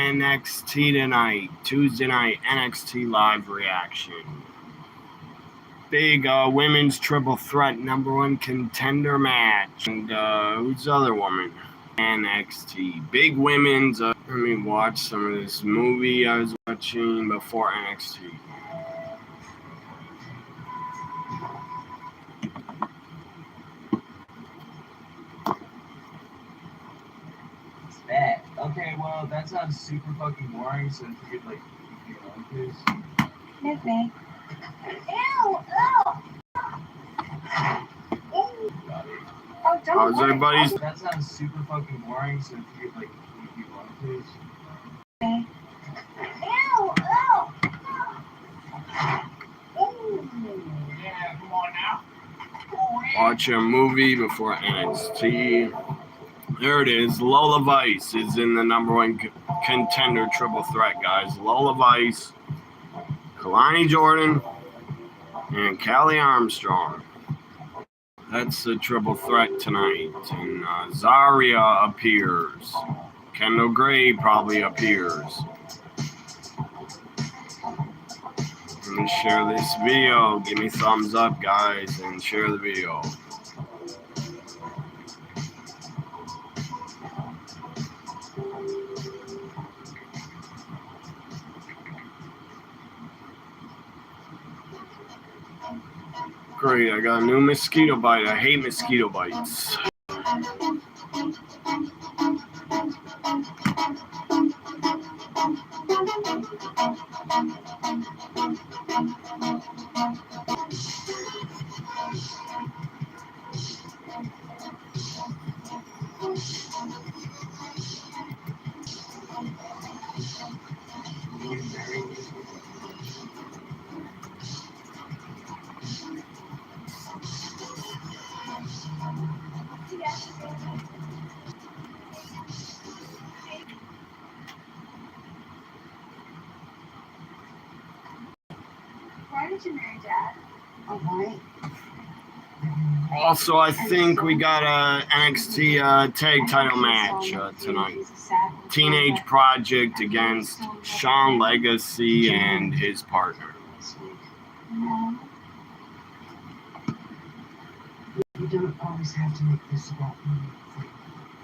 NXT tonight, Tuesday night NXT live reaction. Big women's triple threat number one contender match. And who's the other woman? NXT. Big women's. Let me watch some of this movie I was watching before NXT. Okay, well, that sounds super fucking boring, so if you could, like, keep it on, please. Okay. Ew! Oh, don't. How's everybody's? That sounds super fucking boring, so if you could, like, keep it on, please. Okay. Ew! Yeah, come on now. Watch a movie before NXT. There it is. Lola Vice is in the number one contender triple threat, guys. Lola Vice, Kalani Jordan, and Callie Armstrong. That's the triple threat tonight. And Zaria appears. Kendall Gray probably appears. Let me share this video. Give me thumbs up, guys, and share the video. Great, I got a new mosquito bite. I hate mosquito bites. Why did you marry Dad? Alright. Also, I think we got a NXT tag title match tonight. Teenage Project against Sean Legacy and his partner. You don't always have to make this about me.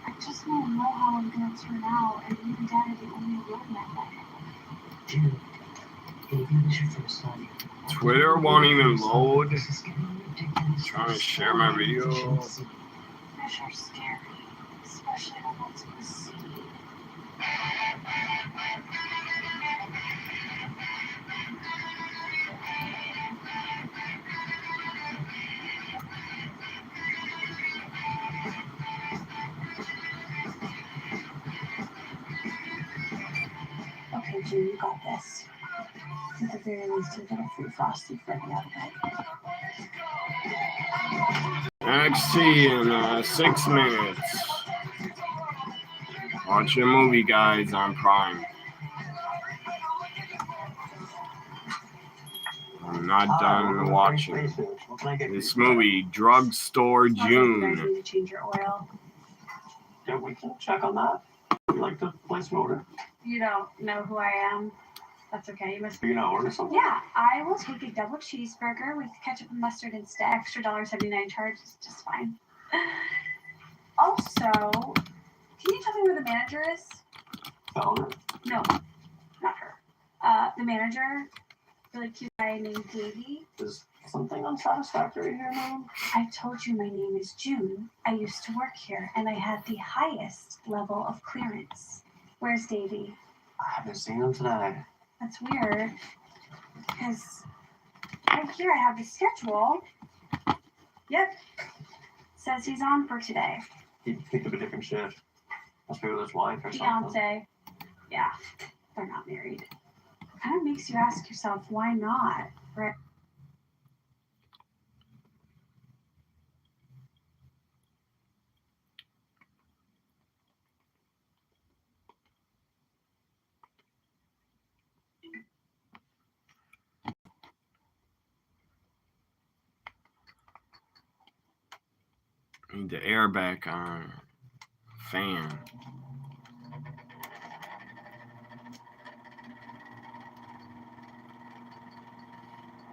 I just don't know how I'm gonna turn out, and you and Dad are the only roadmap I have. June, Davey was your first son. Twitter won't even load. This is getting ridiculous. Trying to share my video. Measures scary, especially the ones in the sea. Okay, June, you got this. At the very least, you get a free Frosty for the other night. NXT in 6 minutes. Watch your movie, guys, on Prime. I'm not done watching this movie, Drugstore You guys June. need to change your oil. Yeah, we can check on that. You like to place an order? You don't know who I am. That's okay. You must. You know, order something? Yeah, I will take a double cheeseburger with ketchup and mustard instead. Extra $1.79 charge is just fine. Also, can you tell me where the manager is? Owner? No, not her. The manager, really cute guy named Davey. Is something unsatisfactory here, Mom? I told you my name is June. I used to work here, and I had the highest level of clearance. Where's Davey? I haven't seen him today. That's weird, because right here I have the schedule. Yep. Says he's on for today. He picked up a different shift. Must be with his wife or something. Fiance. Yeah, they're not married. Kind of makes you ask yourself, why not? Right? Need the air back on. Fan.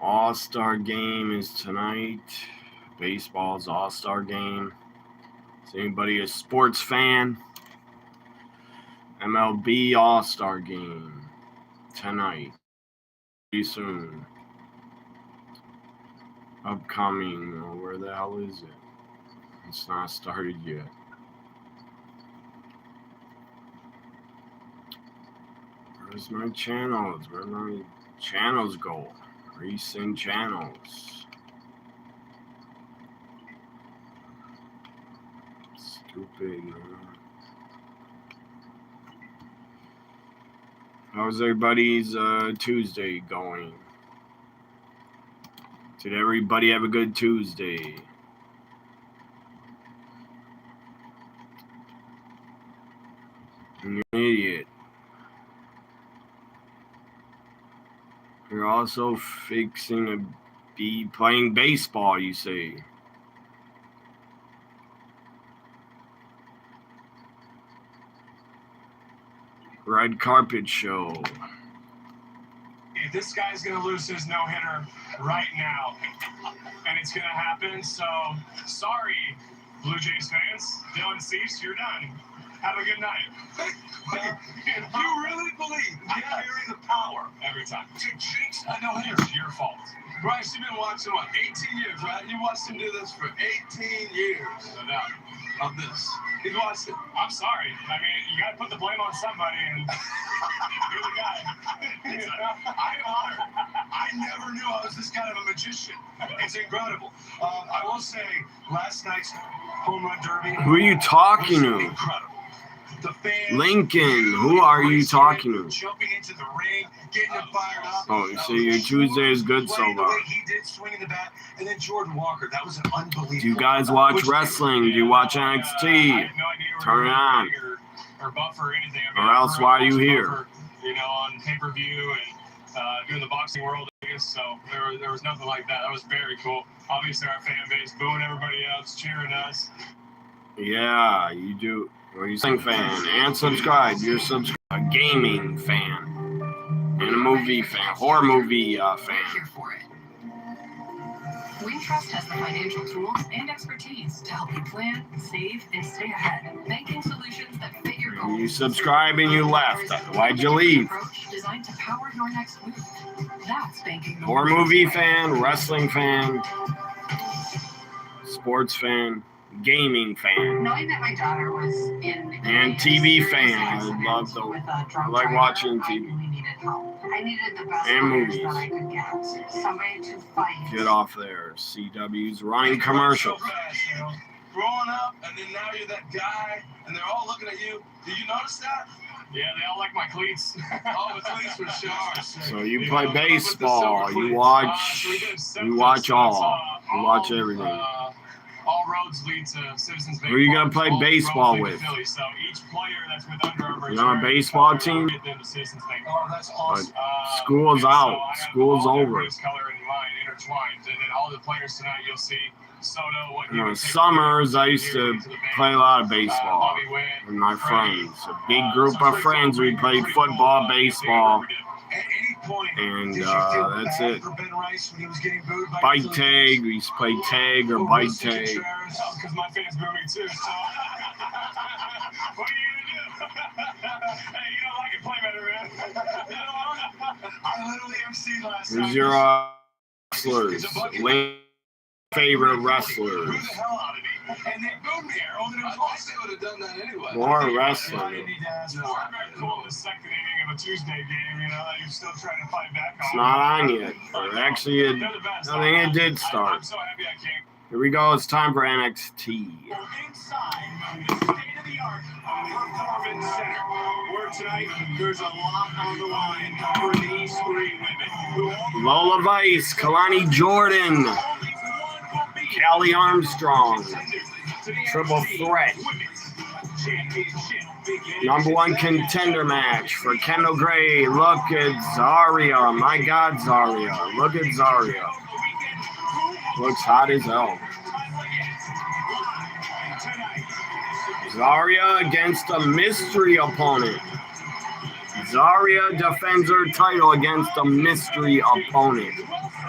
All-Star game is tonight. Baseball's All-Star game. Is anybody a sports fan? MLB All-Star game tonight. Pretty soon. Upcoming. Where the hell is it? It's not started yet. Where's my channels? Where my channels go? Recent channels. Stupid, man. How's everybody's Tuesday going? Did everybody have a good Tuesday? You're an idiot. You're also fixing to be playing baseball, you say. Red carpet show. This guy's going to lose his no-hitter right now. And it's going to happen. So, sorry, Blue Jays fans. Dylan Cease, you're done. Have a good night. You really believe in carrying the power Every time. to jinx a no-hitter? It's your fault. Bryce, you've been watching, 18 years, right? You watched him do this for 18 years No doubt. of this. He's watched it. I'm sorry. I mean, you got to put the blame on somebody, and you're the guy. I'm honored. I never knew I was this kind of a magician. It's incredible. I will say, last night's home run derby. Who are you talking to? Incredible. The fans, Lincoln, who are you talking to? Jumping into the ring, getting him fired up. Oh, so your Tuesday is good so Playing the far. way he did, swinging the bat, and then Jordan Walker. That was an unbelievable. Do you guys watch wrestling? Do you watch I NXT? had no idea where Turn you it were on. going or Buffer or anything. I Or mean, else I why are you watched here? Buffer, on pay-per-view and doing the boxing world, I guess. So there was nothing like that. That was very cool. Obviously, our fan base booing everybody else, cheering us. Yeah, you do. Well, you're a wrestling fan and subscribe. You're a gaming fan and a movie fan, horror movie We're fan. here for it. Wintrust has the financial tools and expertise to help you plan, save, and stay ahead. Banking solutions that fit your goals. You subscribe and you left. Why'd you leave? Approach designed to power your next move. That's banking. the Horror way. movie fan, wrestling fan, sports fan, gaming fan, Knowing that my daughter was in and TV fan. I like watching I TV. really needed help. I needed the best And lawyers movies. that I could get. Somebody to fight. Get off there. CW's running commercials. So fast, growing up, and then now you're that guy, and they're all looking at you. Do you notice that? Yeah, they all like my cleats. Oh, the cleats for sure. So you play baseball. You watch all. You watch everything. All roads lead to Citizens Bank. Who are you gonna play All baseball roads lead to with? Philly. So each player that's with Under Armour You're on a insurance, baseball team? get them to Citizens Bank. Oh, that's awesome. School's and so out. I have School's all over. everybody's color in mine intertwined, and then all the players tonight you'll see Soto. What he You know, would take summers I used here to the bank. play a lot of baseball Bobby Witt, with my Freddie. friends. A big group So of it's friends. We pretty played cool, football, pretty baseball, cool. At any point, and did you feel that's bad it. for Ben Rice when he was getting booed by Bite the tag. We used to play tag or Phillies? bite Wilson tag. Contreras? Because my fans boo me too. So what are you gonna do? Hey, you don't like it, play better, man. You know what? I literally emceed last Who's night. your wrestlers? Favorite wrestlers? Who the hell out of me? And they booed me. I would have done that anyway. More I wrestling. didn't need to ask No, for I'm very cool in the second inning of a Tuesday game, that you're still trying to fight back on. It's not on yet. Or actually, They're the best. I think it did I'm start. so happy I came. Here we go. It's time for NXT. Inside the state-of-the-art Performance Center, where tonight there's a lot on the line for these three women. Lola Vice, Kalani Jordan, Callie Armstrong, Triple Threat. Number one contender match for Kendall Gray. Look at Zaria. My God, Zaria. Look at Zaria. Looks hot as hell. Zaria against a mystery opponent. Zarya defends her title against a mystery opponent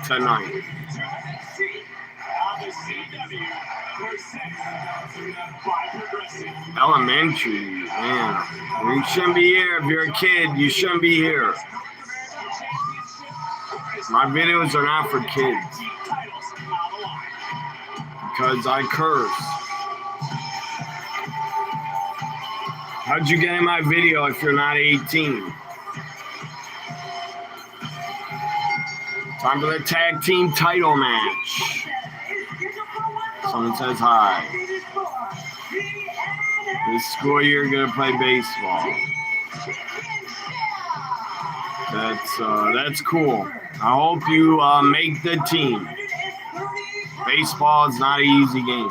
tonight. Elementary, man. You shouldn't be here. If you're a kid, you shouldn't be here. My videos are not for kids. Because I curse. How'd you get in my video if you're not 18? Time for the tag team title match. Someone says hi. This school year, gonna play baseball. That's cool. I hope you make the team. Baseball is not an easy game.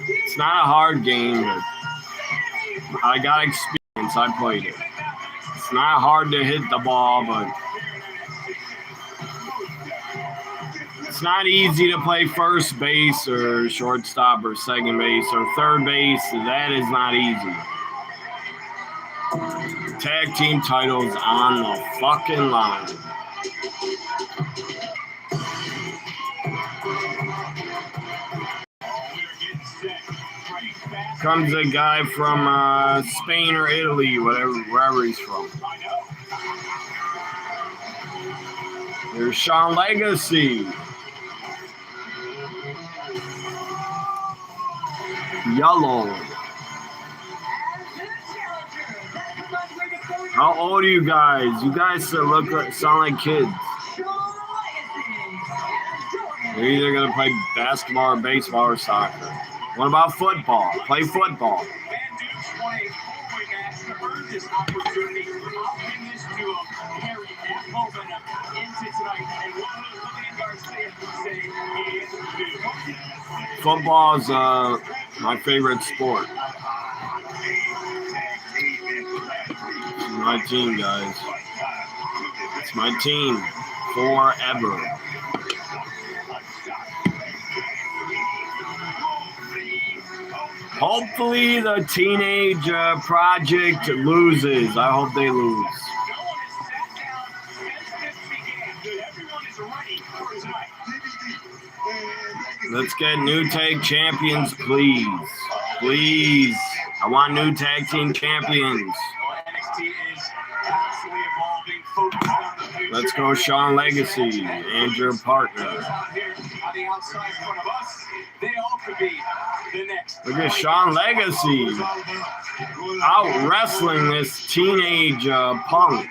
It's not a hard game, but I got experience. I played it. It's not hard to hit the ball, but it's not easy to play first base or shortstop or second base or third base. That is not easy. Tag team titles on the fucking line. Comes a guy from Spain or Italy, wherever he's from. There's Sean Legacy. Yellow. How old are you guys? You guys sound like kids. You're either gonna play basketball or baseball or soccer. What about football? Play football. Football is my favorite sport. It's my team, guys. It's my team forever. Hopefully the Teenage Project loses. I hope they lose. Let's get new tag champions, please. Please. I want new tag team champions. Let's go, Sean Legacy and your partner. Look at Sean Legacy out wrestling this teenage punk.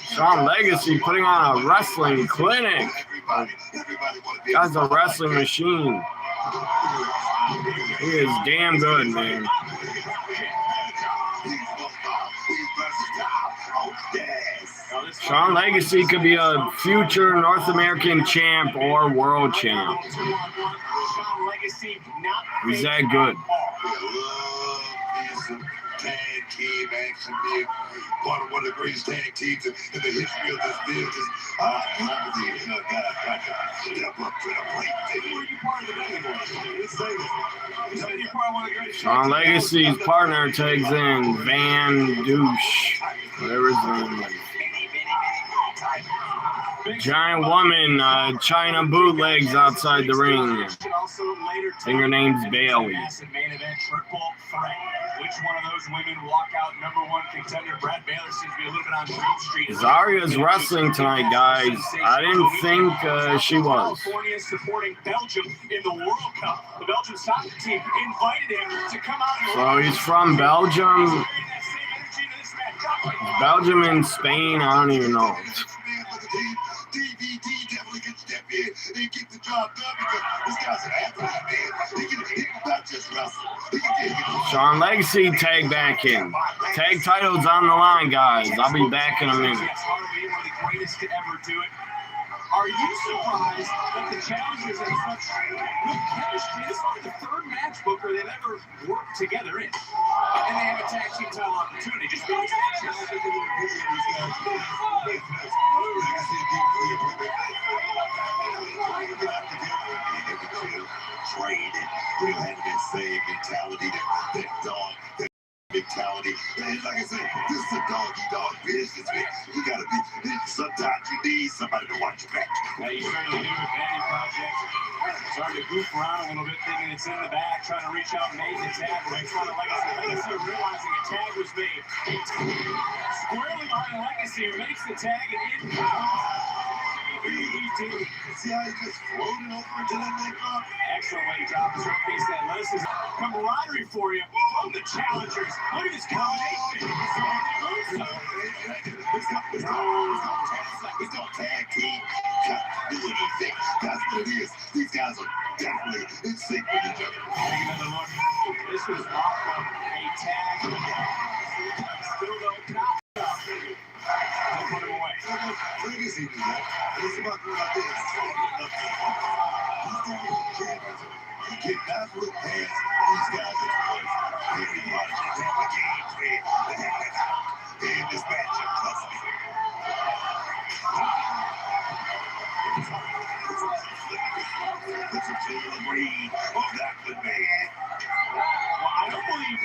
Sean Legacy putting on a wrestling clinic. Guy's a wrestling machine. He is damn good, man. Sean Legacy could be a future North American champ or world champ. He's that good. Tag team action being part of one of the greatest tag teams in the history of this business. Sean Legacy's partner tags in Van Douche, whatever his name is. Giant woman, China bootlegs outside the ring. I think her name's Bailey. Zarya's wrestling tonight, guys. I didn't think she was. So he's from Belgium. Belgium and Spain, I don't even know. DVD definitely can step in and get the job done because this guy's an athlete, man. He can not just wrestle. Sean Legacy tag back in. Tag titles on the line, guys. I'll be back in a minute. Are you surprised that the challengers have such good chemistry? This is only the third match booker they've ever worked together in. And they have a tag team title opportunity. Just go matches. trained and we don't have that same mentality, that dog, that mentality. And like I said, this is a dog-eat-dog business, man. You gotta be, sometimes you need somebody to watch your back. Now you certainly do with Vandy Project. Starting to goof around a little bit, thinking it's in the back, trying to reach out and make the tag. But in front of Legacy realizing a tag was made. Squarely behind Legacy, who makes the tag and in See how he just floated over into that leg drop? excellent way to drop his right face. That list is camaraderie for you from the challengers. Look at this combination. It's called tag team. Do anything. That's what it is. These guys are definitely in sync with each other. Take another look. This was off of a tag. Still though, not enough. Don't put him away. Legacy do that. It's about going like this. You cannot look past these guys in place. Everybody can have a game plan in this matchup. Trust me. It's a Jalen Reed on that one, man. Well, I don't believe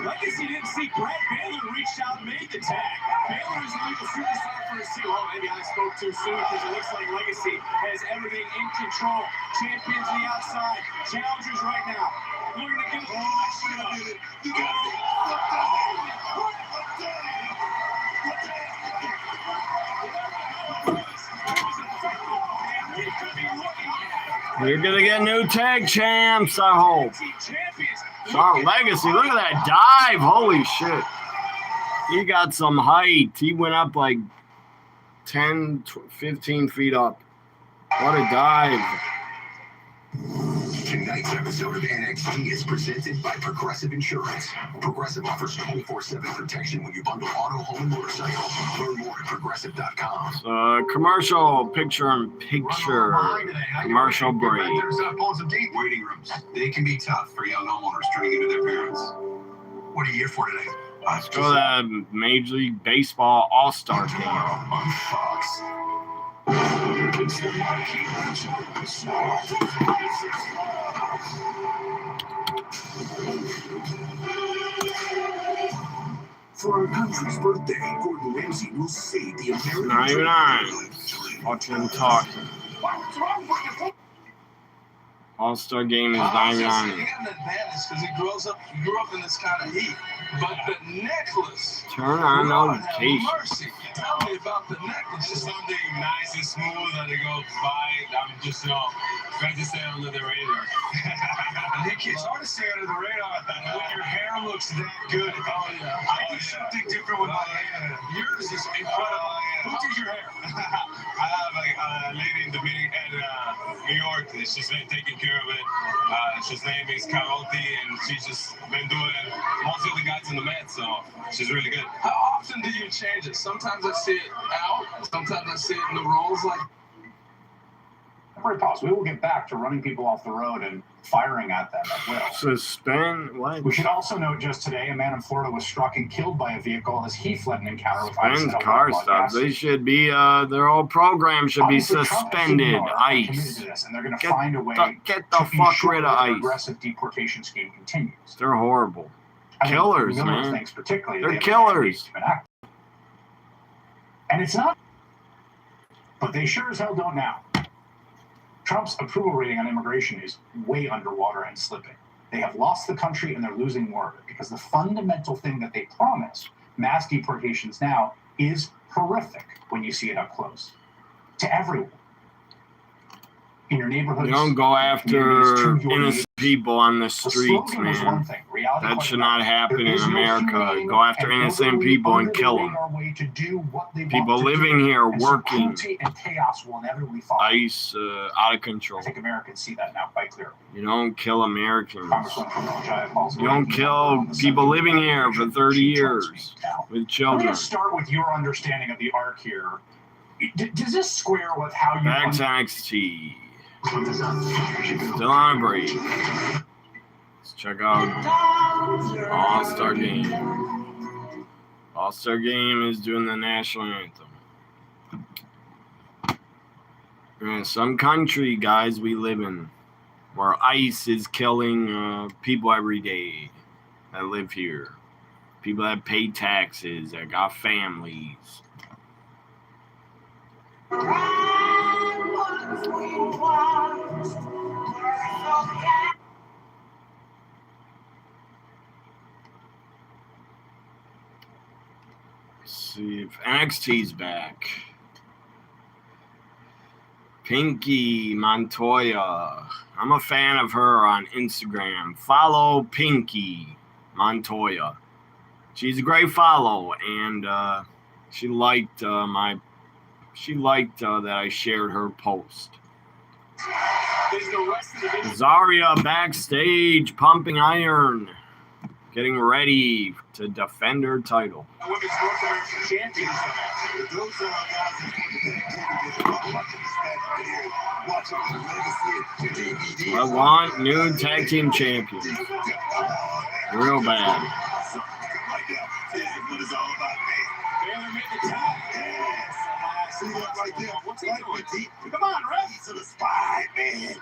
Legacy didn't see Brad Baylor reached out and made the tag. Baylor is a legal superstar for his team. Oh, maybe I spoke too soon because it looks like Legacy has everything in control. Champions on the outside. Challengers right now. Looking to get a little extra up. You got it. We're gonna get new tag champs, I hope. Sorry, Legacy, look at that dive. Holy shit. He got some height. He went up like 10, 15 feet up. What a dive. Tonight's episode of NXT is presented by Progressive Insurance. Progressive offers 24/7 protection when you bundle auto, home, and motorcycle. Learn more at progressive.com. Commercial picture-in-picture. Commercial break. Waiting rooms. They can be tough for young homeowners turning into their parents. What are you here for today? Let's go to the Major League Baseball All-Star game. On Fox. For our country's birthday, Gordon Ramsay will save the American 99. Watching talk. All-Star game is 99. He got an advantage because he grew up in this kind of heat. But the necklace. Turn on Lord have notifications. mercy. Tell me about the necklace. Just something nice and smooth that they go by. I'm just, trying to stay under the radar. It's hard to stay under the radar when your hair looks that good. Oh, yeah. I do something different with my hair. Yours is incredible. Who did your hair? I have a lady in the meeting at New York. She's been taking care of it. She's name is Karoti, and she's just been doing most of the guys in the mat, so she's really good. How often do you change it? Sometimes I see it out. Sometimes I see it in the rolls. Like, Temporary pause. We will get back to running people off the road and firing at them at will. Suspend what? We should also note just today, a man in Florida was struck and killed by a vehicle as he fled an encounter with ICE. Suspend car stops. They should be, their whole program should be suspended. ICE. And they're going to find a way Get the fuck rid of the ICE. aggressive deportation scheme continues. They're horrible. I think Killers, Miller man. thinks particularly They're they have killers. been active. And it's not, but they sure as hell don't now. Trump's approval rating on immigration is way underwater and slipping. They have lost the country and they're losing more of it because the fundamental thing that they promise, mass deportations now, is horrific when you see it up close. To everyone. In your neighborhoods. You don't go after innocent people on the streets, man. That should not happen in America. Go after innocent people and kill them. People living here, working. ICE out of control. I think Americans see that now quite clearly. You don't kill Americans. You don't kill people living here for 30 years with Let children. me start with your understanding of the arc here. Does this square with how you... Back to NXT. Still on a break. Let's check out All-Star Game. All-Star Game is doing the national anthem. In some country, guys, we live in. where ICE is killing people every day that live here. People that pay taxes, that got families. Let's see if NXT's back. Pinky Montoya. I'm a fan of her on Instagram. Follow Pinky Montoya. She's a great follow, and she liked that I shared her post. Zarya backstage pumping iron, getting ready to defend her title. Women's North American champions. I want new tag team champions. Real bad. Come on, ref. To the spine, man.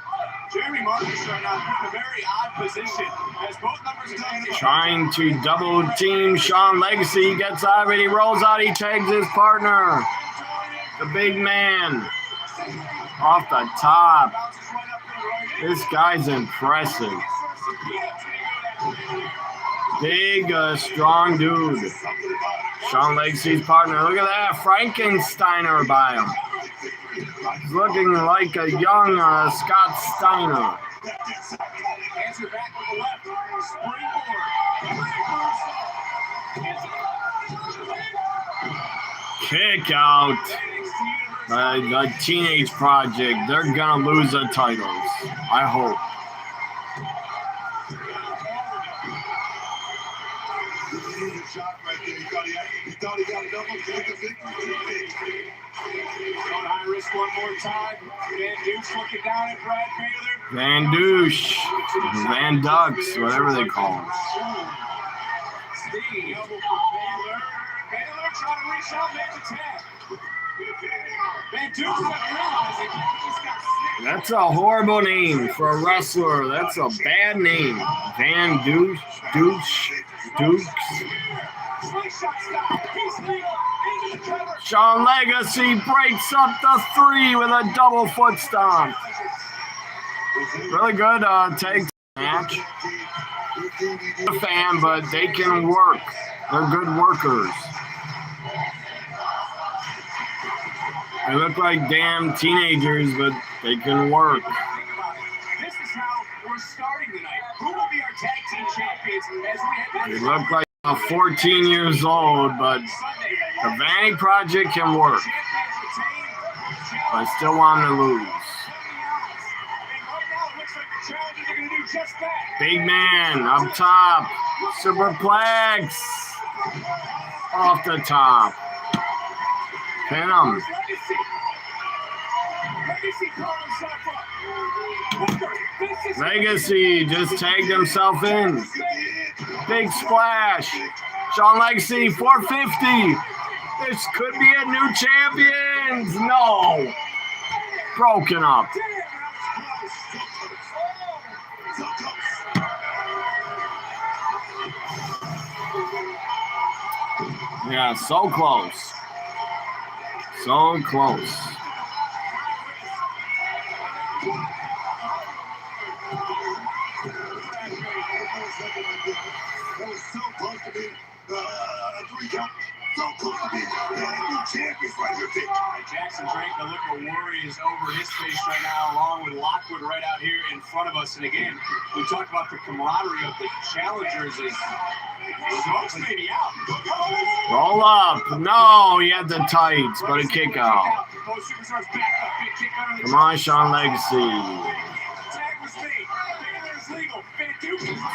Jeremy Marcus right now put in a very odd position as both numbers are trying to double team Sean Legacy. Gets out of it. He rolls out. He tags his partner, the big man, off the top. This guy's impressive. Big, strong dude. Sean Legacy's partner. Look at that. Frankensteiner by him. He's looking like a young Scott Steiner. Answer back with the left. Springboard. Kick out. The Teenage Project. They're going to lose the titles. I hope. He thought he got enough of the victory. On high risk one more time. Van Dukes looking down at Brad Baylor. Van Douche. Van Ducks, whatever they call him. Steve, elbow for Baylor. Baylor trying to reach out, make the tag. Van Dukes not realizing he just got snipped. That's a horrible name for a wrestler. That's a bad name. Van Douche. Dukes. Sean Legacy breaks up the 3 with a double foot stomp. Really good tag match. I'm a fan, but they can work. They're good workers. They look like damn teenagers, but they can work. This is how we're starting tonight. Who will be our tag team champions as we They look like 14 years old, but the Vanity Project can work. I still want them to lose. Big man up top. Superplex. Off the top. Pin him. Legacy just tagged himself in. Big splash. Sean Legacy, 450. This could be a new champions. No. Broken up. Yeah, so close. So close. That was so close to being a 3 count. So close to being new champions right here. Jackson Drake, the look of worry is over his face right now, along with Lockwood right out here in front of us. And again, we talked about the camaraderie of the challengers. Is Smokes maybe out. Roll up. No, he had the tights, but a kick out. Come on, Sean Legacy.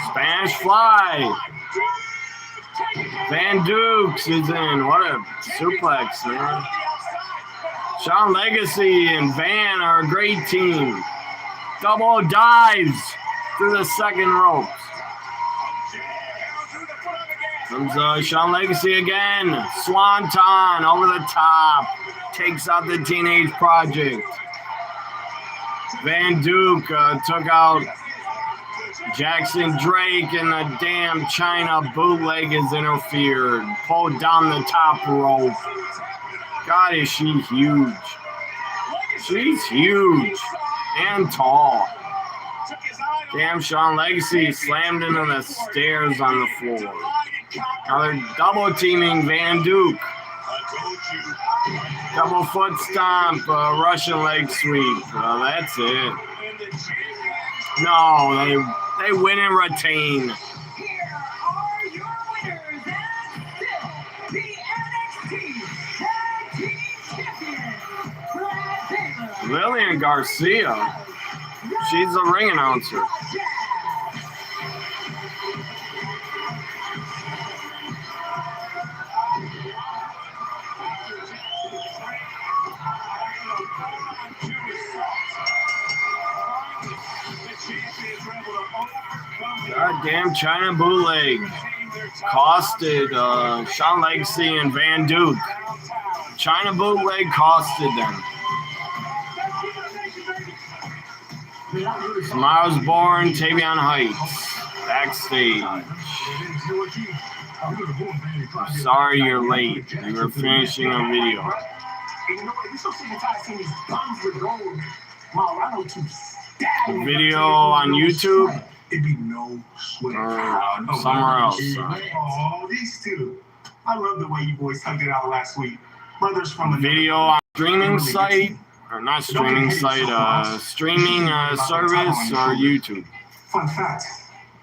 Spanish Fly. Van Dukes is in. What a suplex, man. Sean Legacy and Van are a great team. Double dives through the second ropes. Comes Sean Legacy again. Swanton over the top. Takes out the Teenage Project. Van Duke took out Jackson Drake, and the damn China bootleg is interfered. Pulled down the top rope. God, is she huge. She's huge and tall. Damn, Sean Legacy slammed into the stairs on the floor. Now they're double teaming Van Duke. Double foot stomp, Russian leg sweep. That's it. No, they win and retain. Here are your winners and still the NXT Tag Team Champions, Brad Taylor. Lillian Garcia. She's the ring announcer. Goddamn China bootleg costed Sean Legacy and Van Duke. China bootleg costed them. Miles Bourne, Tavion Heights, backstage. Sorry you're late. You were finishing a video. Video on YouTube or somewhere else. Oh, these two. I love the way you boys hugged it out last week. Brothers from Video on streaming site, or not streaming site, streaming service or YouTube. Fun fact,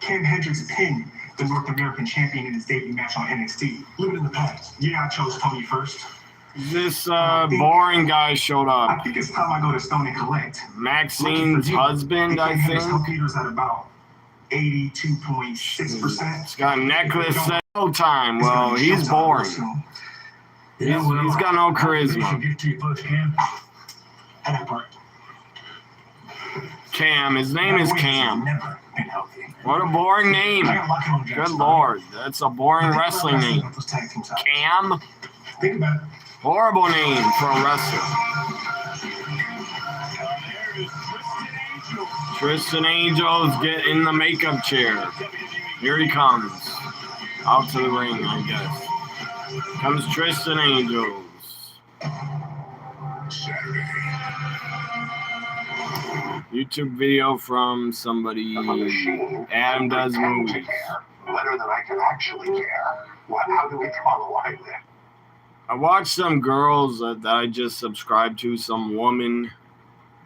Ken Hendricks pinned the North American champion in his debut match on NXT. Living in the past. Yeah, I chose Tony first. This boring guy showed I up. think it's time I go to Stone and collect. Maxine's husband, I Hendricks think. Peters at about 82.6%. He's got a necklace at no time. Well, he's boring. He's got no charisma. Cam, his name is Cam. What a boring name. Good lord, that's a boring wrestling name. Cam? Think about it. Horrible name for a wrestler. Tristan Angel's get in the makeup chair. Here he comes. Out to the ring, I guess. Comes Tristan Angels. YouTube video from somebody. Adam Does Movies. Better than I can actually care. How do we draw the line then? I watched some girls that I just subscribed to, some woman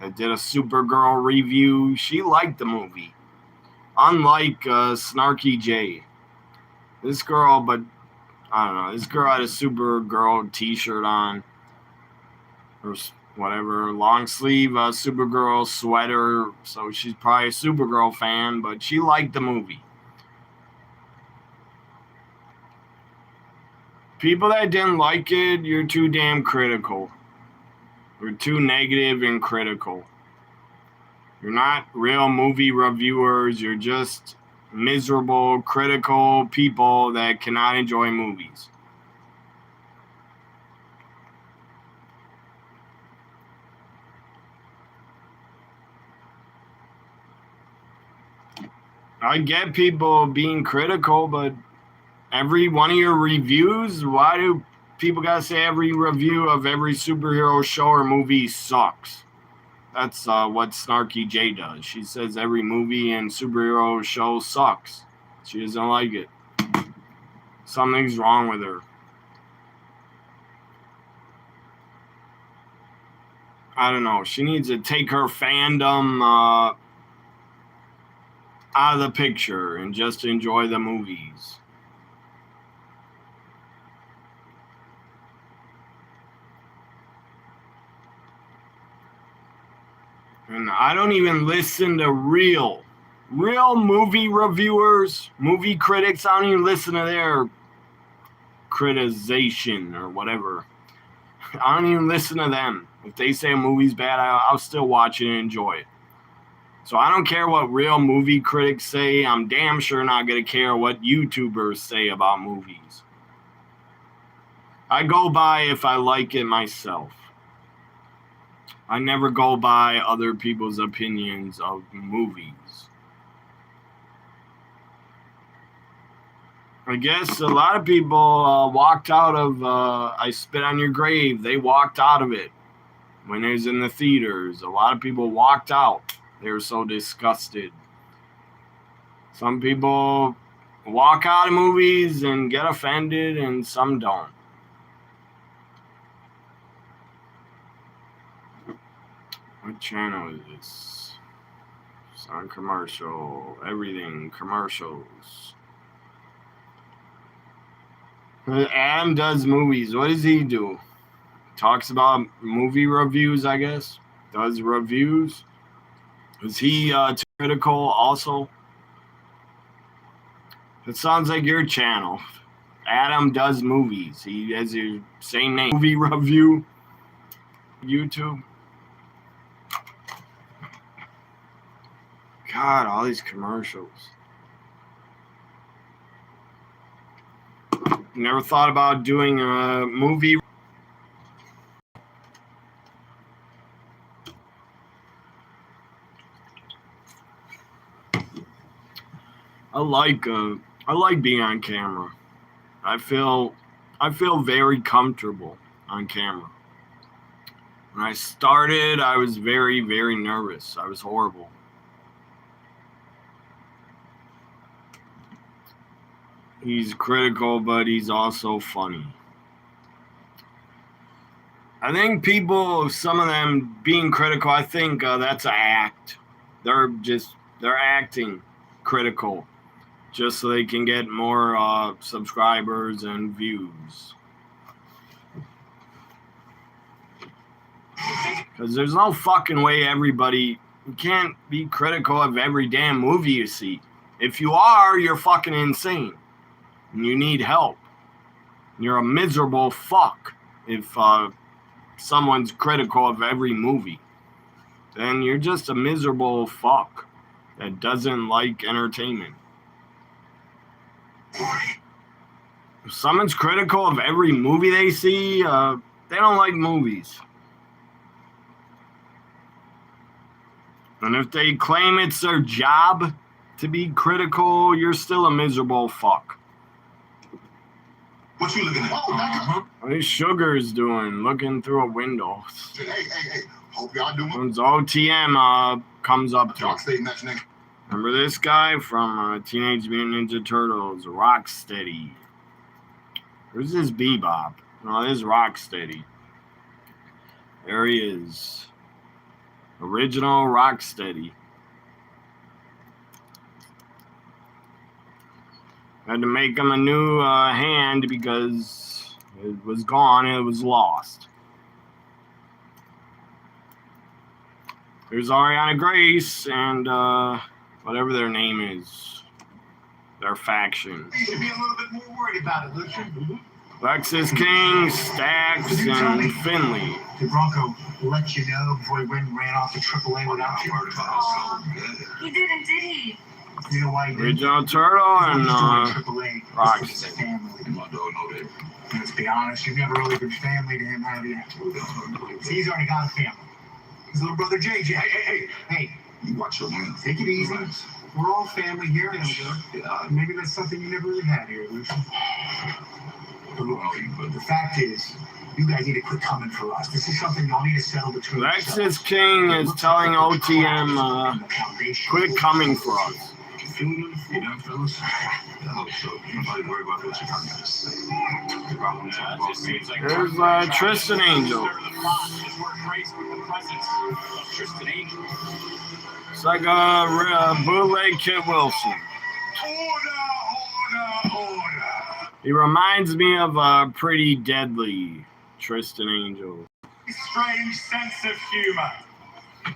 that did a Supergirl review. She liked the movie. Unlike Snarky J. This girl, but I don't know, this girl had a Supergirl t-shirt on. Or whatever, long sleeve Supergirl sweater. So she's probably a Supergirl fan, but she liked the movie. People that didn't like it, you're too damn critical. You're too negative and critical. You're not real movie reviewers. You're just miserable, critical people that cannot enjoy movies. I get people being critical, but every one of your reviews, why do people gotta say every review of every superhero show or movie sucks? That's what Snarky J does. She says every movie and superhero show sucks. She doesn't like it. Something's wrong with her. I don't know. She needs to take her fandom out of the picture and just enjoy the movies. And I don't even listen to real movie reviewers, movie critics. I don't even listen to their criticization or whatever. I don't even listen to them. If they say a movie's bad, I'll still watch it and enjoy it. So I don't care what real movie critics say. I'm damn sure not going to care what YouTubers say about movies. I go by if I like it myself. I never go by other people's opinions of movies. I guess a lot of people walked out of I Spit on Your Grave. They walked out of it when it was in the theaters. A lot of people walked out. They were so disgusted. Some people walk out of movies and get offended, and some don't. What channel is this? It's on commercial. Everything commercials. Adam does movies. What does he do? Talks about movie reviews, I guess. Does reviews. Is he critical also? It sounds like your channel. Adam does movies. He has your same name. Movie review. YouTube. God, all these commercials. Never thought about doing a movie. I like being on camera. I feel very comfortable on camera. When I started, I was very, very nervous. I was horrible. He's critical, but he's also funny. I think people, some of them being critical, I think that's an act. They're acting critical just so they can get more subscribers and views. Because there's no fucking way you can't be critical of every damn movie you see. If you are, you're fucking insane. And you need help. You're a miserable fuck if someone's critical of every movie. Then you're just a miserable fuck that doesn't like entertainment. If someone's critical of every movie they see, they don't like movies. And if they claim it's their job to be critical, you're still a miserable fuck. What you looking at? What is Sugar's doing? Looking through a window. Hey. Hope y'all doing. Once OTM comes up to Y'all him. stay mentioning. Remember this guy from Teenage Mutant Ninja Turtles, Rocksteady. Where's this Bebop? No, this is Rocksteady. There he is. Original Rocksteady. Had to make him a new hand because it was gone. It was lost. There's Ariana Grace and whatever their name is. Their faction. You should be a little bit more worried about it, Lucian. Lexus King, Stax, and Finley. Did Bronco let you know before he went and ran off to AAA without you? He didn't, did he? You know why he didn't? Original Turtle and AAA. Rocksteady. Family. Let's be honest, you've never really been family to him, have you? See, he's already got a family. His little brother JJ. Hey, You watch your mouth. take it easy. We're all family here, and maybe that's something you never really had here, Lucian. But look, the fact is, you guys need to quit coming for us. This is something y'all need to settle between Lexus King is telling OTM, quit coming for us. You know, fellas? I hope so. Nobody worry about what you're trying to say. The problem is It just seems like There's Tristan Angel. The plot is we're crazy with the presence of Tristan Angel. It's like a bootleg Kit Wilson. order. He reminds me of a pretty deadly Tristan Angel. Strange sense of humor.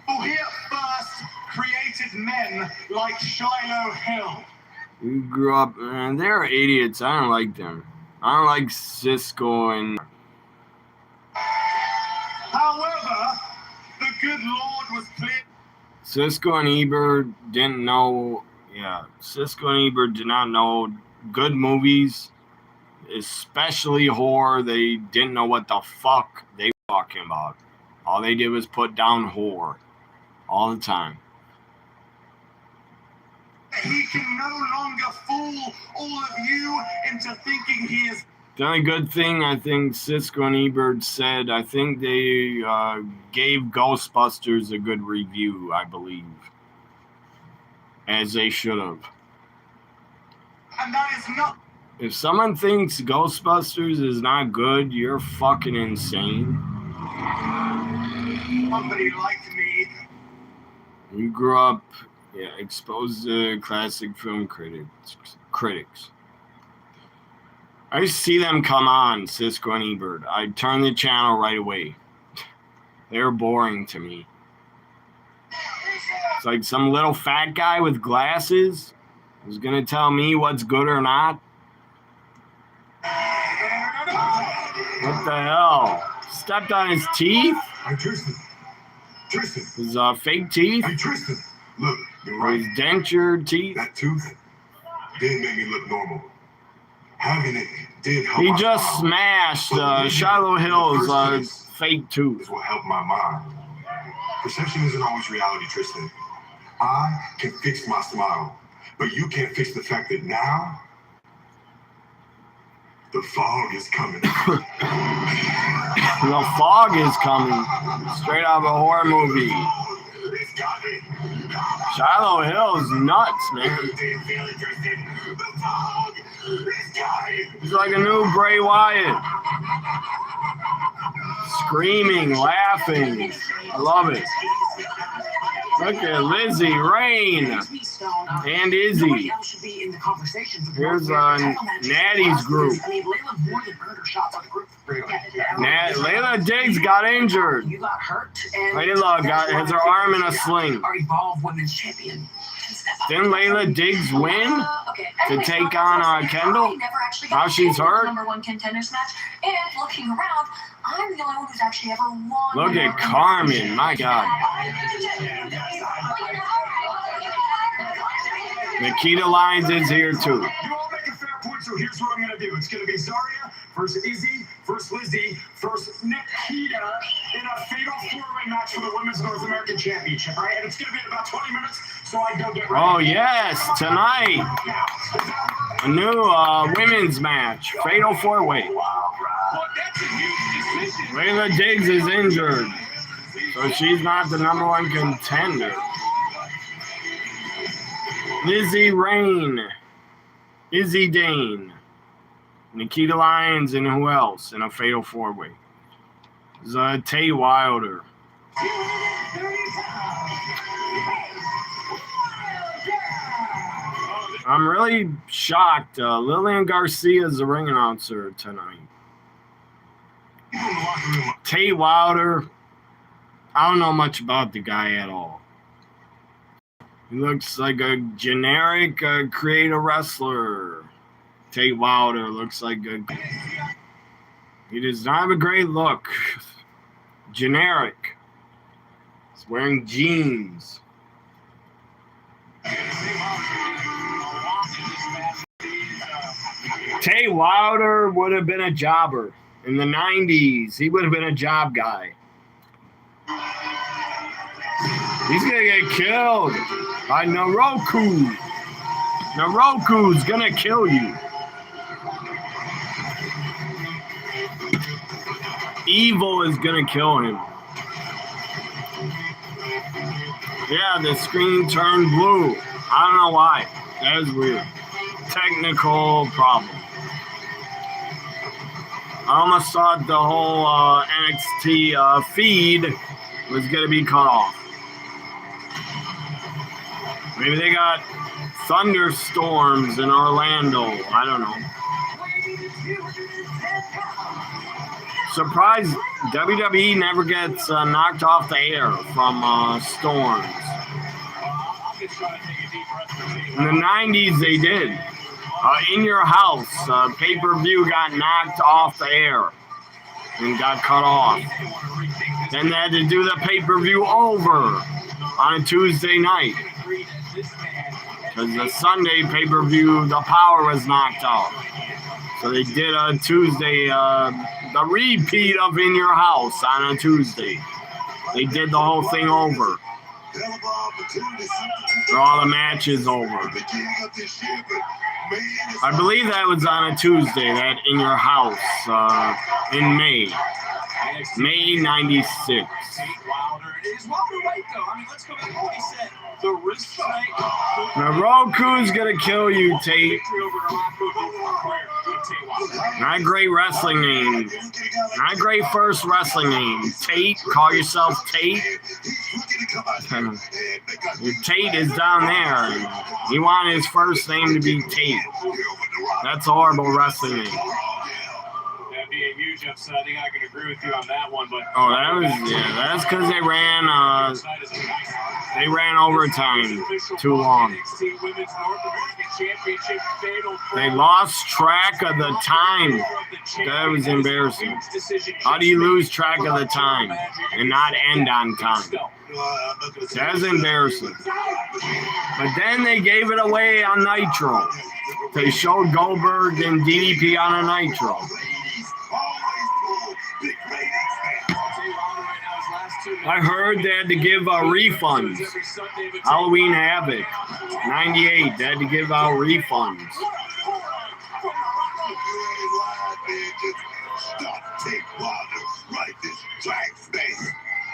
Who here first created men like Shiloh Hill? We grew up, man, they're idiots. I don't like them. I don't like Cisco and... However, the good Lord was clear. Cisco and Ebert didn't know... Yeah, Cisco and Ebert did not know good movies, especially horror. They didn't know what the fuck they were talking about. All they did was put down whore all the time. He can no longer fool all of you into thinking he is. The only good thing I think Siskel and Ebert said, I think they gave Ghostbusters a good review, I believe. As they should have. And that is not. If someone thinks Ghostbusters is not good, you're fucking insane. Somebody like me. You grew up exposed to classic film critics. I used to see them come on, Siskel and Ebert. I'd turn the channel right away. They're boring to me. It's like some little fat guy with glasses who's going to tell me what's good or not. What the hell? Stepped on his teeth? Hey, Tristan. His fake teeth? Hey, Tristan. Look, you're Or his dentured teeth? That tooth didn't make me look normal. Having it did help. He my just smile. smashed Shiloh Hill's fake tooth. This will help my mind. Perception isn't always reality, Tristan. I can fix my smile, but you can't fix the fact that now the fog is coming. The fog is coming. Straight out of a horror movie. It's coming. Shiloh Hill's nuts, man. Do you feel it, Tristan? The fog is coming. He's like a new Bray Wyatt. Screaming, laughing. I love it. Look at Lizzie, Rain, and Izzy. Here's Natty's group. Layla Diggs got injured. Layla has her arm in a sling. Didn't Layla Diggs win to take on Kendall? Now she's hurt. #1 contenders match, and looking around, I'm the only one who's actually ever won. Look at Carmen, my God. Nikita Lyons is here too. You all make a fair point, so here's what I'm going to do. It's going to be Zarya versus Izzy versus Lizzie versus Nikita in a fatal four-way match for the Women's North American Championship, all right? And it's going to be in about 20 minutes, so I go get ready. Oh, yes, tonight. A new women's match. Fatal four-way. Look, that's a huge decision. Layla Diggs is injured, so she's not the #1 contender. Lizzie Rain, Izzy Dane, Nikita Lyons, and who else in a fatal four-way? Tay Wilder. I'm really shocked. Lillian Garcia is the ring announcer tonight. Tay Wilder, I don't know much about the guy at all. He looks like a generic creative wrestler. Tay Wilder looks like a... He does not have a great look. Generic. He's wearing jeans. Tay Wilder would have been a jobber. In the 90s, he would have been a job guy. He's going to get killed by Naroku. Naroku's going to kill you. Evil is going to kill him. Yeah, the screen turned blue. I don't know why. That is weird. Technical problem. I almost thought the whole NXT feed was going to be cut off. Maybe they got thunderstorms in Orlando. I don't know. Surprised WWE never gets knocked off the air from storms. In the 90s, they did. In your house, pay-per-view got knocked off the air and got cut off. Then they had to do the pay-per-view over on a Tuesday night. Because the Sunday pay-per-view, the power was knocked off. So they did a Tuesday, the repeat of In Your House on a Tuesday. They did the whole thing over. For all the matches over. I believe that was on a Tuesday, that In Your House, in May. May 96. Tate Wilder. Is Wilder right, though? I mean, let's go back to what he said. The wrist tonight. Naroku's gonna kill you, Tate. Not a great wrestling name. Not a great first wrestling name. Tate, call yourself Tate. Tate is down there. He wanted his first name to be Tate. That's a horrible wrestling name. That'd be a huge upset. I think I can agree with you on that one. But that's because they ran overtime too long. They lost track of the time. That was embarrassing. How do you lose track of the time and not end on time? That's embarrassing. But then they gave it away on Nitro. They showed Goldberg and DDP on a Nitro. I heard they had to give refunds. Halloween Havoc, 98, they had to give out refunds.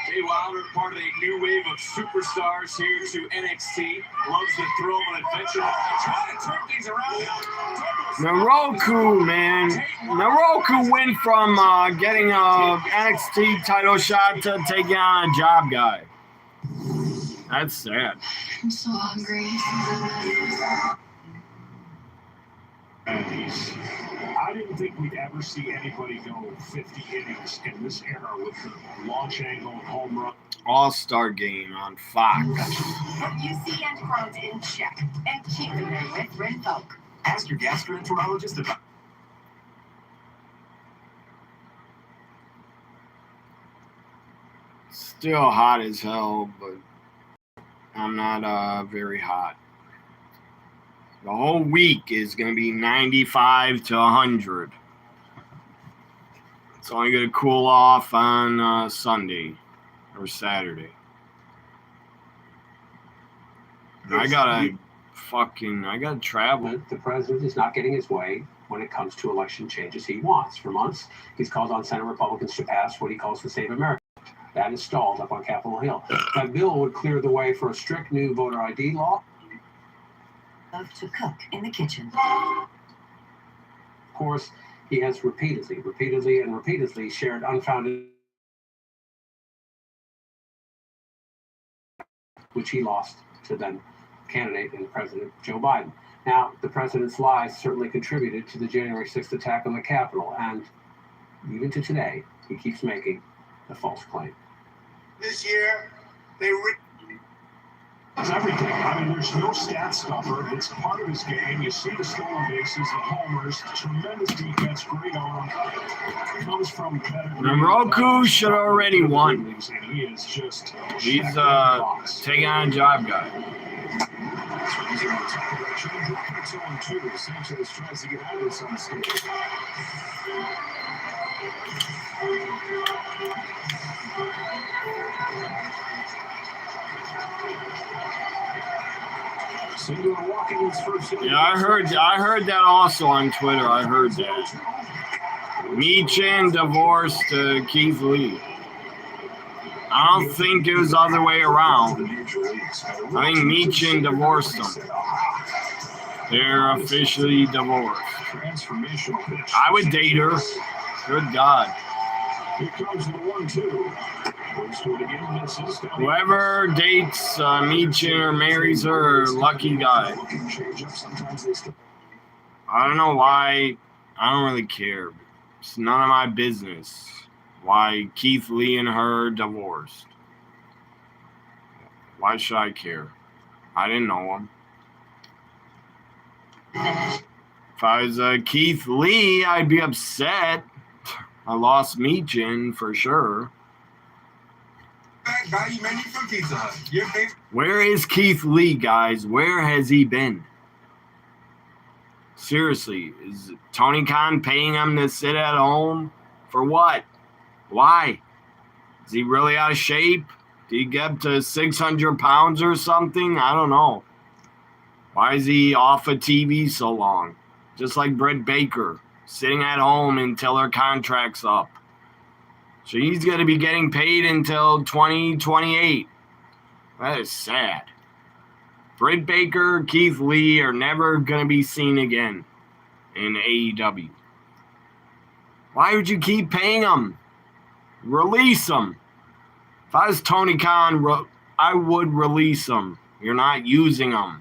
Jay Wilder, part of a new wave of superstars here to NXT. Loves the thrill of an adventure. Trying to turn things around. Naroku, man. Naroku went from getting a NXT title shot to taking on a job guy. That's sad. I'm so hungry. I didn't think we'd ever see anybody go 50 innings in this era with the launch angle and home run. All-Star Game on Fox. Put UC and Crohn's in check and keep them there with Rinfolk. Ask your gastroenterologist about. Still hot as hell, but I'm not very hot. The whole week is going to be 95 to 100. It's only going to cool off on Sunday or Saturday. And I gotta travel. The president is not getting his way when it comes to election changes he wants. For months, he's called on Senate Republicans to pass what he calls the Save America. That is stalled up on Capitol Hill. That bill would clear the way for a strict new voter ID law. Love to cook in the kitchen. Of course, he has repeatedly shared unfounded, which he lost to then candidate and President Joe Biden. Now, the president's lies certainly contributed to the January 6th attack on the Capitol, and even to today, he keeps making the false claim. This year, It's everything. I mean, there's no stat stuffer. It's part of his game. You see the stolen bases, the homers, tremendous defense, great arm. Comes from Naroku should have already won. And he is just He's taking on a job guy. Sanchez tries to get out of this unscathed. Yeah, I heard that also on Twitter. I heard that. Michin divorced Keith Lee. I don't think it was the other way around. I think Michin divorced him. They're officially divorced. I would date her. Good God. Here comes the 1-2. Whoever dates Michin or marries her, lucky guy. I don't know why. I don't really care. It's none of my business why Keith Lee and her divorced. Why should I care? I didn't know him. If I was Keith Lee, I'd be upset. I lost Michin for sure. Value menu from Pizza Hut. Your favorite. Where is Keith Lee, guys? Where has he been? Seriously, is Tony Khan paying him to sit at home? For what? Why? Is he really out of shape? Did he get up to 600 pounds or something? I don't know. Why is he off of TV so long? Just like Britt Baker, sitting at home until her contract's up. So he's going to be getting paid until 2028. That is sad. Britt Baker, Keith Lee are never going to be seen again in AEW. Why would you keep paying them? Release them. If I was Tony Khan, I would release them. You're not using them.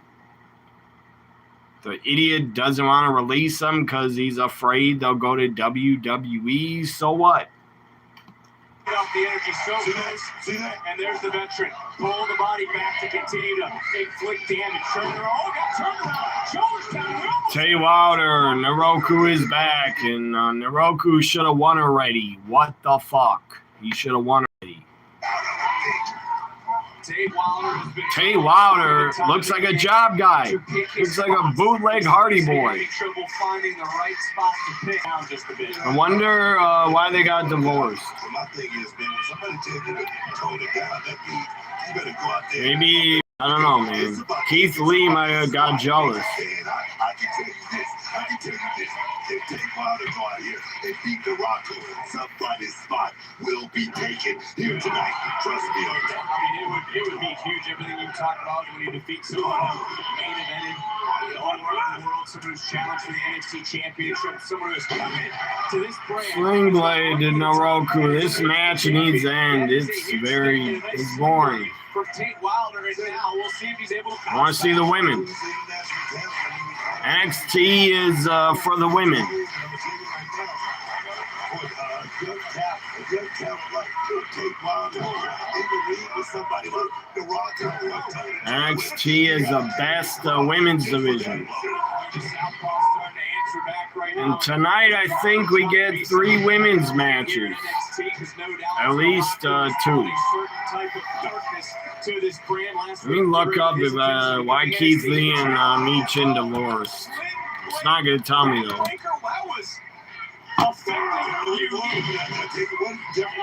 The idiot doesn't want to release them because he's afraid they'll go to WWE. So what? Off the energy so good. And there's the veteran. Pull the body back to continue to inflict damage. Turner, got turned around. Tay Wilder, Naroku is back, and Naroku should have won already. What the fuck? He should have won already. Tay Wilder looks like a job guy. Looks like a bootleg Hardy Boy. I wonder why they got divorced. Maybe, I don't know, man. Keith Lee might have got jealous. I can tell you this. If Tay Wilder go out here and beat Naroku, somebody's spot will be taken here tonight. Trust me on that. I mean, it would be huge. Everything you talked about when you defeat someone main evented all around the world, someone who's challenged for the NXT Championship, someone who's committed to this brand. Sling Blade to Naroku. This match needs to end. It's boring. For Tate Wilder, and now we'll see if he's able to. I want to see the women. NXT is for the women. NXT is the best women's division. And tonight, I think we get 3 women's matches. At least 2. Let me look up if, why Keith Lee and Michin divorced. It's not going to tell me, though.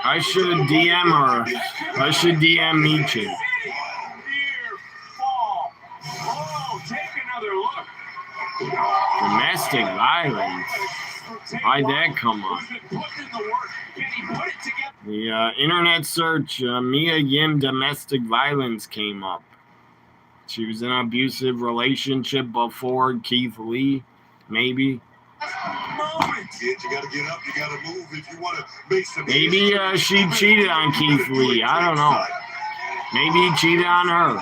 I should DM her. I should DM Michin. Domestic violence. Why'd that come up? The internet search, Mia Yim domestic violence came up. She was in an abusive relationship before Keith Lee, maybe. Maybe she cheated on Keith Lee. I don't know. Maybe he cheated on her.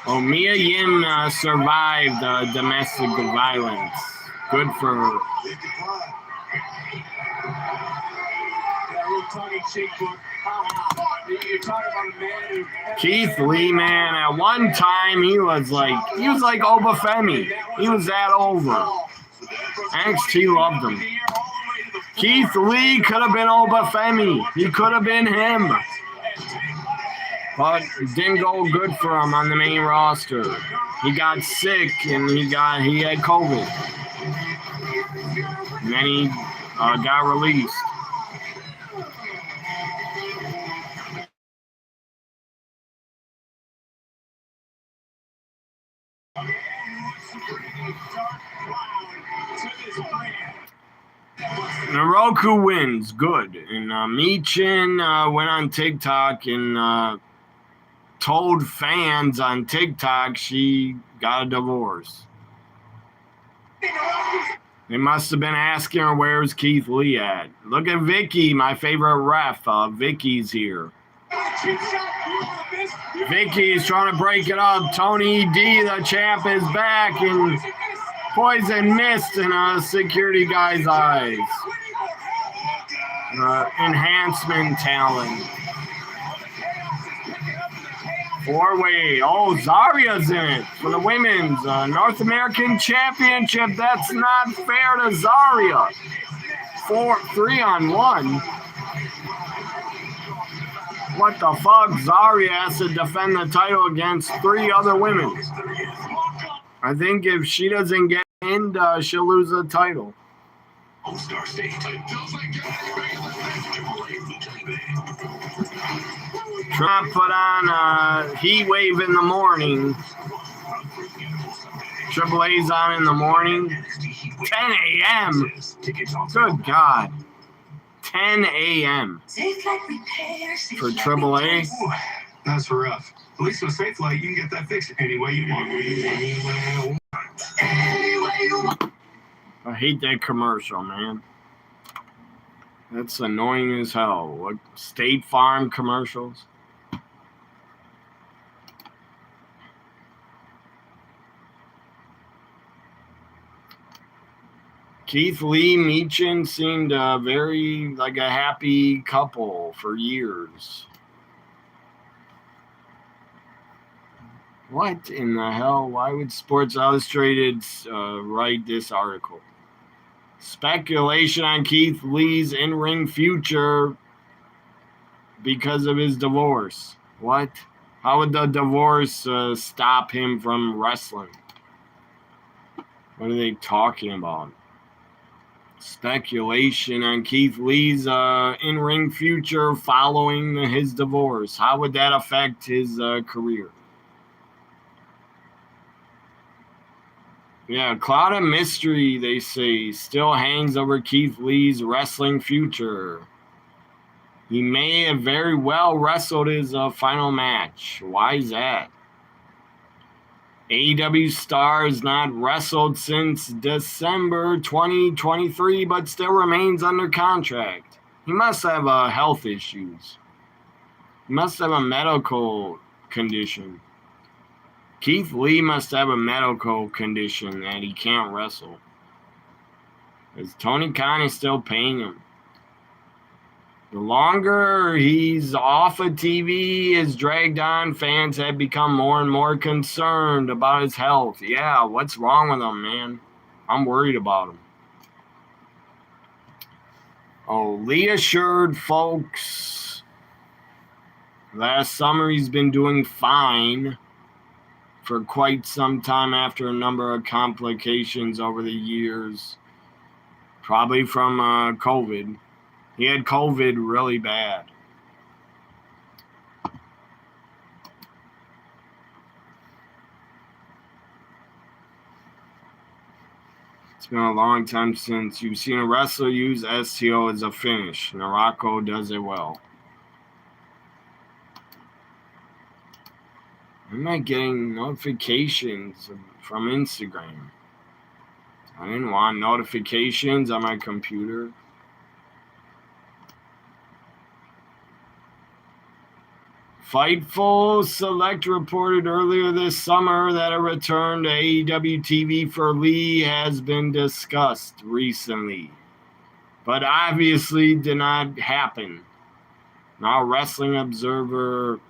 Oh, Mia Yim survived domestic violence. Good for her. Keith Lee, man, at one time he was like Obafemi. He was that over. NXT loved him. Keith Lee could have been Obafemi. He could have been him. But it didn't go good for him on the main roster. He got sick and he had COVID. And then he got released. Naroku wins. Good. And Michin went on TikTok and told fans on TikTok she got a divorce. They must have been asking her, where's Keith Lee at? Look at Vicky, my favorite ref. Vicky's here. Vicky's trying to break it up. Tony D, the champ, is back, and poison mist in a security guy's eyes. Enhancement talent. 4-way. Oh, Zaria's in it for the women's North American Championship. That's not fair to Zaria. 3-on-1. What the fuck? Zaria has to defend the title against 3 other women. I think if she doesn't get in, she'll lose the title. Trump put on a heat wave in the morning. Triple A's on in the morning. 10 a.m. Good God. 10 a.m. for Triple A. Ooh, that's rough. At least with Safe Light, you can get that fixed any way you want. I hate that commercial, man. That's annoying as hell. What State Farm commercials? Keith Lee Meechin seemed very like a happy couple for years. What in the hell? Why would Sports Illustrated write this article? Speculation on Keith Lee's in-ring future because of his divorce. What? How would the divorce stop him from wrestling? What are they talking about? Speculation on Keith Lee's in-ring future following his divorce. How would that affect his career? Yeah, a cloud of mystery, they say, still hangs over Keith Lee's wrestling future. He may have very well wrestled his final match. Why is that? AEW star has not wrestled since December 2023, but still remains under contract. He must have health issues. He must have a medical condition. Keith Lee must have a medical condition that he can't wrestle. Because Tony Khan is still paying him. The longer he's off of TV is dragged on, fans have become more and more concerned about his health. Yeah, what's wrong with him, man? I'm worried about him. Oh, Lee assured folks last summer he's been doing fine for quite some time after a number of complications over the years, probably from COVID. He had COVID really bad. It's been a long time since you've seen a wrestler use STO as a finish. Narako does it well. Am I getting notifications from Instagram? I didn't want notifications on my computer. Fightful Select reported earlier this summer that a return to AEW TV for Lee has been discussed recently, but obviously did not happen. Now Wrestling Observer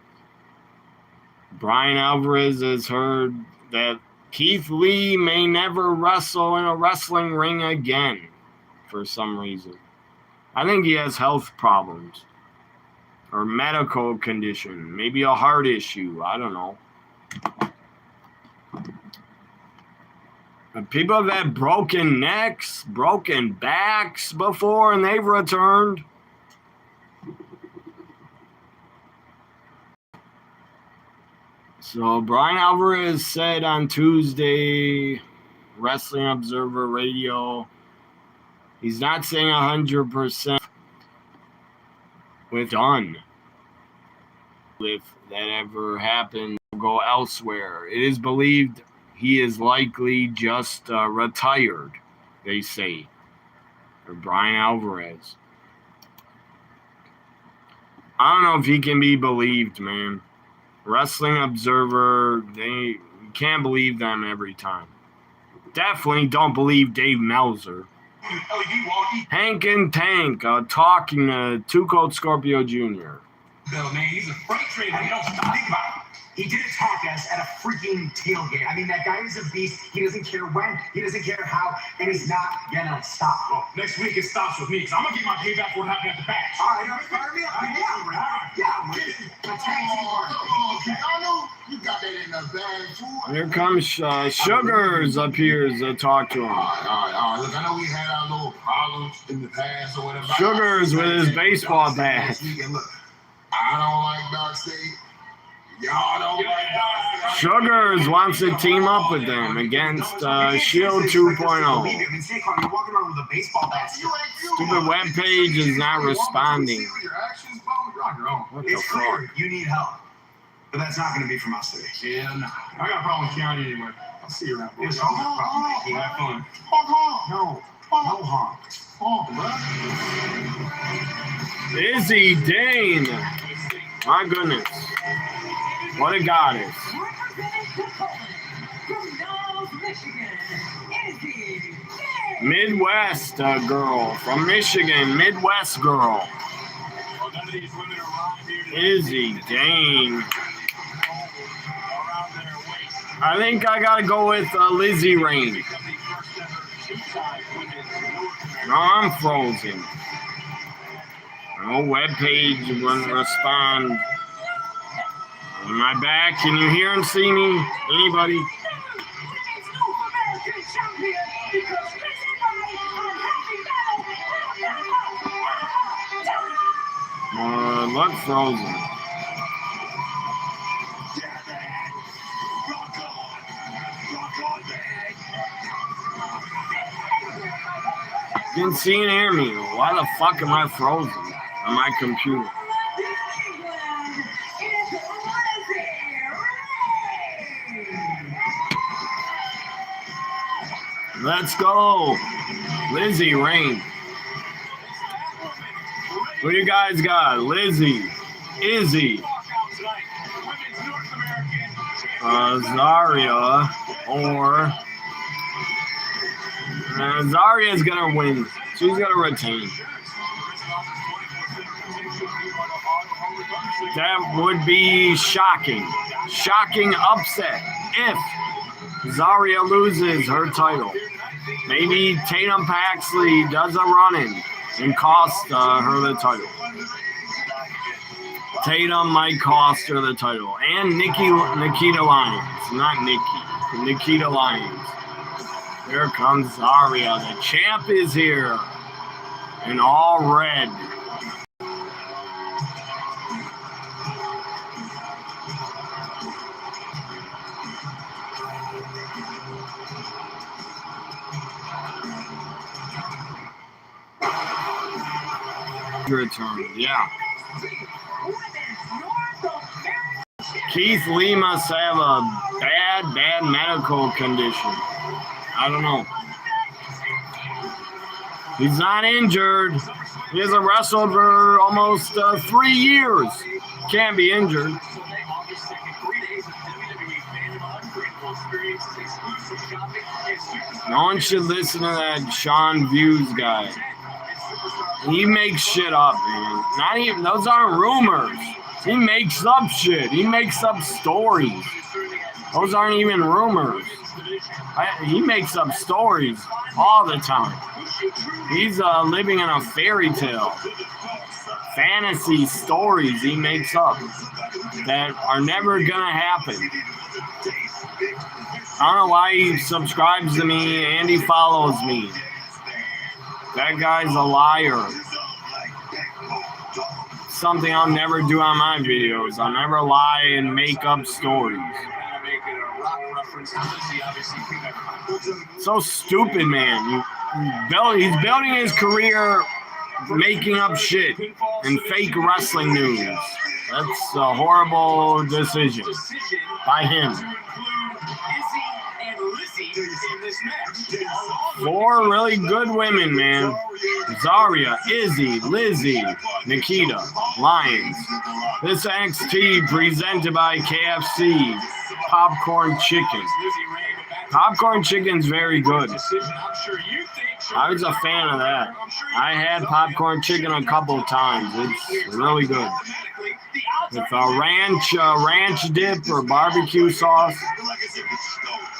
Brian Alvarez has heard that Keith Lee may never wrestle in a wrestling ring again for some reason. I think he has health problems. Or medical condition, maybe a heart issue, I don't know. But people have had broken necks, broken backs before, and they've returned. So Brian Alvarez said on Tuesday, Wrestling Observer Radio, he's not saying 100% with done. If that ever happened, go elsewhere. It is believed he is likely just retired, they say. Or Brian Alvarez. I don't know if he can be believed, man. Wrestling Observer, you can't believe them every time. Definitely don't believe Dave Meltzer. Hank and Tank talking to Two Cold Scorpio Jr. Bill, man, he's a freight train. He don't stop. Think about it. He didn't talk us at a freaking tailgate. I mean, that guy is a beast. He doesn't care when. He doesn't care how. And he's not gonna stop. Well, next week it stops with me, because I'm gonna get my payback for what happened at the back. All right, fire me up. You got that in the bag, fool. Here comes Sugars up here to talk to him. All right. Look, I know we had our little problems in the past or whatever. Sugars with his baseball bat. Look, I don't like Darcy. Y'all don't like Darcy. Sugars wants to team up with them against Shield 2.0. Stupid web page is not responding. What the fuck? You need help. But that's not going to be from us today. Yeah, no. I got a problem with Keanu anyway. I'll see you around. It's all my problem. Have fun. No. No harm. Izzy Dane. My goodness. What a goddess. Midwest girl from Michigan. Midwest girl. Izzy Dane. I think I gotta go with Lizzie Rain. No, I'm frozen. No web page wouldn't respond. Am I back? Can you hear and see me? Anybody? Look frozen. You can see and hear me. Why the fuck am I frozen on my computer? Let's go. Lizzie Rain. What do you guys got? Lizzie, Izzy, Zarya, or Zarya's gonna win. She's gonna retain. That would be shocking. Shocking upset if Zarya loses her title. Maybe Tatum Paxley does a run-in and cost her the title. Tatum might cost her the title. And Nikita Lyons. Not Nikki. Nikita Lyons. Here comes Zarya. The champ is here. In all red. Return, yeah. Keith Lee must have a bad medical condition. I don't know. He's not injured. He hasn't wrestled for almost 3 years. Can't be injured. No one should listen to that Sean Views guy. He makes shit up, man. Not even, those aren't rumors. He makes up shit. He makes up stories. Those aren't even rumors. He makes up stories all the time. He's living in a fairy tale. Fantasy stories he makes up that are never gonna happen. I don't know why he subscribes to me and he follows me. That guy's a liar. Something I'll never do on my videos. I'll never lie and make up stories. So stupid, man. He's building his career making up shit and fake wrestling news. That's a horrible decision by him. 4 really good women, man. Zarya, Izzy, Lizzie, Nikita, Lyons. This NXT presented by KFC, Popcorn Chicken. Popcorn Chicken's very good. I was a fan of that. I had popcorn chicken a couple of times. It's really good. With a ranch dip or barbecue sauce.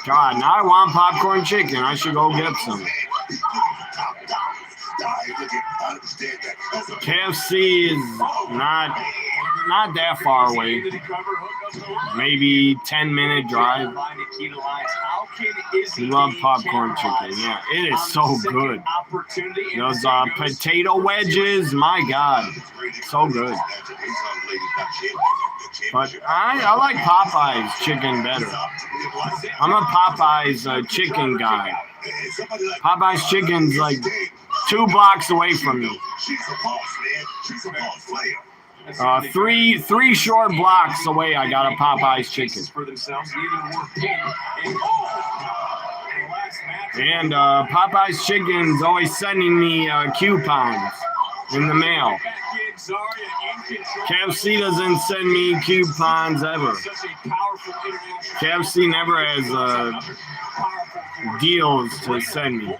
God, now I want popcorn chicken. I should go get some. KFC is not not that far away. Maybe 10-minute drive. We love popcorn chicken. Yeah, it is so good. Those potato wedges, my God, so good. But I like Popeye's chicken better. I'm a Popeye's chicken guy. Popeye's chicken's like 2 blocks away from me. Three short blocks away, I got a Popeye's chicken. And Popeye's chicken's always sending me coupons in the mail. KFC doesn't send me coupons ever. KFC never has deals to send me.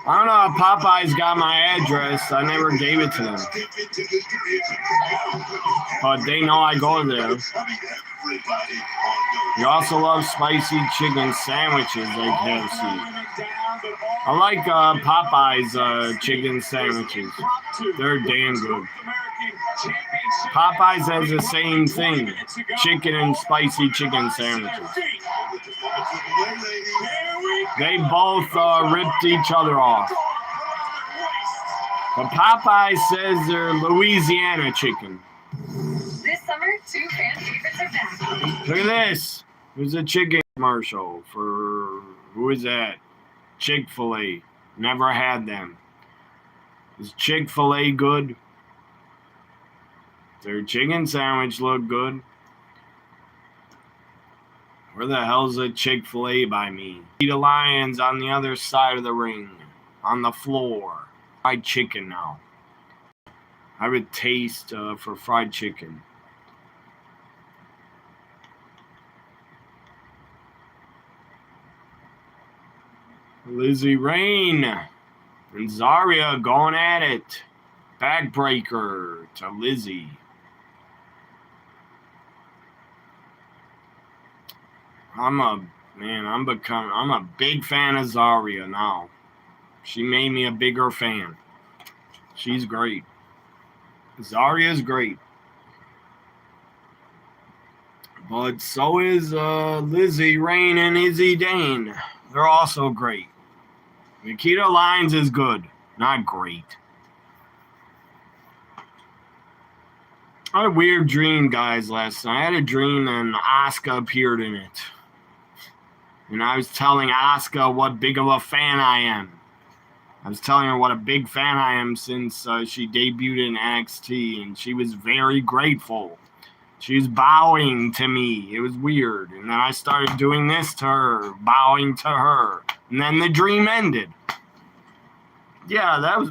I don't know if Popeye's got my address. I never gave it to them. But they know I go there. You also love spicy chicken sandwiches like KFC. I like Popeye's chicken sandwiches. They're damn good. Popeye's has the same thing. Chicken and spicy chicken sandwiches. They both ripped each other off. But Popeye says they're Louisiana chicken. This summer, 2 fan favorites are back. Look at this. There's a chicken commercial for, who is that? Chick-fil-A. Never had them. Is Chick-fil-A good? Their chicken sandwich look good. Where the hell's a Chick-fil-A by me? The Lions on the other side of the ring. On the floor. Fried chicken now. I have a taste for fried chicken. Lizzie Rain and Zarya going at it. Backbreaker to Lizzie. I'm a big fan of Zarya now. She made me a bigger fan. She's great. Zarya's great. But so is Lizzie Rain and Izzy Dane. They're also great. Nikita Lyons is good, not great. I had a weird dream, guys, last night. I had a dream and Asuka appeared in it. And I was telling Asuka what big of a fan I am. I was telling her what a big fan I am since she debuted in NXT, and she was very grateful. She was bowing to me. It was weird. And then I started doing this to her, bowing to her. And then the dream ended. Yeah, that was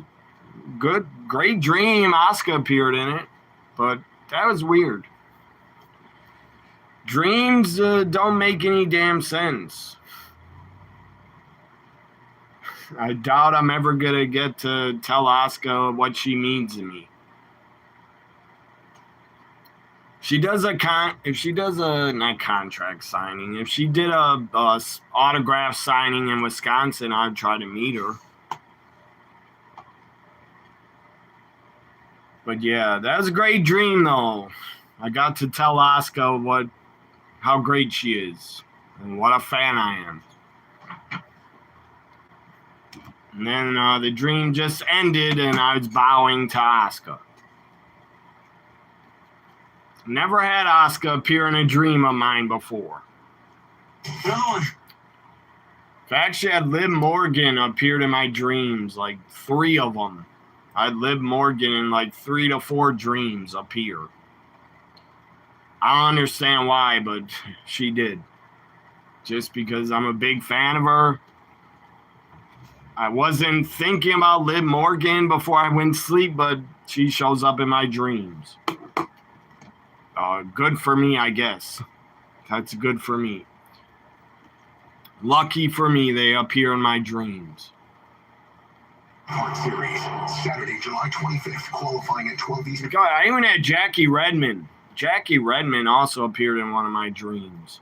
good. Great dream. Asuka appeared in it. But that was weird. Dreams don't make any damn sense. I doubt I'm ever going to get to tell Asuka what she means to me. If she does a not contract signing, if she did a autograph signing in Wisconsin, I'd try to meet her. But yeah, that was a great dream though. I got to tell Asuka how great she is and what a fan I am. And then the dream just ended and I was bowing to Asuka. Never had Asuka appear in a dream of mine before. I've actually had Liv Morgan appeared in my dreams, like 3 of them. I had Liv Morgan in like 3 to 4 dreams appear. I don't understand why, but she did. Just because I'm a big fan of her. I wasn't thinking about Liv Morgan before I went to sleep, but she shows up in my dreams. Good for me, I guess. That's good for me. Lucky for me, they appear in my dreams. Hard Series, Saturday, July 25th, qualifying at 12 Eastern. God, I even had Jackie Redmond. Jackie Redmond also appeared in one of my dreams.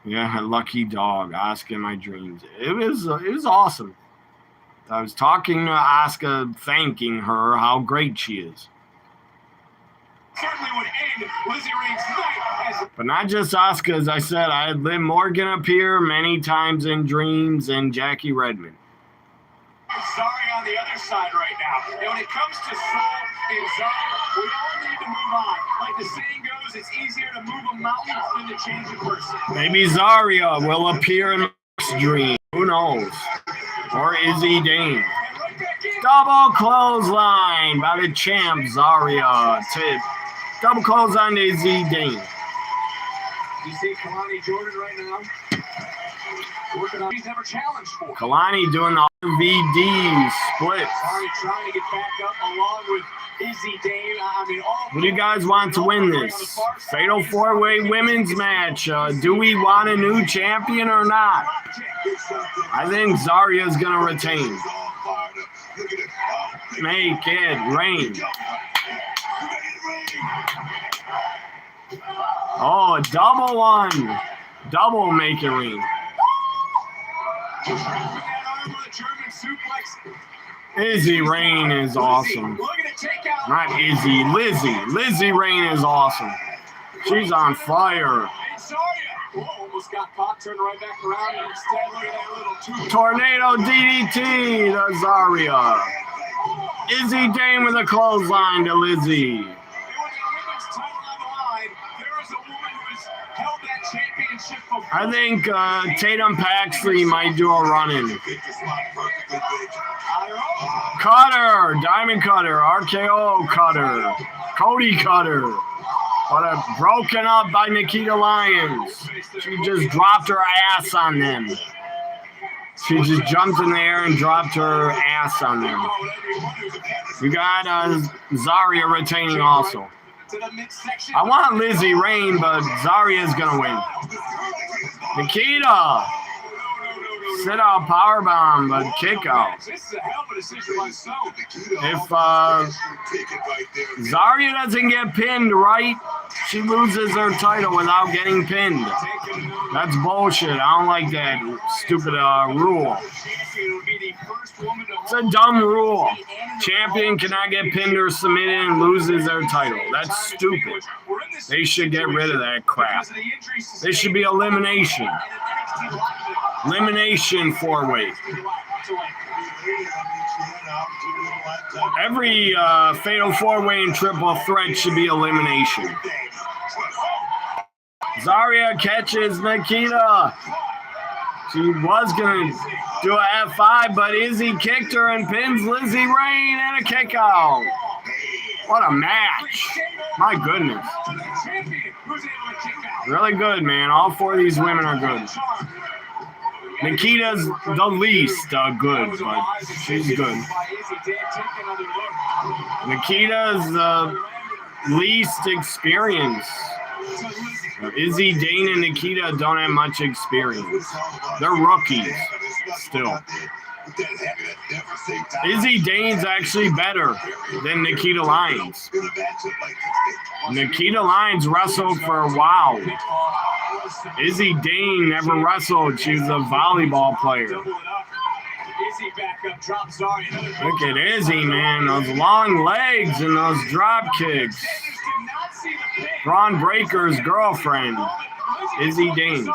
Yeah, lucky dog, Asuka in my dreams. It was awesome. I was talking to Asuka, thanking her how great she is. Certainly would end Lizzie Reigns' night as But not just Asuka, as I said. I had Liv Morgan appear many times in dreams and Jackie Redmond. Zarya on the other side right now. And when it comes to Soul and Zarya, we all need to move on. Like the saying goes, it's easier to move a mountain than to change a person. Maybe Zarya will appear in Mark's dream. Who knows? Or Izzy Dane. Double clothesline by the champ Zarya. Double clothesline to Izzy Dane. You see Kalani Jordan right now? Working on, he's never challenged for. Kalani doing the RVD split. Sorry, trying to get back up along with Izzy Dane. I mean, all. Who do you guys want to win this? Fatal 4-way women's match. Do we want a new champion or not? I think Zarya is going to retain. Make it rain. Oh, a double one. Double make it rain. Izzy Rain is awesome. Not Izzy, Lizzie. Lizzie Rain is awesome. She's on fire. Almost got caught, turned right back around, and instead look at that little Tornado DDT to Zarya. Izzy Dane with a clothesline to Lizzie. I think Tatum Paxley might do a run-in. Cutter, Diamond Cutter, RKO Cutter, Cody Cutter. But broken up by Nikita Lyons. She just dropped her ass on them. She just jumped in the air and dropped her ass on them. We got Zarya retaining also. I want Lizzie Rain, but Zarya's gonna win. Nikita! Sit out powerbomb, but kick out. If Zarya doesn't get pinned right, she loses her title without getting pinned. That's bullshit. I don't like that stupid rule. It's a dumb rule. Champion cannot get pinned or submitted and loses their title. That's stupid. They should get rid of that crap. They should be elimination. Elimination 4-way. Every fatal 4-way and triple threat should be elimination. Zarya catches Nikita. She was going to do a F5, but Izzy kicked her and pins Lizzie Rain and a kick out. What a match. My goodness. Really good, man. All four of these women are good. Nikita's the least good, but she's good. Nikita's the least experienced. Izzy, Dane, and Nikita don't have much experience. They're rookies still. Izzy Dane's actually better than Nikita Lyons. Nikita Lyons wrestled for a while. Izzy Dane never wrestled. She was a volleyball player. Look at Izzy, man. Those long legs and those drop kicks. Braun Breaker's girlfriend, Izzy Dane.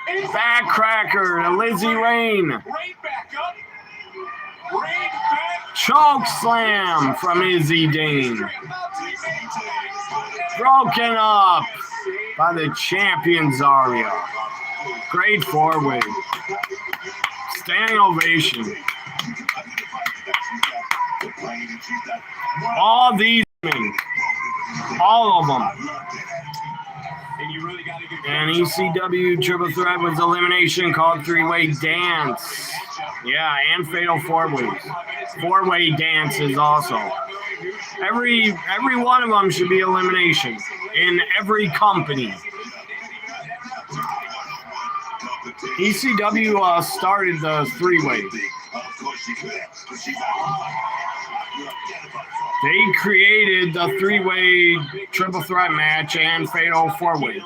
Backcracker to Lizzie Rain. Choke slam from Izzy Dane. Broken up by the champion Zarya. Great 4-way. Standing ovation. All these men. All of them. And ECW Triple Threat was elimination called 3-way dance. Yeah, and fatal 4-ways. 4-way dances also. Every one of them should be elimination in every company. ECW started the 3-way. They created the 3-way triple threat match and fatal 4-way.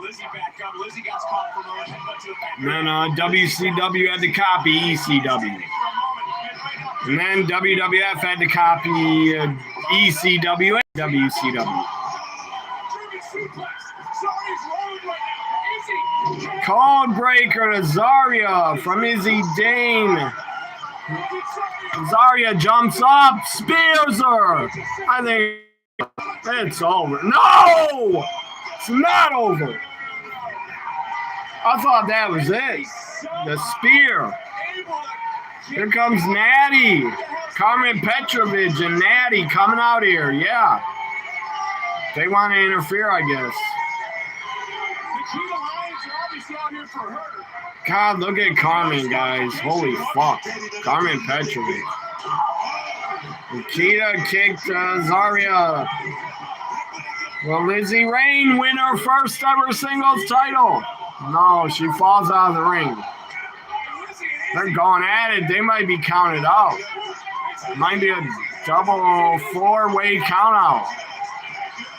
Then WCW had to copy ECW. And then WWF had to copy ECW and WCW. Code breaker to Zarya from Izzy Dane. Zarya jumps up, spears her. I think it's over. No! It's not over. I thought that was it. The spear. Here comes Natty. Carmen Petrovic and Natty coming out here. Yeah. They want to interfere, I guess. God, look at Carmen, guys. Holy fuck. Carmen Petrovic. Nikita kicked Zarya. Will Lizzie Rain win her first ever singles title? No, she falls out of the ring. They're going at it. They might be counted out. Might be a double four-way count out.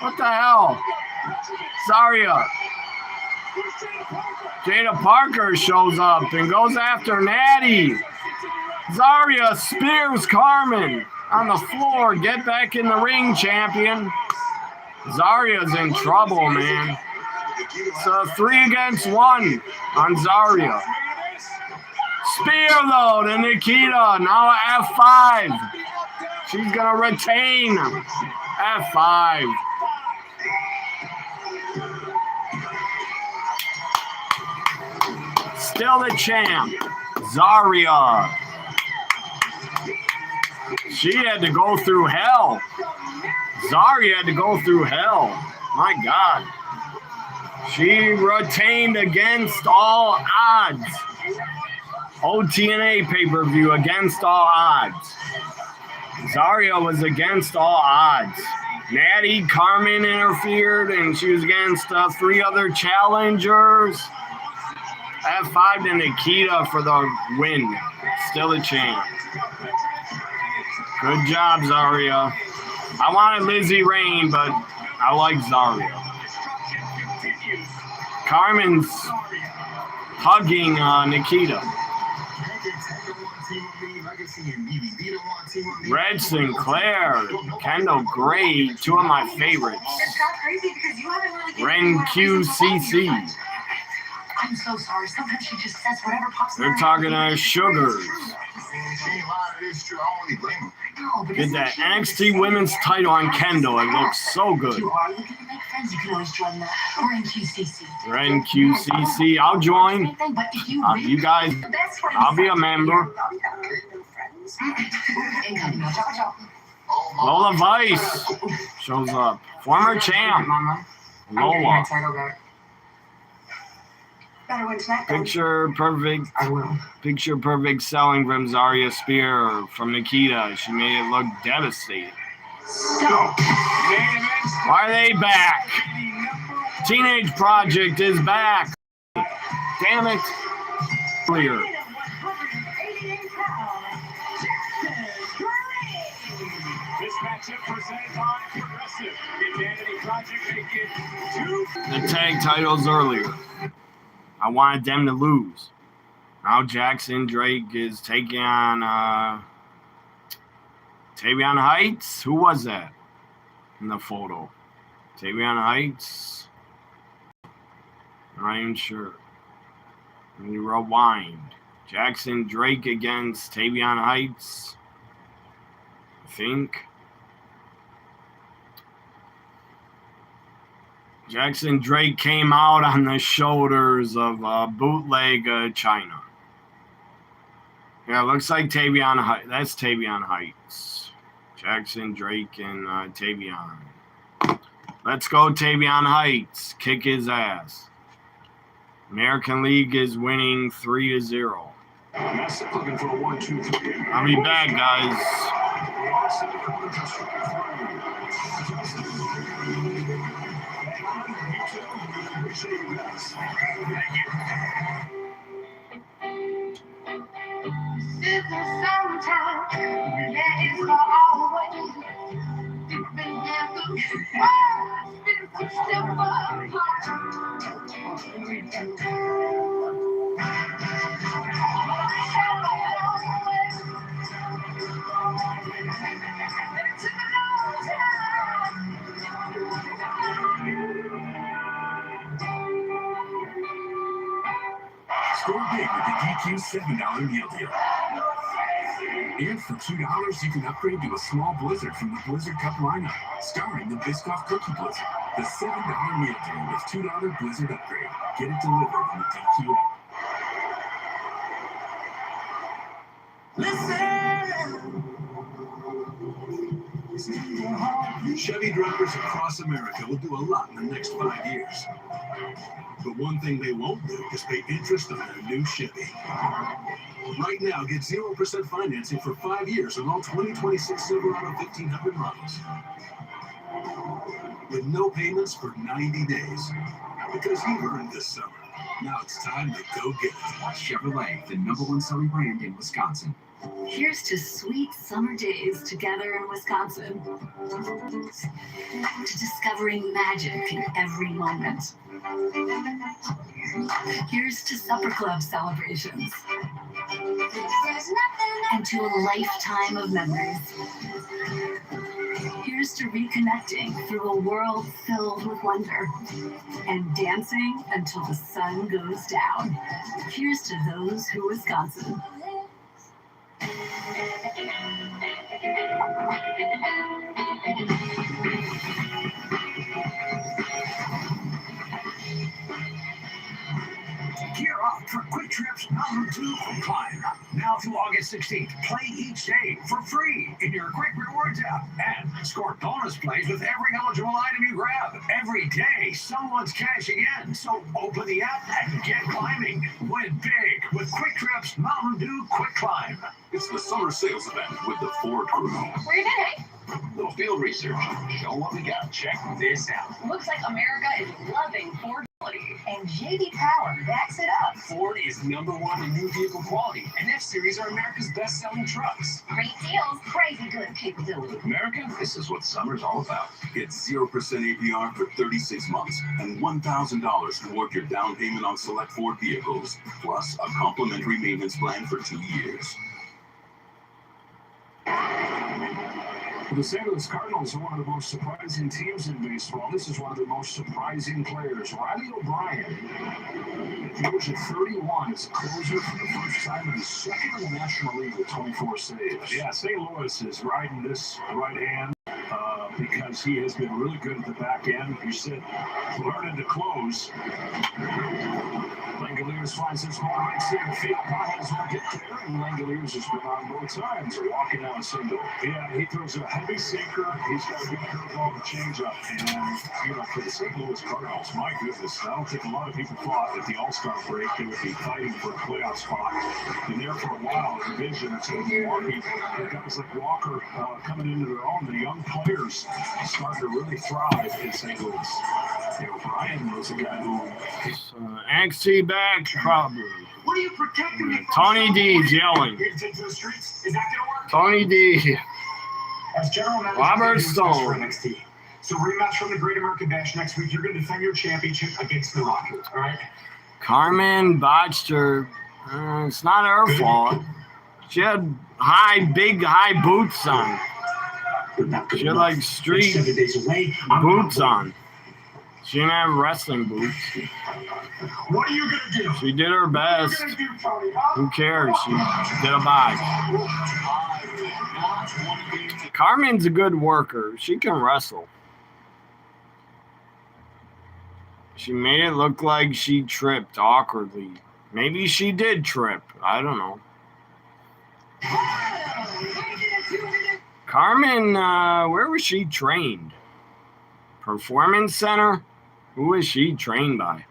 What the hell? Zarya. Jada Parker shows up and goes after Natty. Zarya spears Carmen on the floor. Get back in the ring, champion. Zarya's in trouble, man. It's a 3 against 1 on Zarya. Spear, though, to Nikita. Now a F5. She's going to retain. F5. Still the champ. Zarya. She had to go through hell. Zarya had to go through hell. My God. She retained against all odds. OTNA pay-per-view against all odds. Zarya was against all odds. Natty, Carmen interfered, and she was against 3 other challengers. F5 to Nikita for the win. Still a champ. Good job, Zarya. I wanted Lizzie Rain, but I like Zarya. Carmen's hugging Nikita. Red Sinclair, Kendall Gray, 2 of my favorites. Ren QCC. I'm so sorry. Sometimes she just says whatever pops in her They're head. talking Sugars. Get that NXT Women's title on Kendall. It looks so good. If you are looking to make friends, you can always join that. Or in QCC. Ren QCC. I'll join. But if you You guys, I'll be a member. Lola Vice shows up. Former champ. Lola. Better win tonight. Picture perfect selling from Zarya Spear from Nikita. She made it look devastating. Why are they back? Teenage Project is back. Damn it. Clear. This matchup presented by Progressive. Identity Project making 2. The tag titles earlier. I wanted them to lose. Now Jackson Drake is taking on Tavion Heights. Who was that in the photo? Tavion Heights? I'm not even sure. Let me rewind. Jackson Drake against Tavion Heights. I think. Jackson Drake came out on the shoulders of Bootleg China. Yeah, it looks like Tavion Heights. That's Tavion Heights. Jackson Drake and Tavion. Let's go Tavion Heights. Kick his ass. American League is winning 3-0. I'll be back, guys. Score big with the DQ $7 meal deal. And for $2, you can upgrade to a small Blizzard from the Blizzard Cup lineup, starring the Biscoff Cookie Blizzard. The $7 meal deal with $2 Blizzard upgrade. Get it delivered on the DQ app. Chevy drivers across America will do a lot in the next 5 years. But one thing they won't do is pay interest on their new Chevy. Right now, get 0% financing for 5 years on all 2026 Silverado 1500 models. With no payments for 90 days. Because you've earned this summer. Now it's time to go get it. Chevrolet, the #1 selling brand in Wisconsin. Here's to sweet summer days together in Wisconsin. To discovering magic in every moment. Here's to supper club celebrations. And to a lifetime of memories. Here's to reconnecting through a world filled with wonder and dancing until the sun goes down. Here's to those who Wisconsin. Gear up for Quick Trip's Mountain Dew Quick Climb. Now through August 16th, play each day for free in your Quick Rewards app and score bonus plays with every eligible item you grab. Every day, someone's cashing in, so open the app and get climbing. Win big with Quick Trip's Mountain Dew Quick Climb. It's the summer sales event with the Ford crew. Where you been, hey? Little field research. Show what we got. Check this out. Looks like America is loving Ford quality. And JD Power backs it up. Ford is #1 in new vehicle quality, and F-Series are America's best-selling trucks. Great deals, crazy good capability. America, this is what summer's all about. Get 0% APR for 36 months and $1,000 toward your down payment on select Ford vehicles, plus a complimentary maintenance plan for 2 years. The St. Louis Cardinals are one of the most surprising teams in baseball. This is one of the most surprising players. Riley O'Brien, he was at 31 as a closer for the first time, and he's second in the National League with 24 saves. Yeah, St. Louis is riding this right hand because he has been really good at the back end. You said learning to close. Langoliers finds his home right center field. Pages will get there, and Langoliers has been on both sides, walking out a single. Yeah, he throws a heavy sinker. He's got a good curveball and changeup. And, for the St. Louis Cardinals, my goodness, I don't think a lot of people thought at the All-Star break they would be fighting for a playoff spot. And there for a while, the division, it's going to be more people. Guys like Walker coming into their own. The young players starting to really thrive in St. Louis. O'Brien was a guy who... NXT back, probably. What are you protecting me from? Tony D's yelling. Here to take to the streets? Is that going to work? Tony D. As general manager, Robert Stone. for NXT. So rematch from the Great American Bash next week. You're going to defend your championship against the Rockets, all right? Carmen botched her. It's not her fault. She had big high boots on. She had like street 7 days away. boots on. She didn't have wrestling boots. What are you going to do? She did her best. What are you going to do, Tony? Huh? Who cares? She did a botch. Carmen's a good worker. She can wrestle. She made it look like she tripped awkwardly. Maybe she did trip. I don't know. Carmen, where was she trained? Performance Center? Who is she trained by?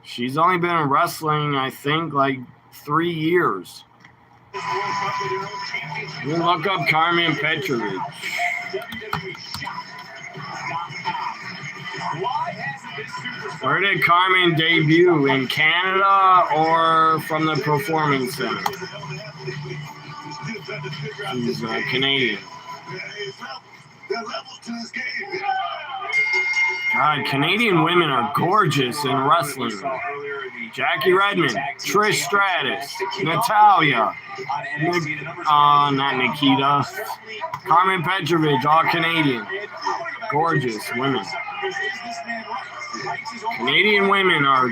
She's only been in wrestling, I think, like 3 years. You look up Carmen Petrovich. Where did Carmen debut? In Canada or from the Performance Center? She's Canadian. God, Canadian women are gorgeous in wrestling. Jackie Redmond, Trish Stratus, Natalia, not Nikita, Carmen Petrovich, all Canadian. Gorgeous women. Canadian women are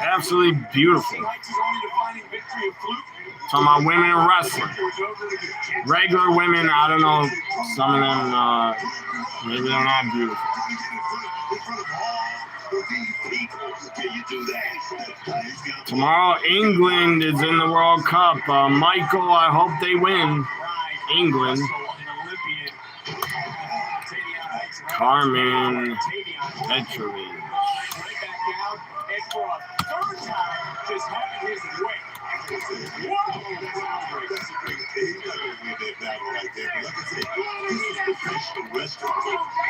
Absolutely beautiful. Talking about women in wrestling. Regular women, I don't know, some of them, maybe they're not beautiful. Tomorrow, England is in the World Cup. Michael, I hope they win. England. Carmen Petrovic.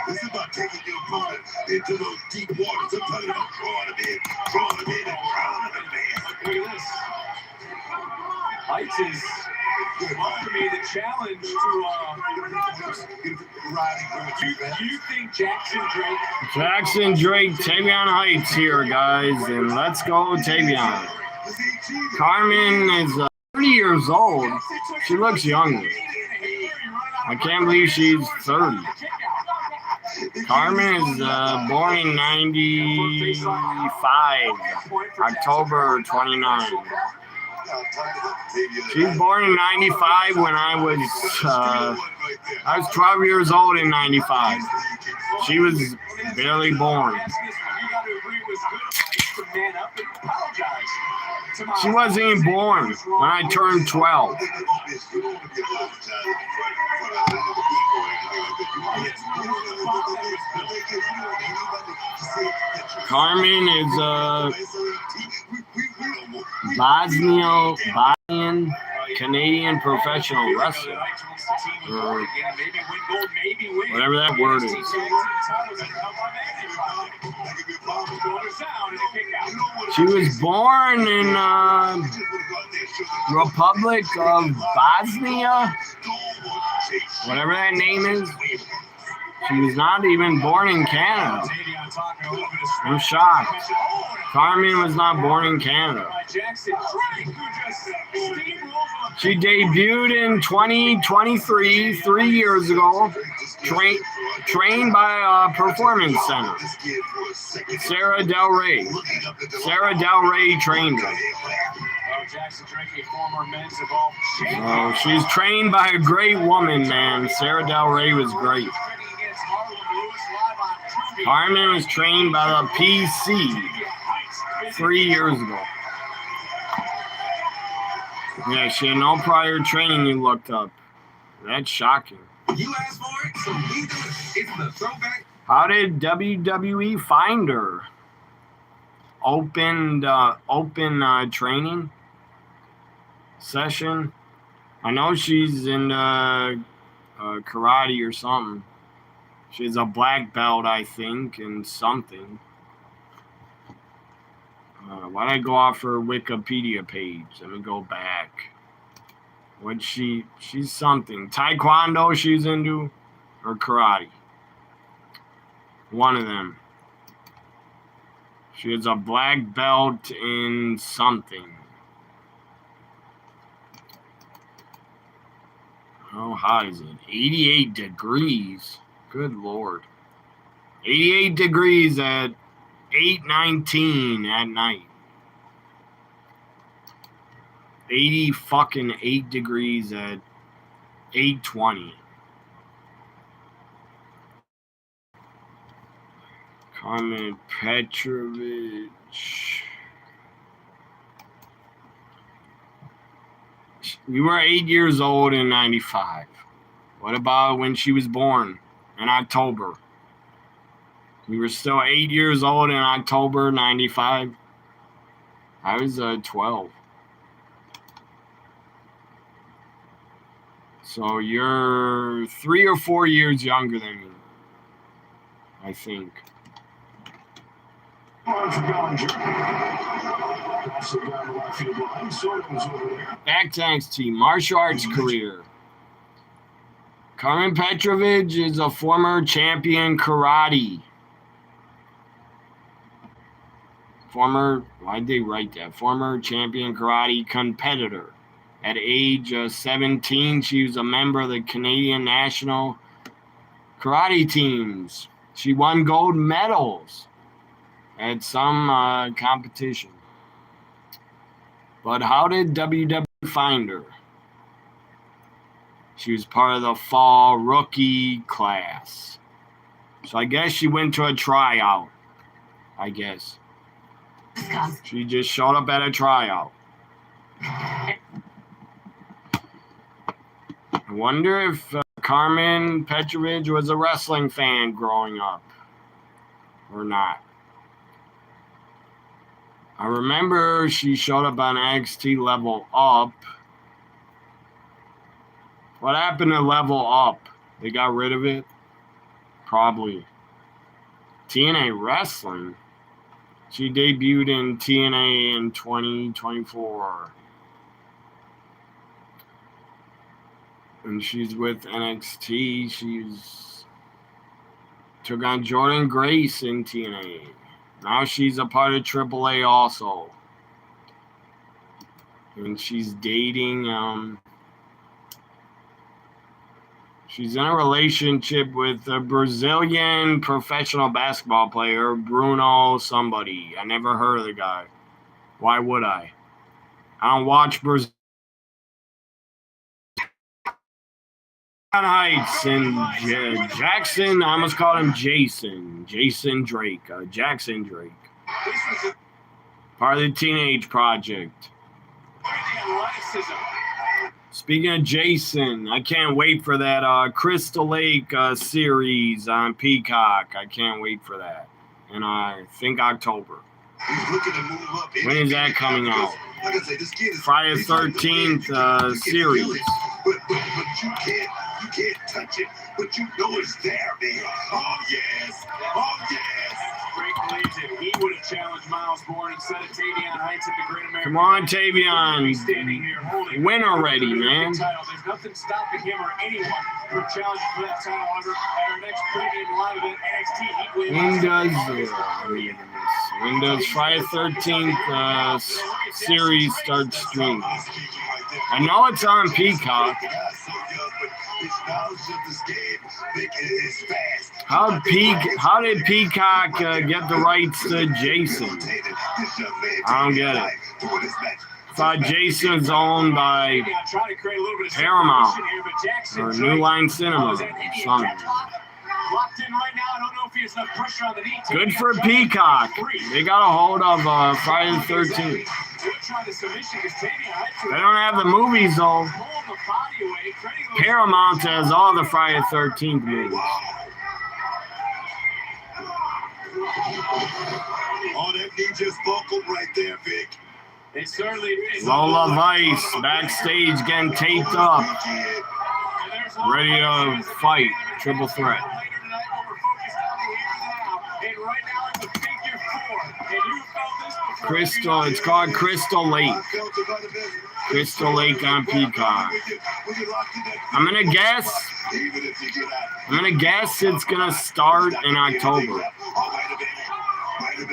This is about taking your opponent into those deep waters. I'm talking about drawing them in, and drowning them, man. Look at this. Heights is welcoming the challenge to you think Jackson Drake? Jackson Drake, Tavion Heights here, guys, and let's go Tavion. Carmen is 30 years old. She looks younger. I can't believe she's 30. Carmen is born in 95, October 29. She's born in 95 when I was 12 years old in 95. She was barely born. She wasn't even born when I turned 12. Carmen is Bosnian Canadian professional wrestler. Or whatever that word is. She was born in Republic of Bosnia, whatever that name is. She was not even born in Canada. I'm shocked. Carmen was not born in Canada. She debuted in 2023, 3 years ago, trained by a performance center. Sarah Del Rey. Sarah Del Rey trained her. She's trained by a great woman, man. Sarah Del Rey was great. Carmen was trained by the PC 3 years ago. Yeah, she had no prior training, you looked up. That's shocking. You asked for it, so we do it. It's the throwback. How did WWE find her? Open training session. I know she's in karate or something. She's a black belt, I think, in something. Why'd I go off her Wikipedia page? Let me go back. She's something. Taekwondo she's into, or karate. One of them. She has a black belt in something. How hot is it? 88 degrees. Good Lord. 88 degrees at 8:19 at night. 8 degrees at 8:20. Carmen Petrovic. We were 8 years old in 95. What about when she was born in October? We were still 8 years old in October 95. I was 12. So you're 3 or 4 years younger than me, I think. Back to NXT, martial arts career. Carmen Petrovic is a former champion karate. Why'd they write that? Former champion karate competitor. At age 17, she was a member of the Canadian national karate teams. She won gold medals at some competitions. But how did WWE find her? She was part of the fall rookie class. So I guess she went to a tryout. I guess. She just showed up at a tryout. I wonder if Carmen Petrovich was a wrestling fan growing up or not. I remember she showed up on NXT Level Up. What happened to Level Up? They got rid of it? Probably. TNA Wrestling? She debuted in TNA in 2024. And she's with NXT. She's took on Jordan Grace in TNA. Now she's a part of AAA also. And she's dating, she's in a relationship with a Brazilian professional basketball player, Bruno somebody. I never heard of the guy. Why would I? I don't watch Brazil. Heights and Jackson, I almost called him Jason Drake, Jackson Drake, part of the Teenage Project. Speaking of Jason, I can't wait for that Crystal Lake series on Peacock. I can't wait for that, and I think October. When is that coming out? Friday the 13th series. But you can't touch it, but you know it's there, man. Oh yes, oh yes. Great collegiate. He would have challenged Miles Bourne instead of Tavion Heights at the Great American. Come on, Tavion. Win already, man. There's nothing stopping him or anyone from challenging for that title. However, at our next pregame live event, NXT Heatwave. When does Friday 13th series start streaming? I know it's on Peacock. How did Peacock get the rights to Jason? I don't get it. I thought Jason's owned by Paramount or New Line Cinema or something. Good for Peacock. They got a hold of Friday the 13th. They don't have the movies though. Paramount has all the Friday the 13th movies. Oh, that knee just buckled right there, Vic. It certainly is. Lola Vice backstage getting taped up. Ready to fight. Triple threat. Crystal, it's called Crystal Lake. Crystal Lake on Peacock. I'm gonna guess it's gonna start in October.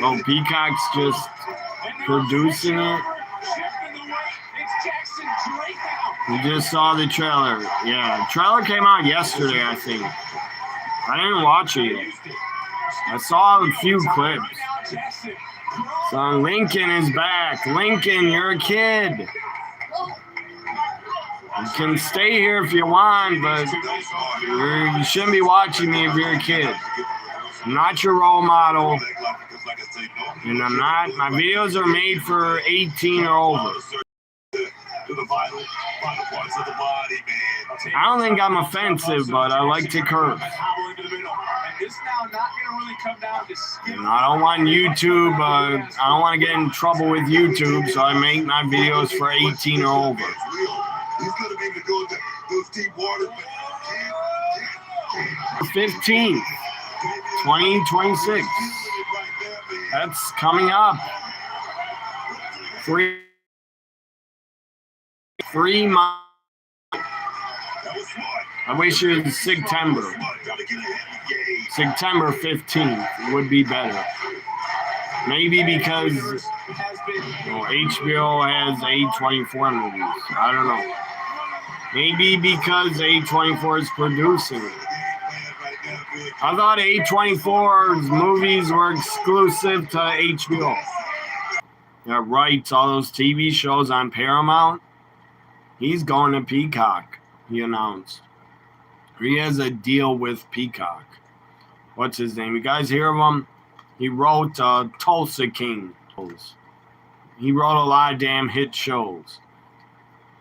Well, Peacock's just producing it. We just saw the trailer. Yeah, the trailer came out yesterday, I think. I didn't watch it yet. I saw a few clips. So Lincoln is back. Lincoln, you're a kid. You can stay here if you want, but you shouldn't be watching me if you're a kid. I'm not your role model. And I'm not. My videos are made for 18 or over. I don't think I'm offensive, but I like to curse. And I don't want YouTube, I don't want to get in trouble with YouTube, so I make my videos for 18 or over. 15th, 2026. That's coming up. 3 months. I wish it was September. September 15th would be better. Maybe because HBO has A24 movies. I don't know. Maybe because A24 is producing it. I thought A24's movies were exclusive to HBO. that writes all those TV shows on Paramount, he's going to Peacock, he announced. He has a deal with Peacock. What's his name? You guys hear of him? He wrote Tulsa King. He wrote a lot of damn hit shows.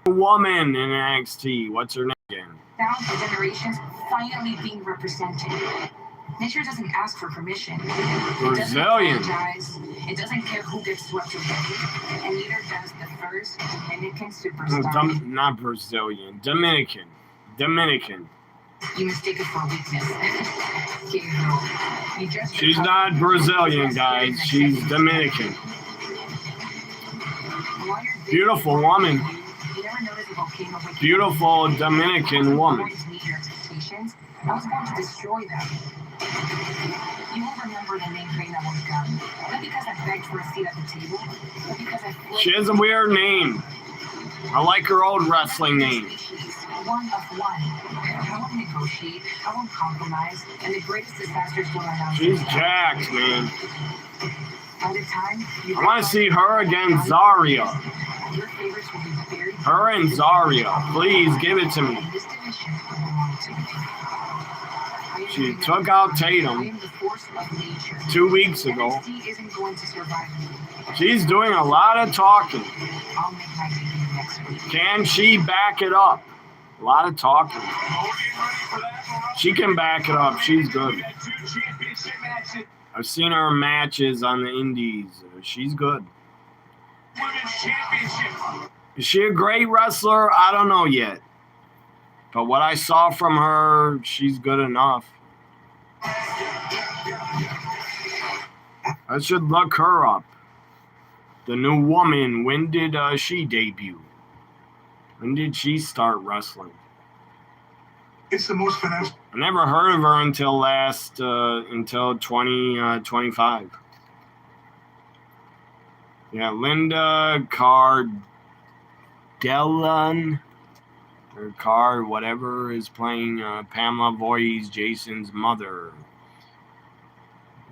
A woman in NXT. What's her name again? Now the generations finally being represented. Nature doesn't ask for permission. Brazilian. It doesn't apologize. It doesn't care who gets swept away. And neither does the first Dominican superstar. Not Brazilian. Dominican. Dominican. You mistake it for weakness. She's not Brazilian, guys. She's Dominican. Beautiful woman. Beautiful Dominican woman. I was going to destroy them. You will remember the name Reina Volcan. Not because I begged for a seat at the table, but because I... She has a weird name. I like her old wrestling name. One of one. I won't negotiate, I won't compromise, and the greatest disasters will allow. She's jacked, man. By the time I want to see her against Zarya. Your favorites will be buried. Her and Zarya. Please give it to me. This division will belong to me. She took out Tatum 2 weeks ago. NXT isn't going to survive me. She's doing a lot of talking. I'll make my debut next week. Can she back it up? A lot of talking. She can back it up. She's good. I've seen her matches on the indies. She's good. Is she a great wrestler? I don't know yet. But what I saw from her, she's good enough. I should look her up. The new woman, when did she debut? When did she start wrestling? It's the most financial. I never heard of her until until 2025. Yeah, Linda Cardellon, or Card, whatever, is playing Pamela Voorhees, Jason's mother.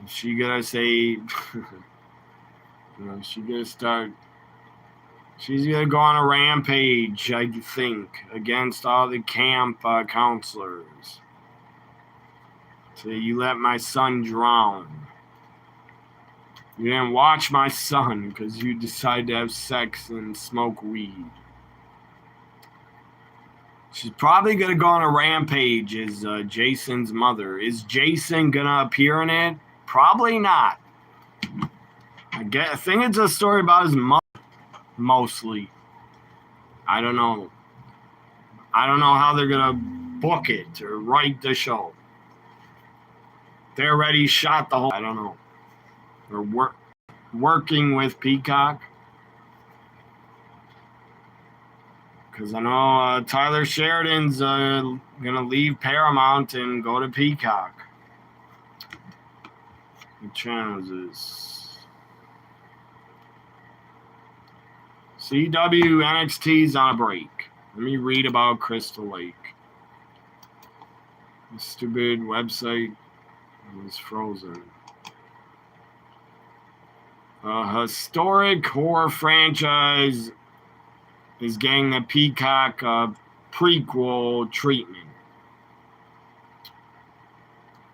Is she gonna say, she's gonna go on a rampage, I think, against all the camp counselors. Say, you let my son drown. You didn't watch my son because you decided to have sex and smoke weed. She's probably going to go on a rampage as Jason's mother. Is Jason going to appear in it? Probably not. I think it's a story about his mother, mostly. I don't know. I don't know how they're going to book it or write the show. They already shot the whole... I don't know. Or working with Peacock. Because I know Tyler Sheridan's going to leave Paramount and go to Peacock. What channel is this? CW NXT's on a break. Let me read about Crystal Lake. The stupid website is frozen. A historic horror franchise is getting the Peacock prequel treatment.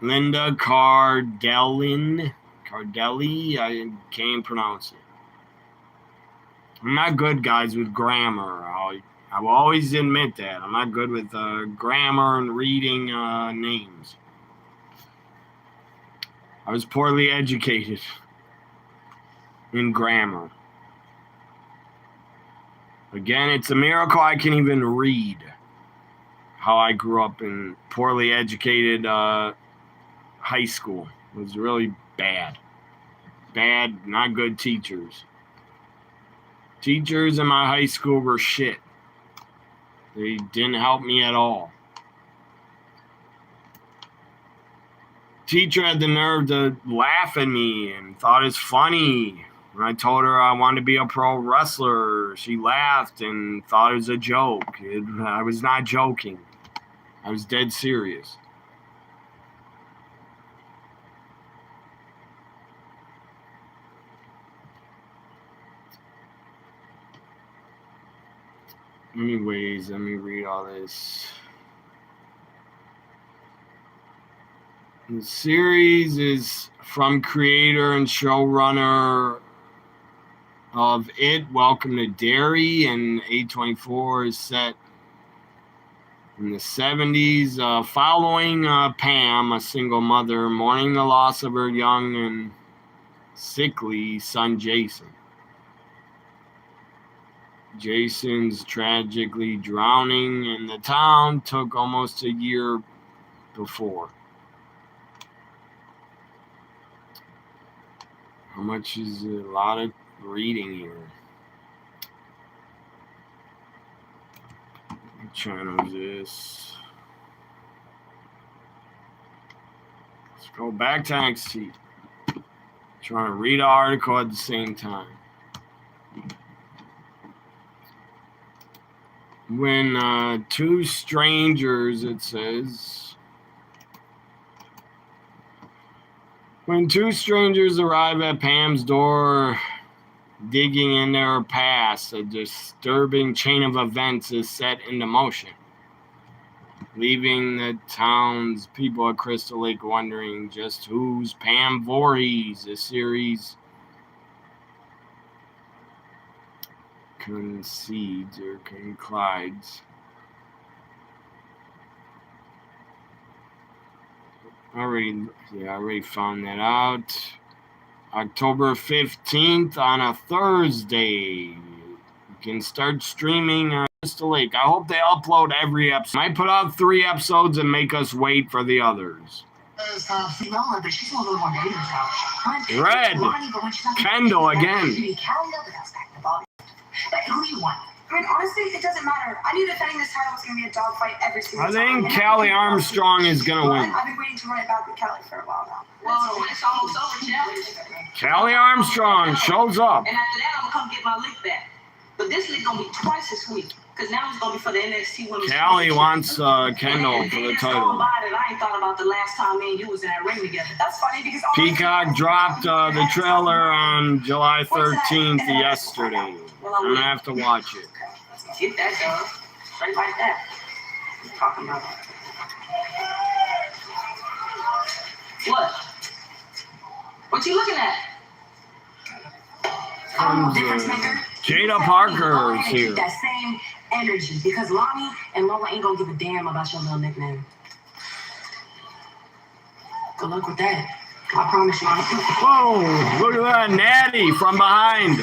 Linda Cardellini, I can't pronounce it. I'm not good, guys, with grammar. I will always admit that. I'm not good with grammar and reading names. I was poorly educated in grammar. Again, it's a miracle I can even read. How I grew up in poorly educated high school. It was really bad. Bad, not good teachers. Teachers in my high school were shit. They didn't help me at all. Teacher had the nerve to laugh at me and thought it's funny. When I told her I wanted to be a pro wrestler, she laughed and thought it was a joke. I was not joking. I was dead serious. Anyways, let me read all this. The series is from creator and showrunner of It, Welcome to Derry, and A24 is set in the 70s, following Pam, a single mother, mourning the loss of her young and sickly son Jason. Jason's tragically drowning in the town took almost a year before. How much is a lot of reading here? What channel is this? Let's go back to NXT. Trying to read an article at the same time. When two strangers, it says, when two strangers arrive at Pam's door, digging in their past, a disturbing chain of events is set into motion, leaving the town's people at Crystal Lake wondering just who's Pam Voorhees. The series concludes. I already found that out. October 15th on a Thursday. You can start streaming on Crystal Lake. I hope they upload every episode. Might put out 3 episodes and make us wait for the others. Red. Kendall again. Who do you want? I mean, honestly, it doesn't matter. I knew defending this title was going to be a dogfight every single time. I think Callie Armstrong is going to win. I've been waiting to run it back with Callie for a while now. Well, when it's almost over, Callie Armstrong shows up. and after that, I'm going to come get my lick back. But this lick going to be twice this week. Because now it's going to be for the NXT Women's Callie Championship. wants Kendall for the title. I ain't thought about the last time me and you was in that ring together. That's funny because Peacock dropped the trailer on July 13th yesterday. I'm going to have to watch it. Get that done. Straight like that. What you talking about? What? What you looking at? Difference maker. Jada Parker is here. That same energy because Lonnie and Lola ain't gonna give a damn about your little nickname. Good luck with that. I promise you. Whoa, look at that. Natty from behind.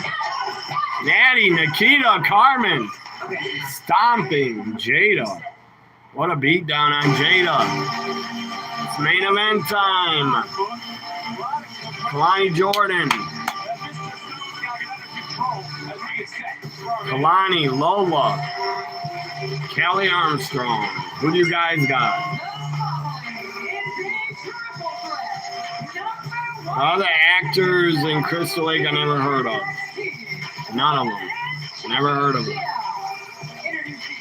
Natty, Nikita, Carmen. Stomping Jada. What a beatdown on Jada. It's main event time. Kalani Jordan. Kalani, Lola. Callie Armstrong. Who do you guys got? Other actors in Crystal Lake I never heard of. None of them. Never heard of them.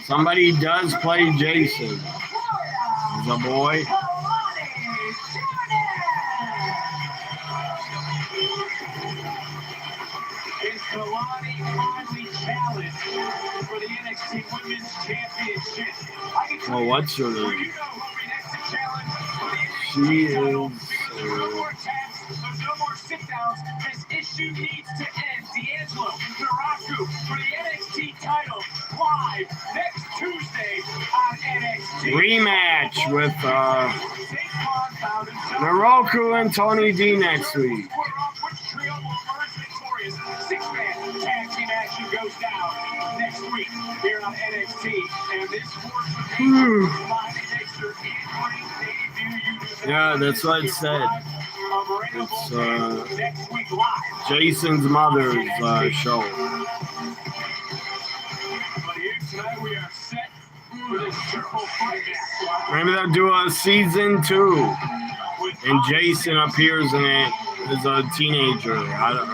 Somebody does play Jason. He's a boy. Is Kalani finally challenged for the NXT Women's Championship? Well, what's her name? You know who we next to challenge for the NXT She title. is. There's no more taps, there's no more sit-downs. This issue needs to end. D'Angelo Naraku for the NXT title live next Tuesday on NXT. Rematch with Naroku and Tony D next week. Which trio will emerge victorious? 6-man tag team action goes down next week here on NXT. And this force finally makes their in-ring debut. Yeah, that's what it said. It's Next week live. Jason's mother's show. But here tonight we are set for this triple threat match. Maybe they'll do a season 2, and Jason appears in it as a teenager. I don't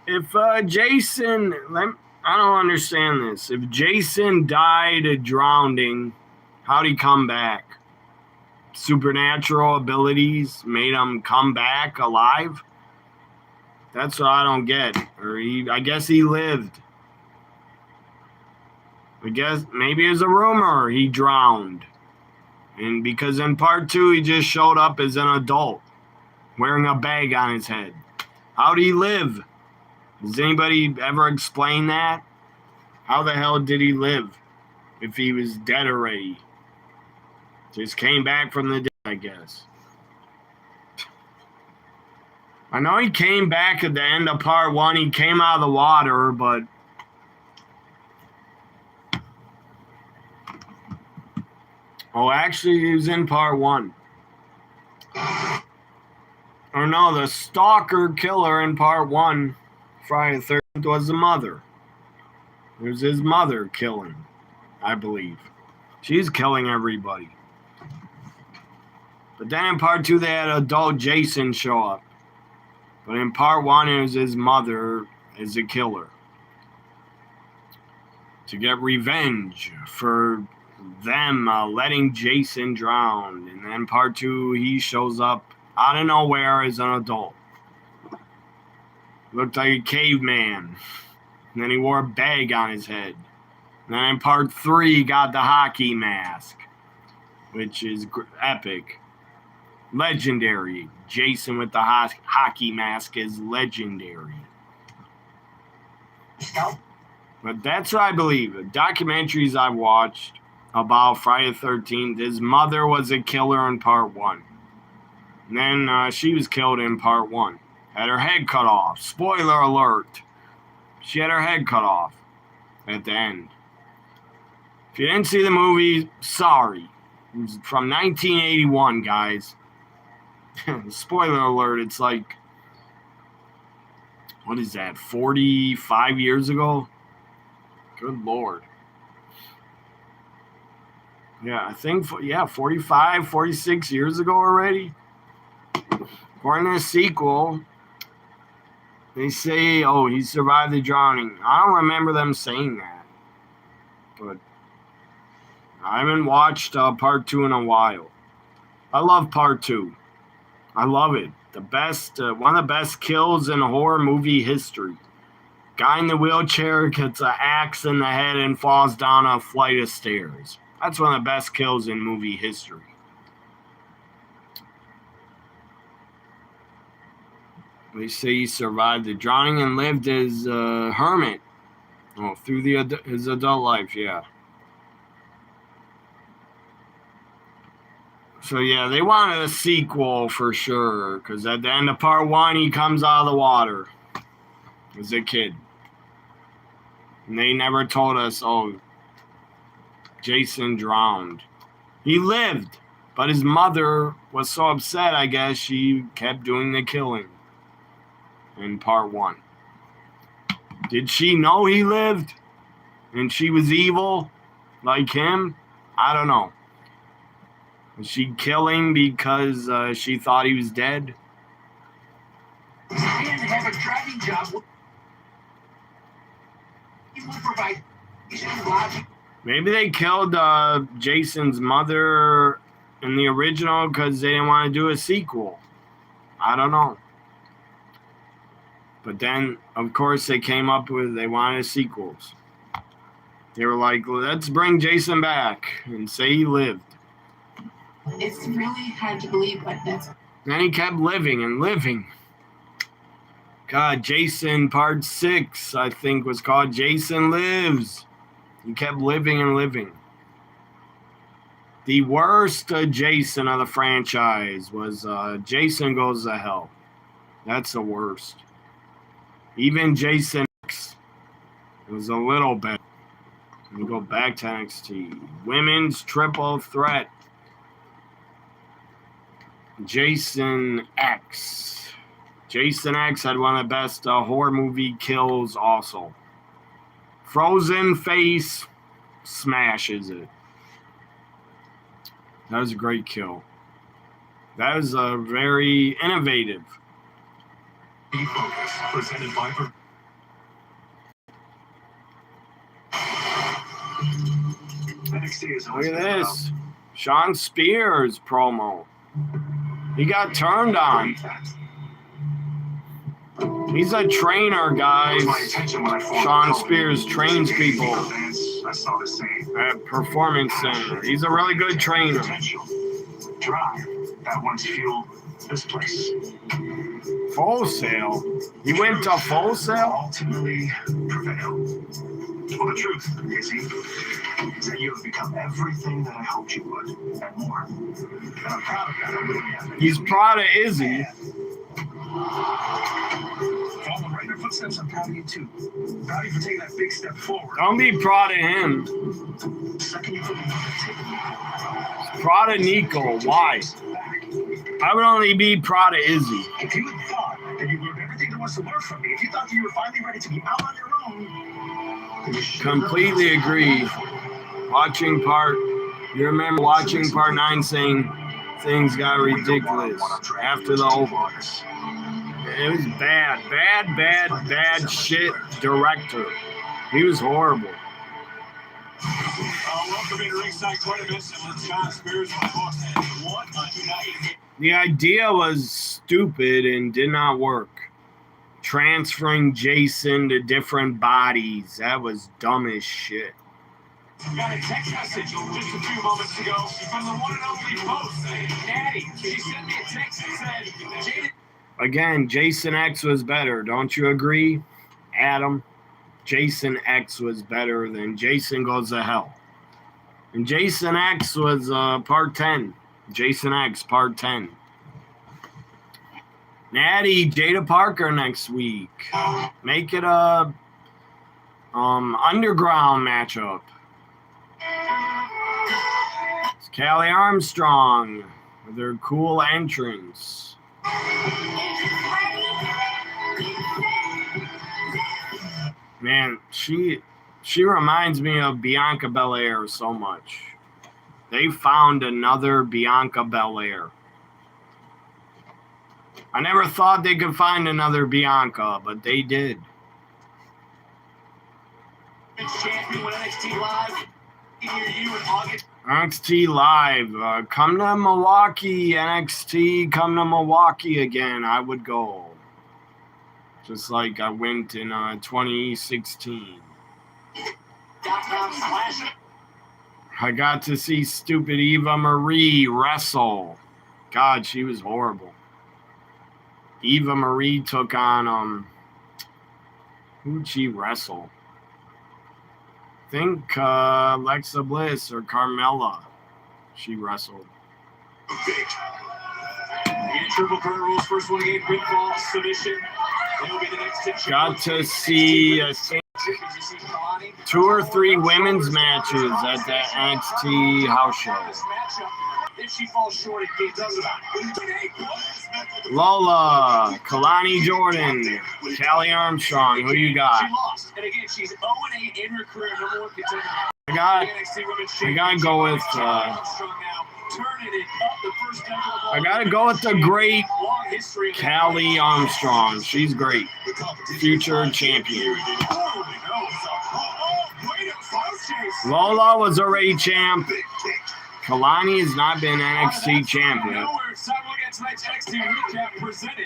know. If Jason, I don't understand this. If Jason died drowning, how'd he come back? Supernatural abilities made him come back alive? That's what I don't get. Or I guess he lived. I guess maybe it's a rumor he drowned. And because in part 2 he just showed up as an adult wearing a bag on his head. How'd he live? Does anybody ever explain that? How the hell did he live if he was dead already? Just came back from the dead, I guess. I know he came back at the end of part 1. He came out of the water, but oh, actually, he was in part 1. Or no, the stalker killer in part 1, Friday the 13th, was the mother. It was his mother killing, I believe. She's killing everybody. But then in part 2, they had adult Jason show up. But in part 1, it was his mother as a killer. To get revenge for them letting Jason drown. And then part 2, he shows up out of nowhere as an adult. Looked like a caveman. And then he wore a bag on his head. And then in part 3, he got the hockey mask, which is epic. Legendary. Jason with the hockey mask is legendary. But that's what I believe. The documentaries I've watched about Friday the 13th, his mother was a killer in part 1. And then she was killed in part 1. Had her head cut off. Spoiler alert. She had her head cut off at the end. If you didn't see the movie, sorry. It was from 1981, guys. Spoiler alert, it's like, what is that, 45 years ago? Good Lord. Yeah, I think, 45, 46 years ago already. According to the sequel, they say, oh, he survived the drowning. I don't remember them saying that. But I haven't watched part 2 in a while. I love part 2. I love it. The best, one of the best kills in horror movie history. Guy in the wheelchair gets an axe in the head and falls down a flight of stairs. That's one of the best kills in movie history. They say he survived the drowning and lived as a hermit. Oh, through his adult life, yeah. So, yeah, they wanted a sequel for sure. Because at the end of part 1, he comes out of the water as a kid. And they never told us, oh, Jason drowned. He lived. But his mother was so upset, I guess, she kept doing the killing in part 1. Did she know he lived? And she was evil like him? I don't know. Was she killing because she thought he was dead? He didn't have a driving job. He would provide logic. Maybe they killed Jason's mother in the original because they didn't want to do a sequel. I don't know. But then, of course, they came up with, they wanted sequels. They were like, let's bring Jason back and say he lived. It's really hard to believe, but that's... Then he kept living and living. God, Jason Part 6, I think, was called Jason Lives. He kept living and living. The worst Jason of the franchise was Jason Goes to Hell. That's the worst. Even Jason X was a little better. Let me go back to NXT. Women's Triple Threat. Jason X. Jason X had one of the best horror movie kills also. Frozen face smashes it. That was a great kill. That was very innovative. Focus, presented by NXT is Look at this. Sean Spears promo. He got turned on. He's a trainer, guys. My attention when I formed Sean the company. Spears trains people I saw the same at Performance Center. He's a really good trainer. potential drive that once fueled this place. Full Sail. He went to Full Sail? Ultimately prevail. Well, the truth, Izzy, is that you have become everything that I hoped you would, and more. And I'm proud of that. I'm really happy. He's proud of Izzy. Following right in your footsteps, I'm proud of you too. Proud of you for taking that big step forward. Don't be proud of him. Second, you put me on the table. Proud of Nico. Why? I would only be proud of Izzy. If you had thought that you learned everything there was to learn from me, if you thought that you were finally ready to be out on your own, then you should have Completely agree. Watching part, you remember watching part 9 saying things got ridiculous after the opener. It was bad shit director. He was horrible. Welcome into Ringside Tournaments with Sean Spears and the books. What a night. The idea was stupid and did not work. Transferring Jason to different bodies, that was dumb as shit. We got a text message just a few moments ago from the one and only host, Natty. She sent me a text that said, Jaden. Again, Jason X was better. Don't you agree, Adam? Jason X was better than Jason Goes to Hell. And Jason X was part 10. Jason X, part 10. Natty, Jada Parker next week. Make it a underground matchup. It's Callie Armstrong with her cool entrance. Man, she reminds me of Bianca Belair so much. They found another Bianca Belair. I never thought they could find another Bianca, but they did. Champion with NXT Live. Near you in August. NXT Live. Come to Milwaukee, NXT. Come to Milwaukee again. I would go. Just like I went in 2016. I got to see stupid Eva Marie wrestle. God, she was horrible. Eva Marie took on, who'd she wrestle? I think Alexa Bliss or Carmella. She wrestled. Again, triple threat rules. First one again, pinfall, submission. That'll be the next Got to see, I think, 2 or 3 women's matches at that NXT house show. If she falls short, it doesn't. Lola, Kalani Jordan, Callie Armstrong. Who you got? She lost, and again, she's 0-8 in her career, number 1 contender. I gotta go with. I gotta go with the great Callie Armstrong. She's great. Future champion. Lola was already champ. Kalani has not been NXT champion.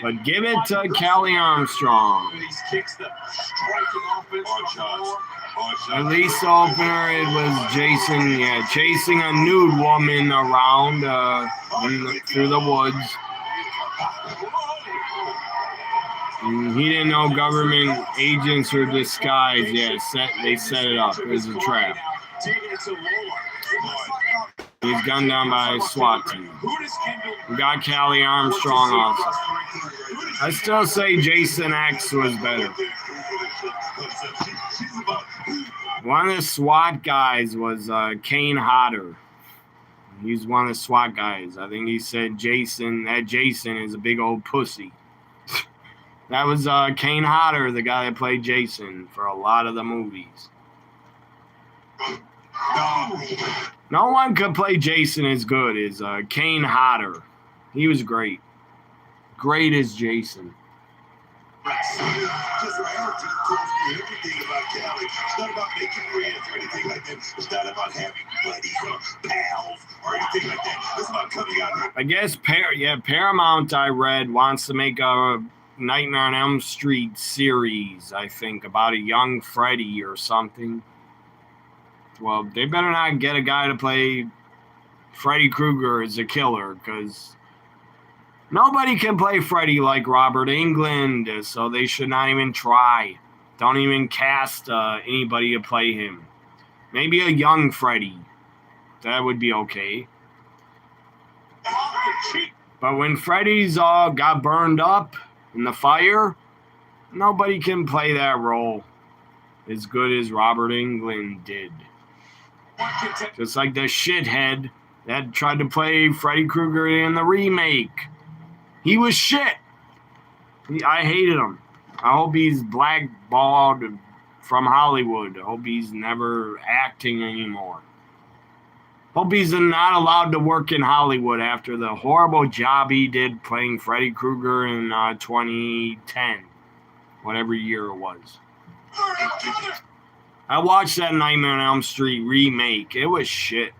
But give it to Callie Armstrong. At least the opener, it was Jason, chasing a nude woman around through the woods. And he didn't know government agents were disguised. They set it up. It was a trap. He's gunned down by a SWAT team. We got Callie Armstrong also. I still say Jason X was better. One of the SWAT guys was Kane Hodder. He's one of the SWAT guys. I think he said Jason is a big old pussy. That was Kane Hodder, the guy that played Jason for a lot of the movies. No one could play Jason as good as Kane Hodder. He was great. Great as Jason. Just reality tells me everything about Callie. It's not about making friends or anything like that. It's not about having buddies or pals or anything like that. It's about coming out. I guess Paramount, I read, wants to make a Nightmare on Elm Street series, I think, about a young Freddy or something. Well, they better not get a guy to play Freddy Krueger as a killer, because nobody can play Freddy like Robert Englund, so they should not even try. Don't even cast anybody to play him. Maybe a young Freddy. That would be okay. But when Freddy's all got burned up in the fire, nobody can play that role as good as Robert Englund did. Just like the shithead that tried to play Freddy Krueger in the remake. He was shit. I hated him. I hope he's blackballed from Hollywood. I hope he's never acting anymore. Hope he's not allowed to work in Hollywood after the horrible job he did playing Freddy Krueger in 2010. Whatever year it was. I watched that Nightmare on Elm Street remake. It was shit.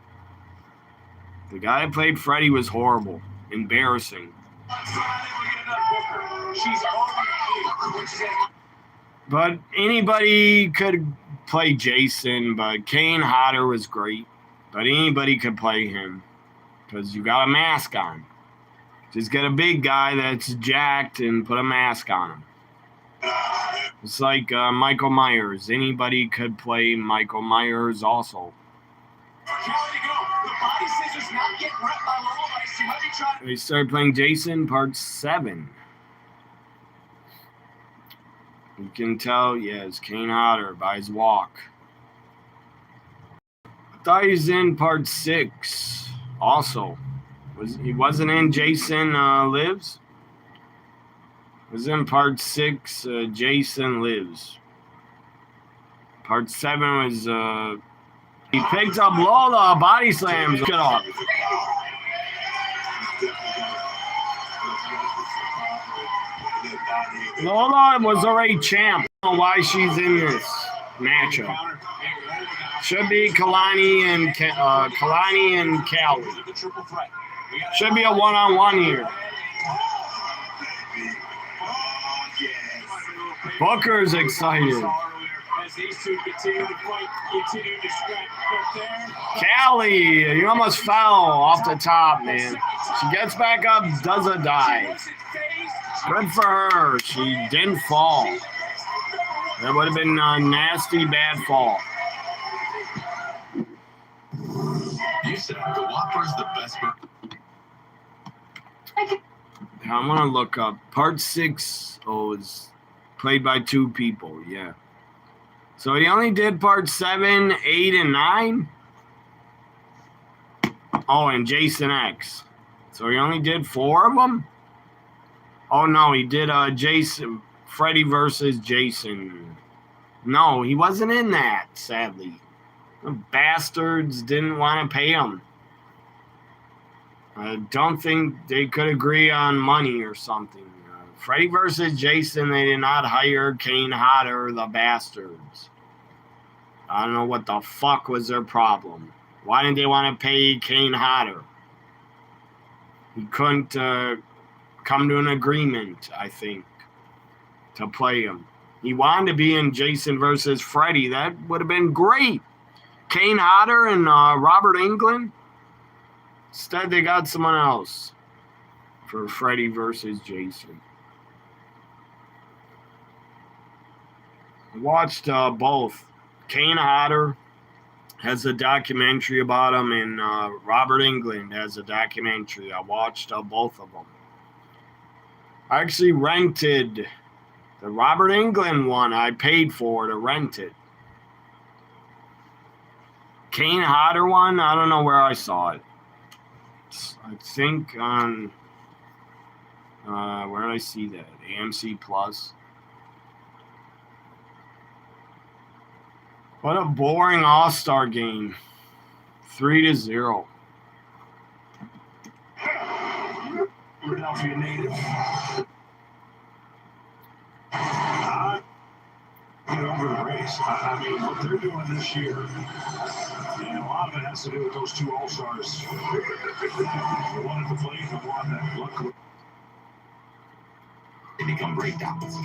The guy that played Freddy was horrible. Embarrassing. But anybody could play Jason, but Kane Hodder was great. But anybody could play him because you got a mask on. Just get a big guy that's jacked and put a mask on him. It's like Michael Myers. Anybody could play Michael Myers also. They started playing Jason Part 7. You can tell, it's Kane Hodder by his walk. I thought he was in Part 6 also. He wasn't in Jason Lives? Was in Part 6, Jason Lives. Part 7 was, he picked up Lola, body slams. Get off. Lola was already champ. I don't know why she's in this matchup. Should be Kalani and Callie. Should be a one-on-one here. Booker's excited. Callie, you almost fell off the top, man. She gets back up, does a dive. Good for her. She didn't fall. That would have been a nasty, bad fall. You said the Whopper's the best burger. I'm going to look up. Part 6 is played by 2 people, yeah. So he only did Part 7, 8, and 9? Oh, and Jason X. So he only did 4 of them? Oh, no, he did Jason, Freddy versus Jason. No, he wasn't in that, sadly. The bastards didn't want to pay him. I don't think they could agree on money or something. Freddy versus Jason, they did not hire Kane Hodder, the bastards. I don't know what the fuck was their problem. Why didn't they want to pay Kane Hodder? He couldn't come to an agreement, I think, to play him. He wanted to be in Jason versus Freddy. That would have been great. Kane Hodder and Robert Englund. Instead, they got someone else for Freddy versus Jason. I watched both. Kane Hodder has a documentary about him, and Robert Englund has a documentary. I watched both of them. I actually rented the Robert Englund one. I paid for to rent it. Kane Hodder one, I don't know where I saw it. I think on, where did I see that? AMC Plus. What a boring All-Star game. 3-0. Philadelphia native. Get over the race. I mean, what they're doing this year, and a lot of it has to do with those 2 All-Stars. The one at the plate, the one that luckily. They become breakdowns.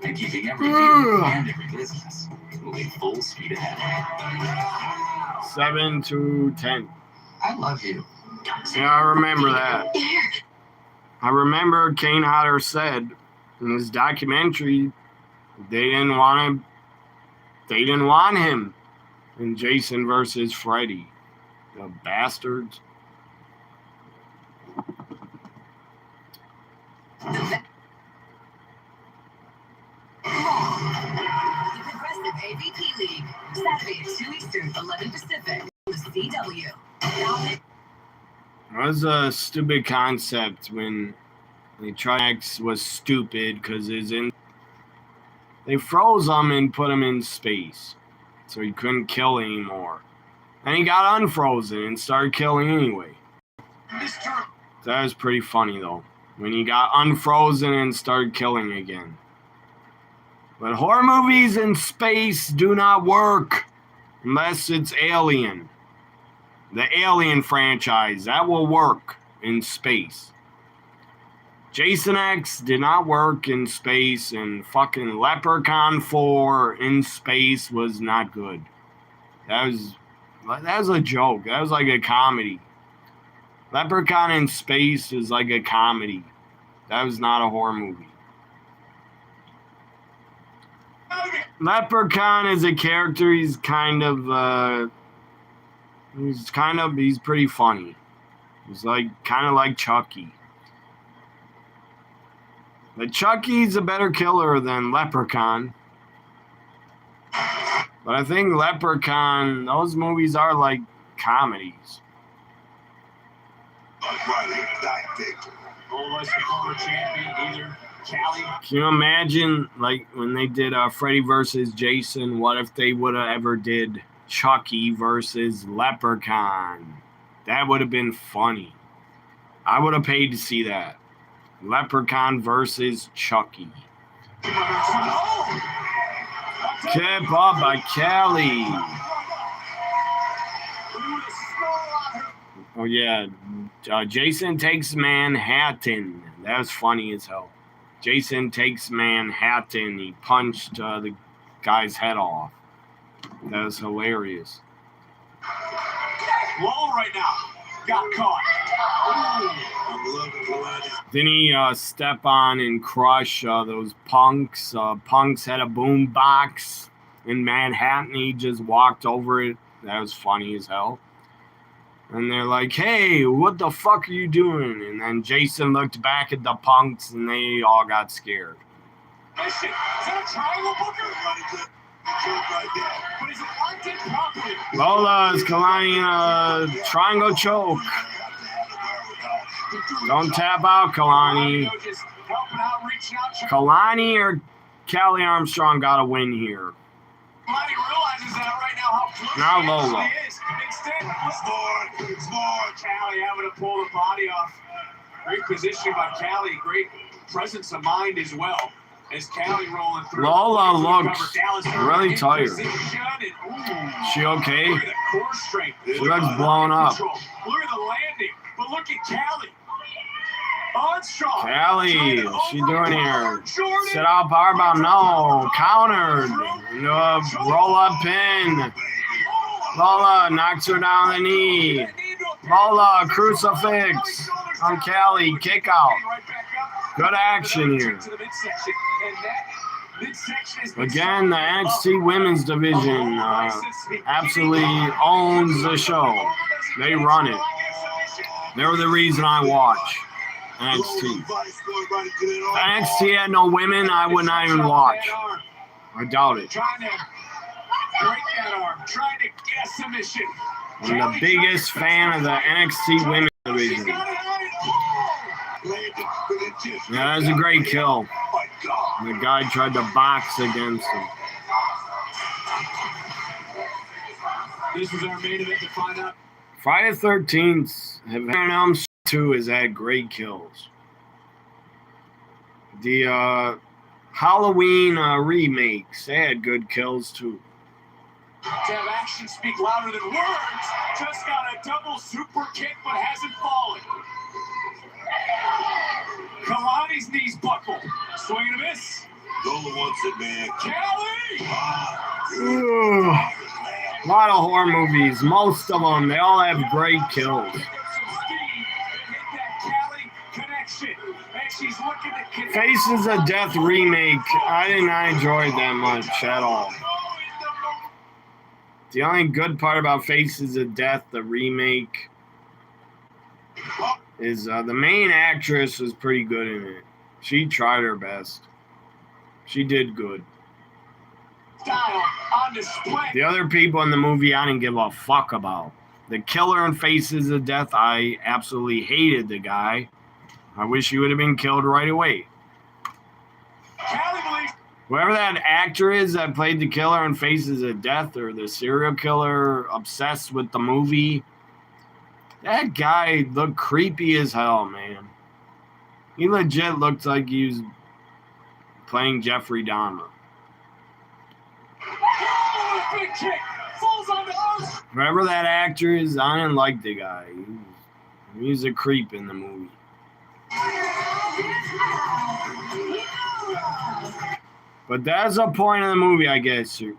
And keeping everything and every business moving full speed ahead. 7-10. I love you. Yeah, I remember that. I remember Kane Hodder said in his documentary they didn't want him in Jason versus Freddy. The bastards. The Progressive AVP League, Saturday at 2 Eastern, 11 Pacific, the CW. That was a stupid concept when the Triax was stupid because they froze him and put him in space, so he couldn't kill anymore. And he got unfrozen and started killing anyway. That was pretty funny though, when he got unfrozen and started killing again. But horror movies in space do not work unless it's Alien. The Alien franchise, that will work in space. Jason X did not work in space, and fucking Leprechaun 4 in space was not good. That was a joke. That was like a comedy. Leprechaun in space is like a comedy. That was not a horror movie. Leprechaun is a character. He's pretty funny. He's kind of like Chucky. But Chucky's a better killer than Leprechaun. But I think Leprechaun, those movies are like comedies. Can you imagine, like, when they did Freddy versus Jason, what if they would have ever did Chucky versus Leprechaun? That would have been funny. I would have paid to see that. Leprechaun versus Chucky. Kept up by Kelly. Oh yeah, Jason Takes Manhattan. That was funny as hell. Jason Takes Manhattan. He punched the guy's head off. That was hilarious. Low right now. Got caught. Then he step on and crush those punks. Punks had a boom box in Manhattan. He just walked over it. That was funny as hell. And they're like, hey, what the fuck are you doing? And then Jason looked back at the punks and they all got scared. Listen, is that a triangle booker? But is it locked in properly? Lola is Kalani triangle choke. Don't tap out, Kalani. Kalani or Callie Armstrong got to win here. Kalani realizes that right now how Now Lola. is. Instead, Callie having to pull the body off. Great positioning by Callie. Great presence of mind as well. As Callie rolling through. Lola looks really tired. She okay? She looks blown up. Look at the landing, but look at Callie. Armstrong. Callie, what's she doing here? Set out powerbomb. No. Countered. Roll up pin. Lola knocks her down the knee. Lola crucifix on Callie. Kick out. Good action here. Again, the NXT Women's Division absolutely owns the show. They run it. They're the reason I watch NXT. If NXT had no women, I would not even watch. I doubt it. I'm the biggest fan of the NXT Women's Division. Yeah, that was a great kill. The guy tried to box against him. This was our main event to find out. Friday the 13th, Elm 2 has had great kills. The Halloween remakes, they had good kills too. To have actions speak louder than words, just got a double super kick but hasn't fallen. Kalani's knees buckle. Swing and a miss. Lola wants it, man. Kelly! A lot of horror movies. Most of them, they all have great kills. Faces of Death remake, I did not enjoy it that much at all. The only good part about Faces of Death, the remake, is the main actress was pretty good in it. She tried her best. She did good. The other people in the movie, I didn't give a fuck about. The killer in Faces of Death, I absolutely hated the guy. I wish he would have been killed right away. Whoever that actor is that played the killer in Faces of Death, or the serial killer obsessed with the movie, that guy looked creepy as hell, man. He legit looked like he was playing Jeffrey Dahmer. Whoever that actor is, I didn't like the guy. He was a creep in the movie. But that's the point of the movie, I guess. They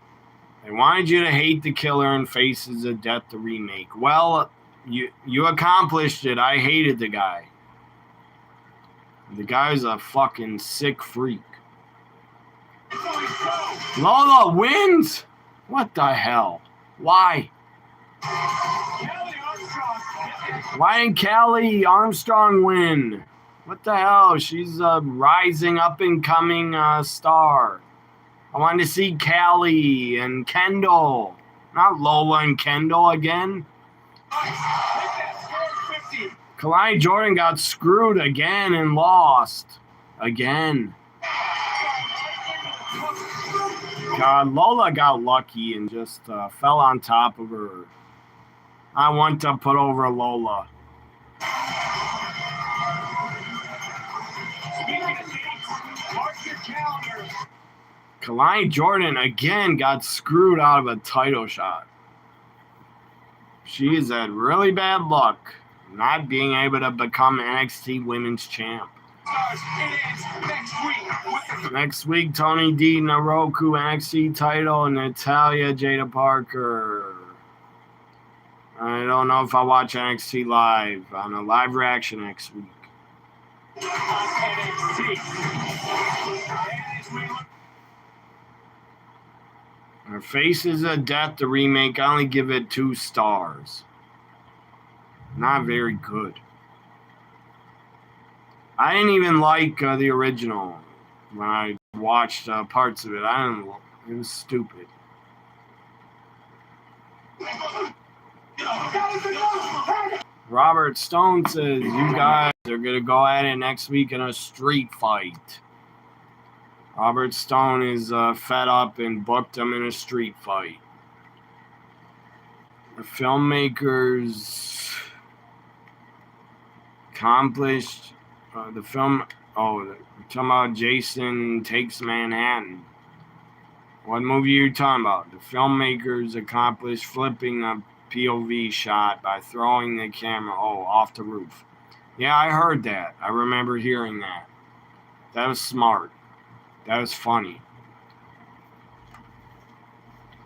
wanted you to hate the killer in Faces of Death, the remake. Well, you accomplished it. I hated the guy. The guy's a fucking sick freak. Lola wins? What the hell? Why? Why didn't Kelly Armstrong win? What the hell? She's a rising up and coming star. I wanted to see Callie and Kendall. Not Lola and Kendall again. Kalani Jordan got screwed again and lost. Again. God, Lola got lucky and just fell on top of her. I want to put over Lola. Kalani Jordan again got screwed out of a title shot. She's had really bad luck not being able to become NXT Women's Champ. Next week, Tony D, Naroku, NXT title, and Natalya, Jada Parker. I don't know if I watch NXT live on a live reaction next week. Our Faces of Death, the remake, I only give it 2 stars. Not very good. I didn't even like the original when I watched parts of it. It was stupid. Robert Stone says, you guys are going to go at it next week in a street fight. Robert Stone is fed up and booked him in a street fight. The filmmakers accomplished the film. Oh, we're talking about Jason Takes Manhattan. What movie are you talking about? The filmmakers accomplished flipping a POV shot by throwing the camera off the roof. Yeah, I heard that. I remember hearing that. That was smart. That was funny.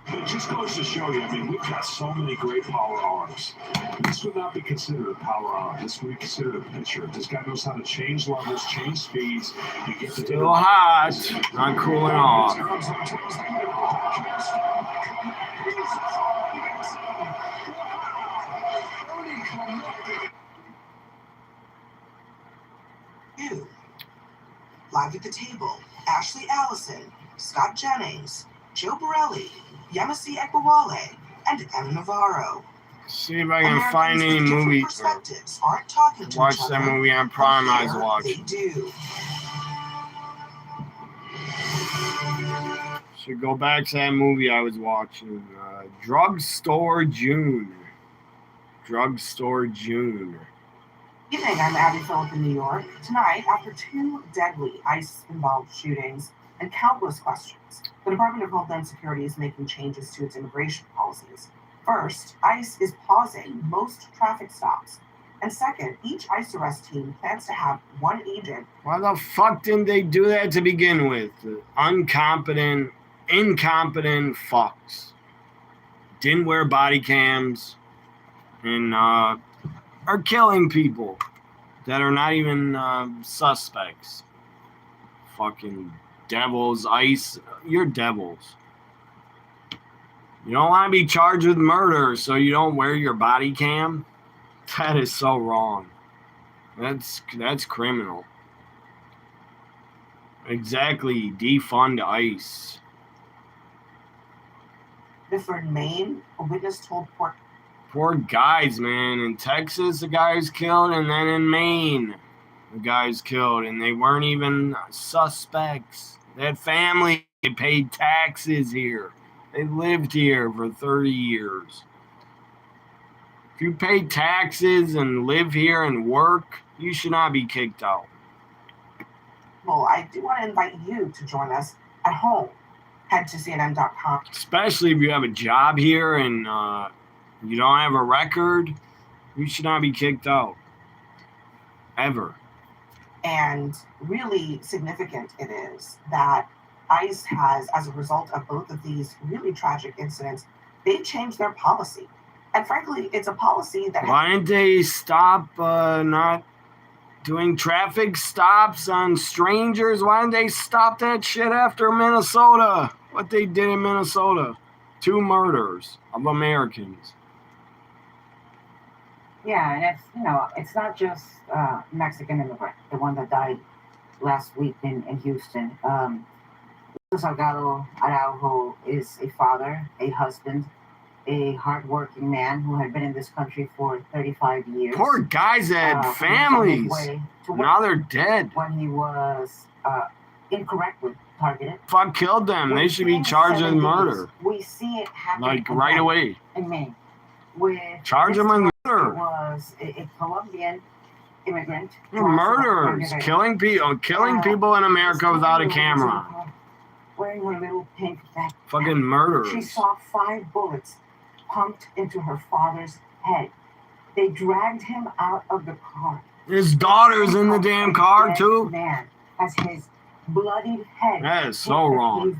It just goes to show you, I mean, we've got so many great power arms. This would not be considered a power arm. This would be considered a pitcher. This guy knows how to change levels, change speeds. You get to Still hot, not cooling off. Live at the table, Ashley Allison, Scott Jennings, Joe Borelli, Yemisi Ekwawale, and Emma Navarro. See if I can find any movie. Aren't talking to Watch each that other, movie on Prime. I was but watching. they do. Should go back to that movie I was watching. Drugstore June. Drugstore June. Evening, I'm Abby Phillip in New York. Tonight, after 2 deadly ICE-involved shootings and countless questions, the Department of Homeland Security is making changes to its immigration policies. First, ICE is pausing most traffic stops And second, each ICE arrest team plans to have one agent. Why the fuck didn't they do that to begin with? Incompetent fucks. Didn't wear body cams and are killing people that are not even suspects. Fucking devils, ICE. You're devils. You don't want to be charged with murder, so you don't wear your body cam? That is so wrong. That's criminal. Exactly. Defund ICE. Different Maine, a witness told Poor guys, man. In Texas, the guy's killed, and then in Maine, the guy's killed, and they weren't even suspects. They had family. They paid taxes here. They lived here for 30 years. If you pay taxes and live here and work, you should not be kicked out. Well, I do want to invite you to join us at home. Head to CNN.com. Especially if you have a job here and you don't have a record, you should not be kicked out. Ever. And really significant it is that ICE has, as a result of both of these really tragic incidents, they've changed their policy. And frankly, it's a policy that... Why didn't they stop not doing traffic stops on strangers? Why didn't they stop that shit after Minnesota? What they did in Minnesota. 2 murders of Americans. Yeah, and it's not just Mexican immigrant, the one that died last week in Houston. Salgado Araujo is a father, a husband, a hardworking man who had been in this country for 35 years. Poor guys that had families. Now they're dead. When he was incorrectly targeted. Fuck killed them. They should be charged with murder. We see it happen. Like right away. In Maine. Charge them with murder. It was a Colombian immigrant. Murderers. Killing people in America without a camera. Wearing her little pink backpack. Fucking murderers. She saw 5 bullets pumped into her father's head. They dragged him out of the car. His daughter's in the damn car too. Man has his bloodied head. That is so wrong.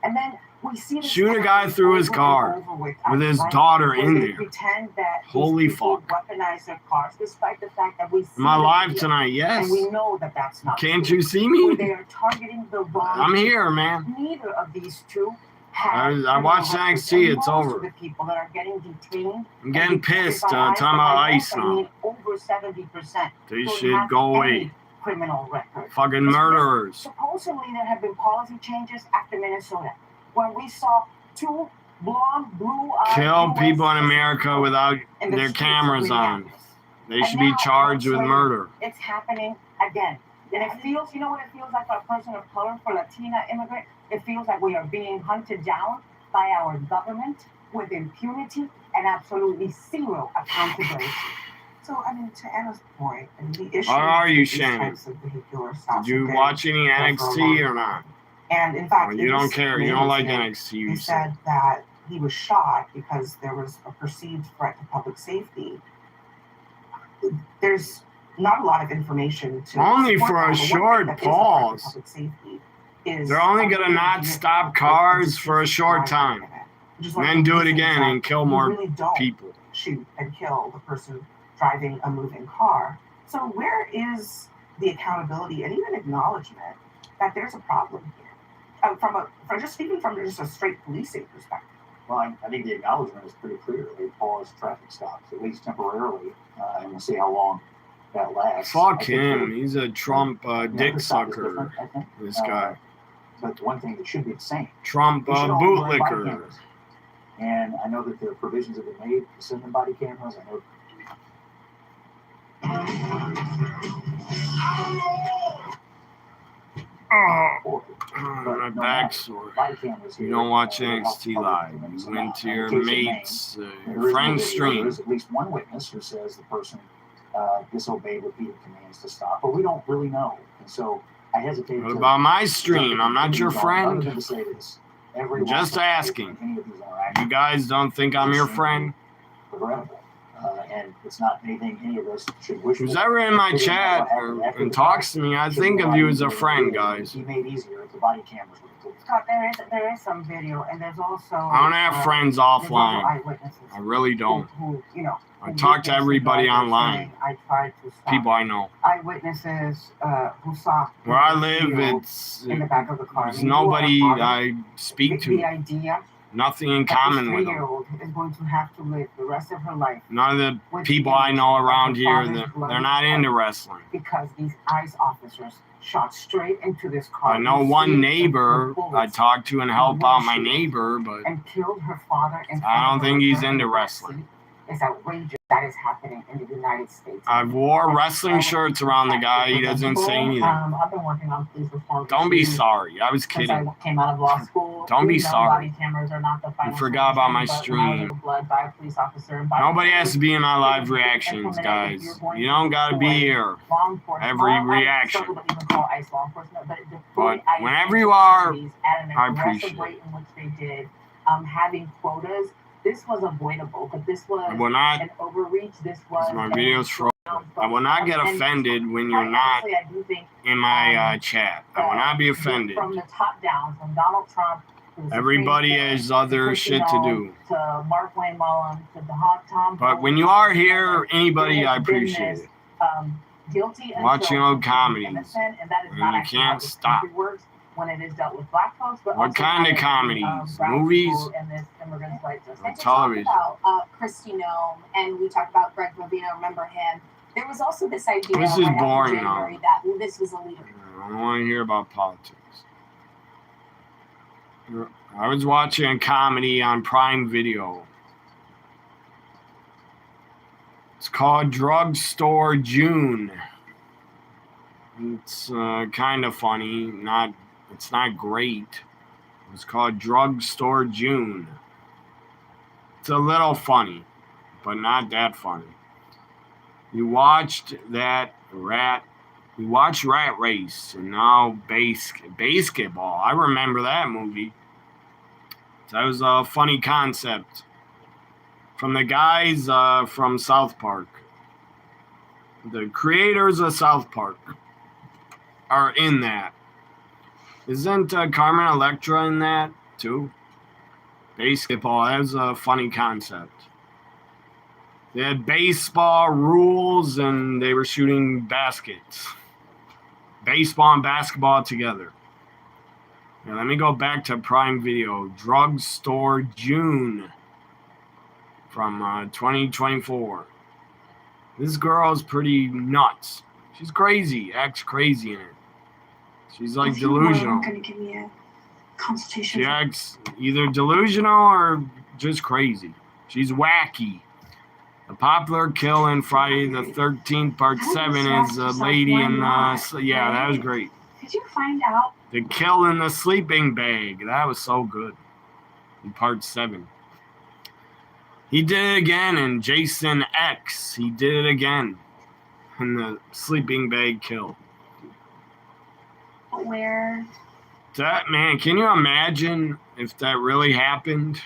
And then we see shoot a guy through his car with his daughter in there. Pretend that holy fuck. Weaponize their cars, despite the fact that we see am I live tonight? Yes. And we know that that's not. Can't you see me? They are targeting the wrong. I'm here, man. Neither of these two. I watched NXT. It's over. The people that are getting detained. I'm getting pissed. Talking about ICE now. Over 70%. They should go away. Criminal record. Fucking murderers. Supposedly there have been policy changes after Minnesota, when we saw 2 blonde, blue-eyed kill people in America without their cameras on. They should be charged with murder. It's happening again. And it feels, you know what it feels like for a person of color, for Latina immigrant? It feels like we are being hunted down by our government with impunity and absolutely zero accountability. So, I mean, to Anna's point, and the issue... How are you, with these Shannon? types of vehicular stops Did you have watch been any there for a NXT long or not? time. And in fact, Or you don't care. You don't like NXT. He said that he was shot because there was a perceived threat to public safety. There's not a lot of information to only support for that, a but short one thing that is a threat to pause. public safety is They're only gonna not stop cars for a short time, and then do it again and kill more really don't people. Shoot and kill the person driving a moving car. So where is the accountability and even acknowledgement that there's a problem here? Speaking from just a straight policing perspective. Well, I think the acknowledgement is pretty clear. They paused traffic stops, at least temporarily, and we'll see how long that lasts. Fuck him. He's a Trump dick sucker. This guy. But one thing that should be the same. Trump They should all wear body bootlicker. cameras. And I know that there are provisions have been made to send them body cameras. I know. My back sore. You don't watch NXT live. You went to your mate's, your friend's stream. There's at least one witness who says the person disobeyed repeated commands to stop, but we don't really know. And so I hesitate. What about my stream? I'm not your friend. To say this. Just asking. You guys don't think I'm your friend? Regrettable. and it's not anything any of us should wish Who's for. ever in my Figuring out chat what happened after and the talks fact to me, I should think be of a you lot as a easier friend, to guys. be made easier if the body cameras were included. Scott, there is some video, and there's also. I don't have friends there's also offline. eyewitnesses I really don't. Who, you know. I who talk to witnessed the everybody driver online. saying, I tried to stop. People I know. Eyewitnesses who saw. Where I the live, video it's in the back of the car. there's I mean, you are nobody a father. I speak The to. idea Nothing in that this common with them. 3-year-old is going to have to live the rest of her life None of the with people the I know image around of her here, father's bloody they're not into head wrestling. because these ICE officers shot straight into this car. I know You see one the neighbor I bullets talked to and help in out one my shoot neighbor, but and killed her father. In I don't front of think her he's in into the backseat. wrestling. It's outrageous that is happening in the United States. I've wore wrestling shirts around the guy. He doesn't say anything. I've been working on police reform. Don't be issues sorry. I was since kidding. I came out of law school. Don't be We know sorry. Body cameras are not the final You forgot about my solution, but when I was stream. in blood by a police officer and body Nobody cameras has to be in my live should be reactions, implemented if guys. you're going You to don't gotta be deploy here law enforcement. every Well, I reaction. struggle to even call ICE law enforcement, but deploy But ICE whenever you are, communities at an I aggressive appreciate rate it. in which they did, having quotas. This was avoidable, but this was I will not, an overreach. This was my an videos frozen. I will not get offended when you're not honestly, I do think in my chat. I will not be offended. from the top down, from Donald Trump to the Everybody Supreme Court, has other to shit to Christian do. to Mark Wayne Mullen, to the Tom. But when you are here, anybody, I appreciate it. Guilty Watching until old comedies. innocent, and that is And not you actually how can't this stop. country works when it is dealt with black folks. But What also kind of how comedies? brown Movies? people and this immigrants' rights are Or To television? talk about Christy Nome, and we talked about Greg Movino, remember him. There was also this idea This is right after boring January now. that this was a leader. I don't want to hear about politics. I was watching a comedy on Prime Video. It's called Drugstore June. It's kind of funny. It's not great. It's called Drugstore June. It's a little funny, but not that funny. You watched Rat Race, and now basketball. I remember that movie. That was a funny concept from the guys from South Park. The creators of South Park are in that. Isn't Carmen Electra in that too? Basketball, that was a funny concept. They had baseball rules and they were shooting baskets. Baseball and basketball together. Now let me go back to Prime Video. Drugstore June from 2024. This girl's pretty nuts. She's crazy. Acts crazy in it. She's like delusional. Going to give me a consultation. She acts either delusional or just crazy. She's wacky. The popular kill in Friday the 13th Part 7 is a lady in yeah, that was great. Did you find out? The kill in the sleeping bag. That was so good. In Part 7. He did it again in Jason X. He did it again in the sleeping bag kill. Where? That, man, can you imagine if that really happened?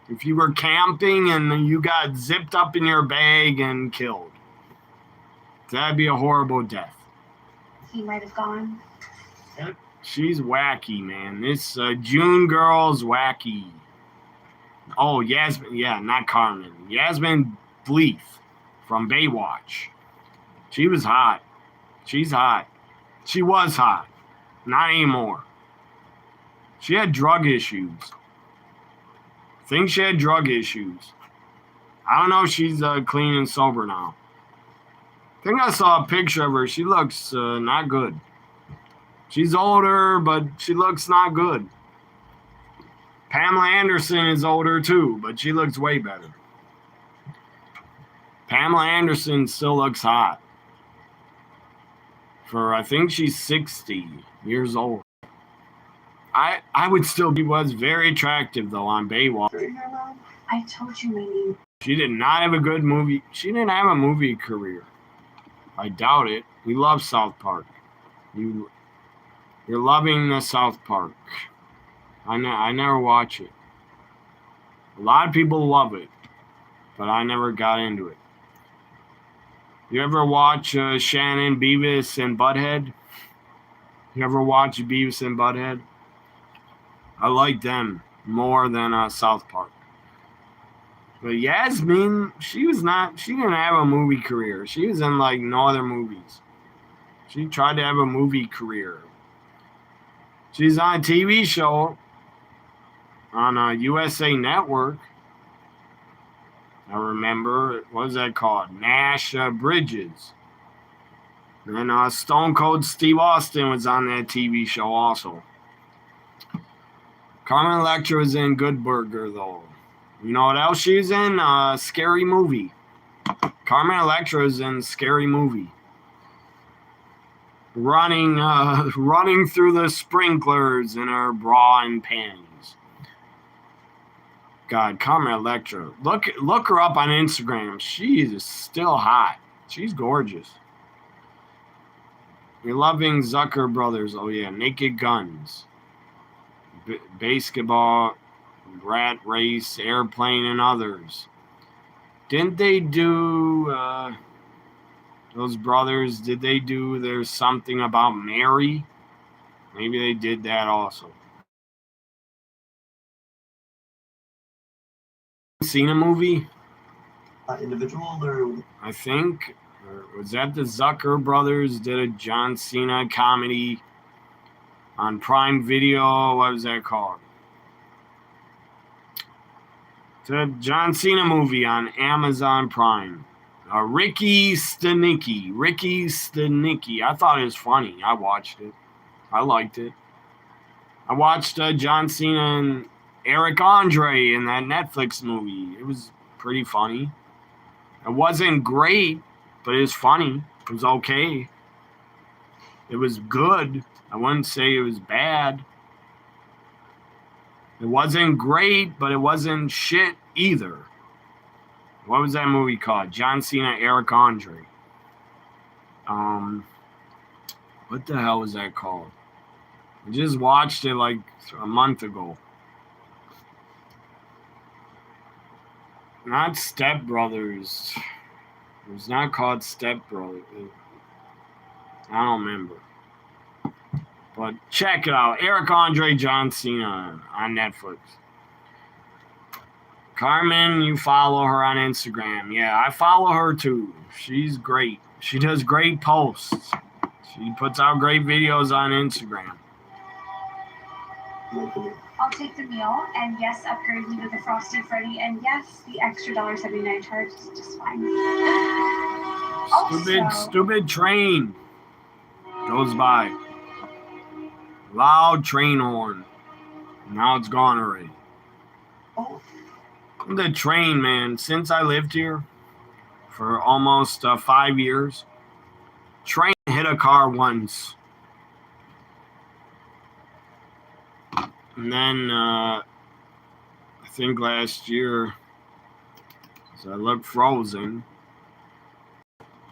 If you were camping and you got zipped up in your bag and killed. That'd be a horrible death. He might have gone. She's wacky, man. This June girl's wacky. Oh, Yasmin. Yeah, not Carmen. Yasmin Bleeth from Baywatch. She was hot. She's hot. She was hot. Not anymore. She had drug issues. I think she had drug issues. I don't know if she's clean and sober now. I think I saw a picture of her. She looks not good. She's older, but she looks not good. Pamela Anderson is older too, but she looks way better. Pamela Anderson still looks hot. I think she's 60 years old. I would still be was very attractive though on Baywatch. I told you my name. She did not have a good movie. She didn't have a movie career. I doubt it. We love South Park. You're loving the South Park. I never watch it. A lot of people love it, but I never got into it. You ever watch Shannon, Beavis, and Butthead? You ever watch Beavis and Butthead? I like them more than South Park. But Yasmin, she didn't have a movie career. She was in like no other movies. She tried to have a movie career. She's on a TV show on USA Network. I remember, what was that called? Nash Bridges. And Stone Cold Steve Austin was on that TV show also. Carmen Electra was in Good Burger, though. You know what else she's in? Scary Movie. Carmen Electra is in Scary Movie. Running through the sprinklers in her bra and panties. God, Carmen Electra. Look her up on Instagram. She is still hot. She's gorgeous. You're loving Zucker Brothers. Oh yeah, Naked Guns. Basketball, Rat Race, Airplane, and others. Didn't they do those brothers? Did they do There's Something About Mary? Maybe they did that also. Seen a movie? Individual or? I think. Or was that the Zucker Brothers did a John Cena comedy on Prime Video? What was that called? It's a John Cena movie on Amazon Prime. Ricky Stenicki. I thought it was funny. I watched it. I liked it. I watched John Cena and Eric Andre in that Netflix movie. It was pretty funny. It wasn't great, but it was funny. It was okay. It was good. I wouldn't say it was bad. It wasn't great, but it wasn't shit either. What was that movie called? John Cena, Eric Andre. What the hell was that called? I just watched it like a month ago. Not Step Brothers. It was not called Step Brothers. I don't remember. But check it out. Eric Andre, John Cena on Netflix. Carmen, you follow her on Instagram. Yeah, I follow her too. She's great. She does great posts. She puts out great videos on Instagram. I'll take the meal, and yes, upgrade me to the Frosty Freddy, and yes, the extra $1.79 charge is just fine. Stupid train goes by. Loud train horn. Now it's gone already. The train, man, since I lived here for almost 5 years, train hit a car once. And then, I think last year, so I looked Frozen.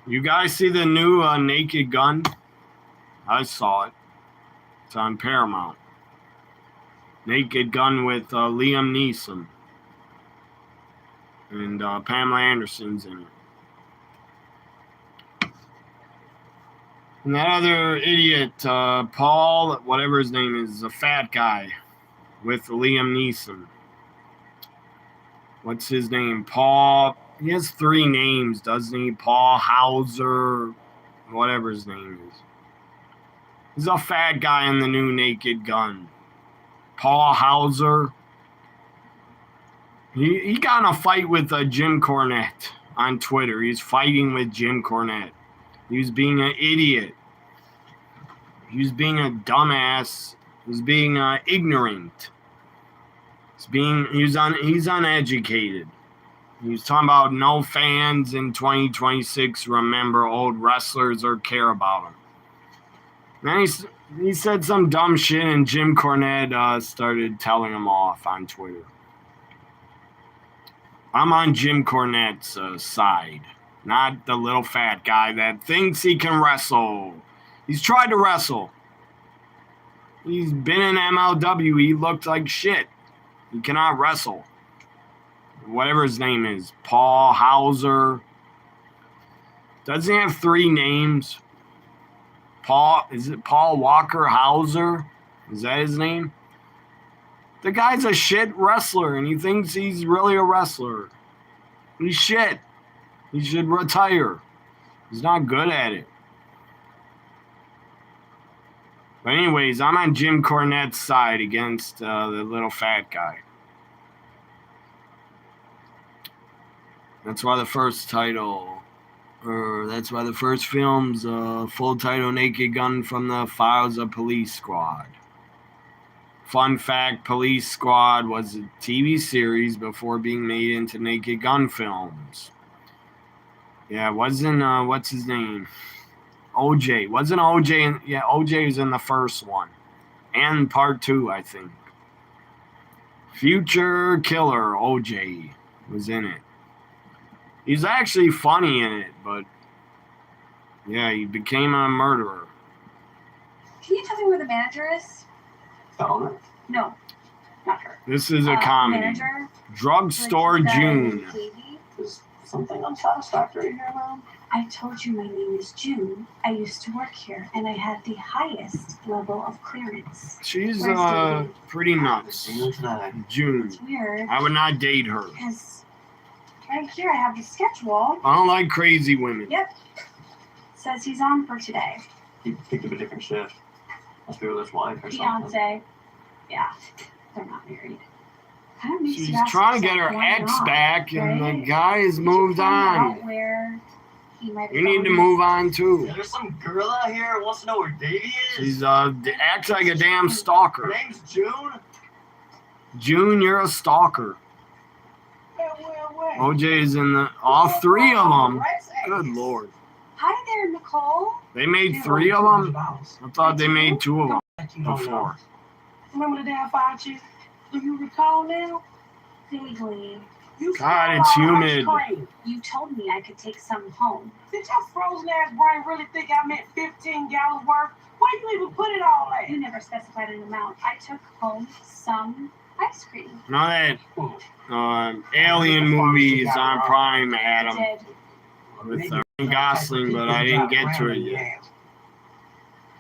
You guys see the new Naked Gun? I saw it. It's on Paramount. Naked Gun with Liam Neeson. And Pamela Anderson's in it. And that other idiot, Paul, whatever his name is, a fat guy with Liam Neeson. What's his name? Paul. He has 3 names, doesn't he? Paul Hauser, whatever his name is. He's a fat guy in the new Naked Gun. Paul Hauser. He got in a fight with Jim Cornette on Twitter. He's fighting with Jim Cornette. He was being an idiot. He was being a dumbass. He was being ignorant. He's uneducated. He was talking about no fans in 2026 remember old wrestlers or care about them. Then he said some dumb shit, and Jim Cornette started telling him off on Twitter. I'm on Jim Cornette's side, not the little fat guy that thinks he can wrestle. He's tried to wrestle. He's been in MLW. He looked like shit. He cannot wrestle. Whatever his name is, Paul Hauser. Doesn't he have 3 names? Is it Paul Walker Hauser? Is that his name? The guy's a shit wrestler, and he thinks he's really a wrestler. He's shit. He should retire. He's not good at it. But anyways, I'm on Jim Cornette's side against the little fat guy. That's why the first film's full title Naked Gun from the Files of Police Squad. Fun fact, Police Squad was a TV series before being made into Naked Gun films. Yeah, it wasn't, what's his name? OJ. Wasn't OJ OJ was in the first one. And part 2, I think. Future Killer OJ was in it. He's actually funny in it, but yeah, he became a murderer. Can you tell me where the manager is? The owner? No, not her. This is a comedy. Manager? Drugstore Like, June. lady? Is something unsatisfactory here, man? I told you my name is June. I used to work here, and I had the highest level of clearance. She's Where's David? pretty nuts. June. It's weird. I would not date her. Because right here I have the schedule. I don't like crazy women. Yep. Says he's on for today. He picked up a different shift. Must be with his wife or something. Fiance. Yeah, they're not married. Kind of makes She's you ask trying to get yourself her why ex not, back, and right? the guy has Did you moved find on. out where he might have You need to gone? move on too. There's some girl out here who wants to know where Davey is. She's acts like a damn stalker. Her name's June. June, you're a stalker. OJ is in all 3 of them. Good lord. Hi there, Nicole. They made 3 of them? I thought they made 2 of them before. Remember the day I fired you? Do you recall now? Vaguely. You God, it's smell like humid. ice cream. You told me I could take some home. Did your frozen ass brain really think I meant 15 gallons worth? Where you even put it all at? You never specified an amount. I took home some ice cream. Now that Alien movie is on Prime, Adam, Did. with Ryan Gosling, but I didn't get to it yet.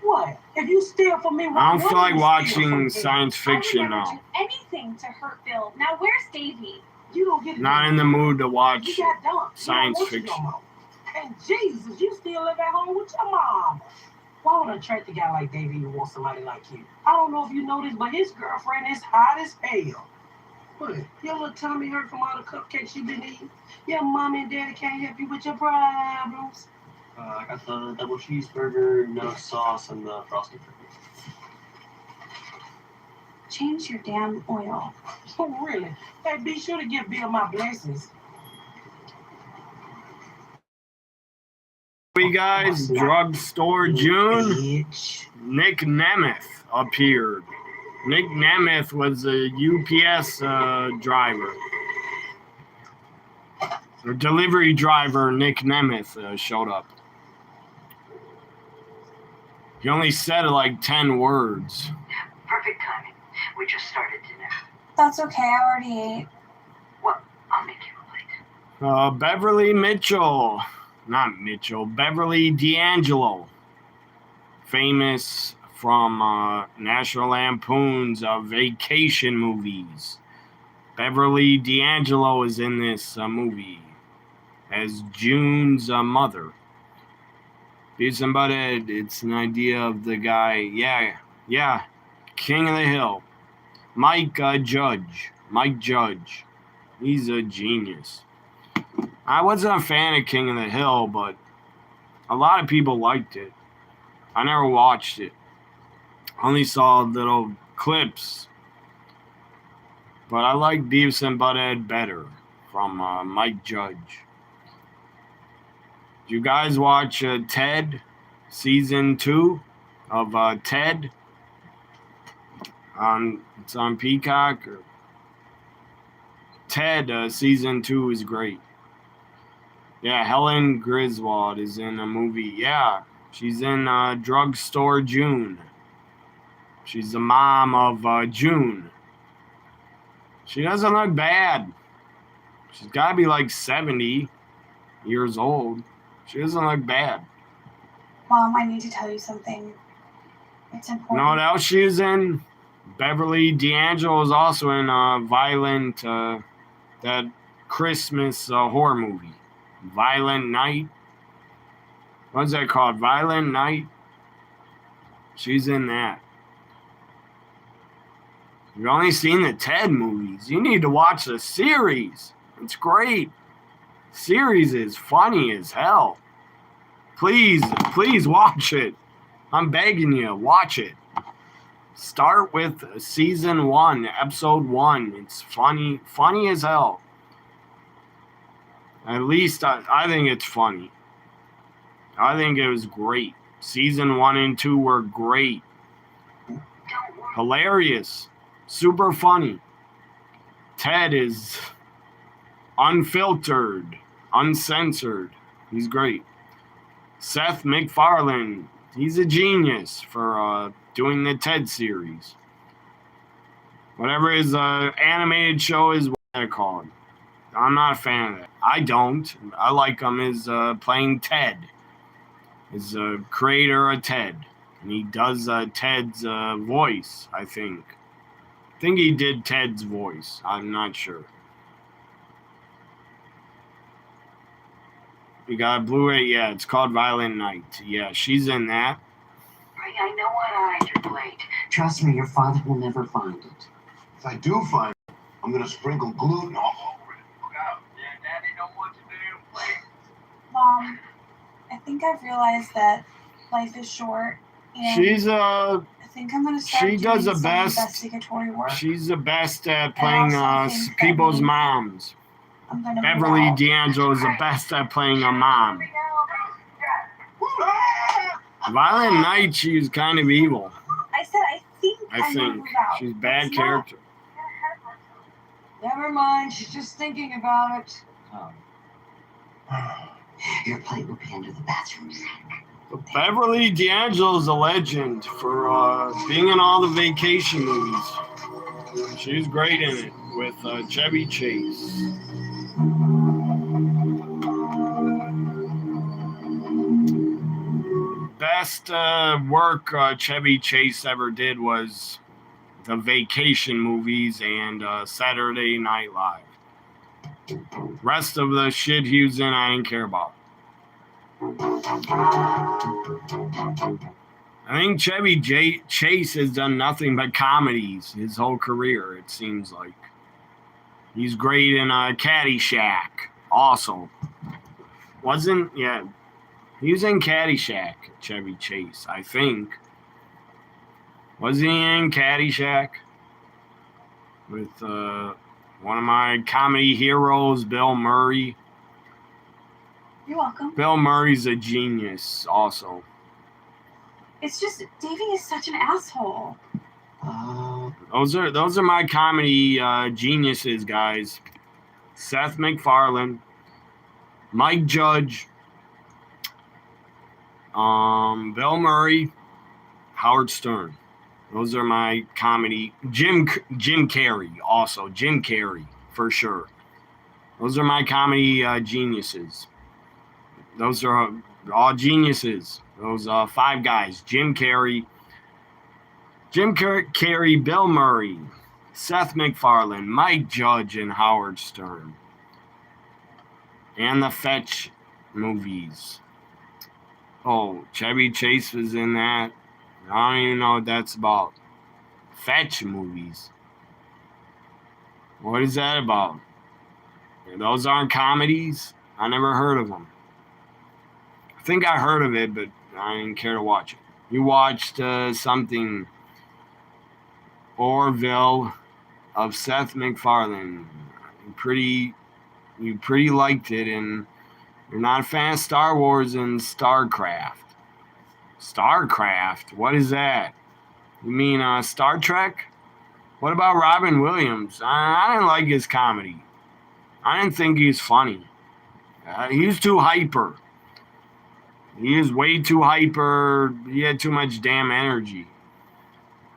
What? If you steal from me, I don't feel like you watching science I would fiction never now. do anything to hurt Bill. Now where's Davey? You don't get it. Not in the mood to watch You got dumped. science You don't want you no fiction. more. And Jesus, you still live at home with your mom. Why would I attract a guy like Davey who wants somebody like you? I don't know if you know this, but his girlfriend is hot as hell. What? Your little tummy hurt from all the cupcakes you been eating? Your mommy and daddy can't help you with your problems. I got the double cheeseburger, no sauce, and the frosted cookie. Change your damn oil. Oh, really? Hey, be sure to give Bill my blessings. We guys, Drugstore June. Nick Nemeth appeared. Nick Nemeth was a UPS driver. The delivery driver, Nick Nemeth, showed up. He only said like 10 words. Perfect timing. We just started dinner. That's okay. I already ate. Well, I'll make you a plate. Beverly Mitchell. Not Mitchell. Beverly D'Angelo. Famous from National Lampoon's vacation movies. Beverly D'Angelo is in this movie as June's mother. Beavis and Butthead, it's an idea of the guy, yeah, King of the Hill. Mike Judge. He's a genius. I wasn't a fan of King of the Hill, but a lot of people liked it. I never watched it. Only saw little clips. But I like Beavis and Butthead better from Mike Judge. Did you guys watch Ted? Season 2 of Ted? It's on Peacock. Ted, Season 2 is great. Yeah, Helen Griswold is in a movie. Yeah, she's in Drugstore June. She's the mom of June. She doesn't look bad. She's got to be like 70 years old. She doesn't look bad. Mom, I need to tell you something. It's You know important. what else she's in? Beverly D'Angelo is also in Violent, that Christmas horror movie. Violent Night. What's that called? Violent Night? She's in that. You've only seen the Ted movies. You need to watch the series. It's great. Series is funny as hell. Please watch it. I'm begging you, watch it. Start with season 1, episode 1. It's funny as hell. At least I think it's funny. I think it was great. Season 1 and 2 were great. Hilarious. Super funny. Ted is unfiltered, uncensored. He's great. Seth MacFarlane, he's a genius for doing the Ted series. Whatever his animated show is, what they're called. I'm not a fan of that. I don't. I like him as playing Ted. He's a creator of Ted. And he does Ted's voice, I think. I think he did Ted's voice. I'm not sure. You got a Blu-ray? Yeah, it's called Violent Night. Yeah, she's in that. I know what eyes your plate. Trust me, your father will never find it. If I do find it, I'm gonna sprinkle gluten all over it. Look out. Yeah, Daddy don't want you to play. Mom, I think I've realized that life is short. And She's I think I'm gonna start she does doing the some best. investigatory work. She's the best at playing also think that people's maybe moms. I'm gonna Beverly move out. D'Angelo is the best at playing a mom. Violent Night, she's kind of evil. I said I think I I'm gonna think move out. she's a bad It's not. character. Never mind, she's just thinking about it. Your plate will be under the bathroom sink. Beverly D'Angelo is a legend for being in all the vacation movies. She's great in it with Chevy Chase. Best work Chevy Chase ever did was the vacation movies and Saturday Night Live. Rest of the shit he was in, I didn't care about. I think Chevy Chase has done nothing but comedies his whole career, it seems like. He's great in Caddyshack, also. He was in Caddyshack, Chevy Chase, I think. Was he in Caddyshack? With one of my comedy heroes, Bill Murray. You're welcome. Bill Murray's a genius, also. It's just Davey is such an asshole. Those are my comedy geniuses, guys. Seth MacFarlane, Mike Judge, Bill Murray, Howard Stern. Those are my comedy. Jim Carrey, also. Jim Carrey, for sure. Those are my comedy geniuses. Those are all geniuses. Those 5 guys. Jim Carrey, Bill Murray, Seth MacFarlane, Mike Judge, and Howard Stern. And the Fetch movies. Oh, Chevy Chase was in that. I don't even know what that's about. Fetch movies. What is that about? Those aren't comedies? I never heard of them. I think I heard of it, but I didn't care to watch it. You watched something, Orville of Seth MacFarlane. You pretty liked it, and you're not a fan of Star Wars and StarCraft. StarCraft? What is that? You mean Star Trek? What about Robin Williams? I didn't like his comedy. I didn't think he was funny. He was too hyper. He is way too hyper. He had too much damn energy.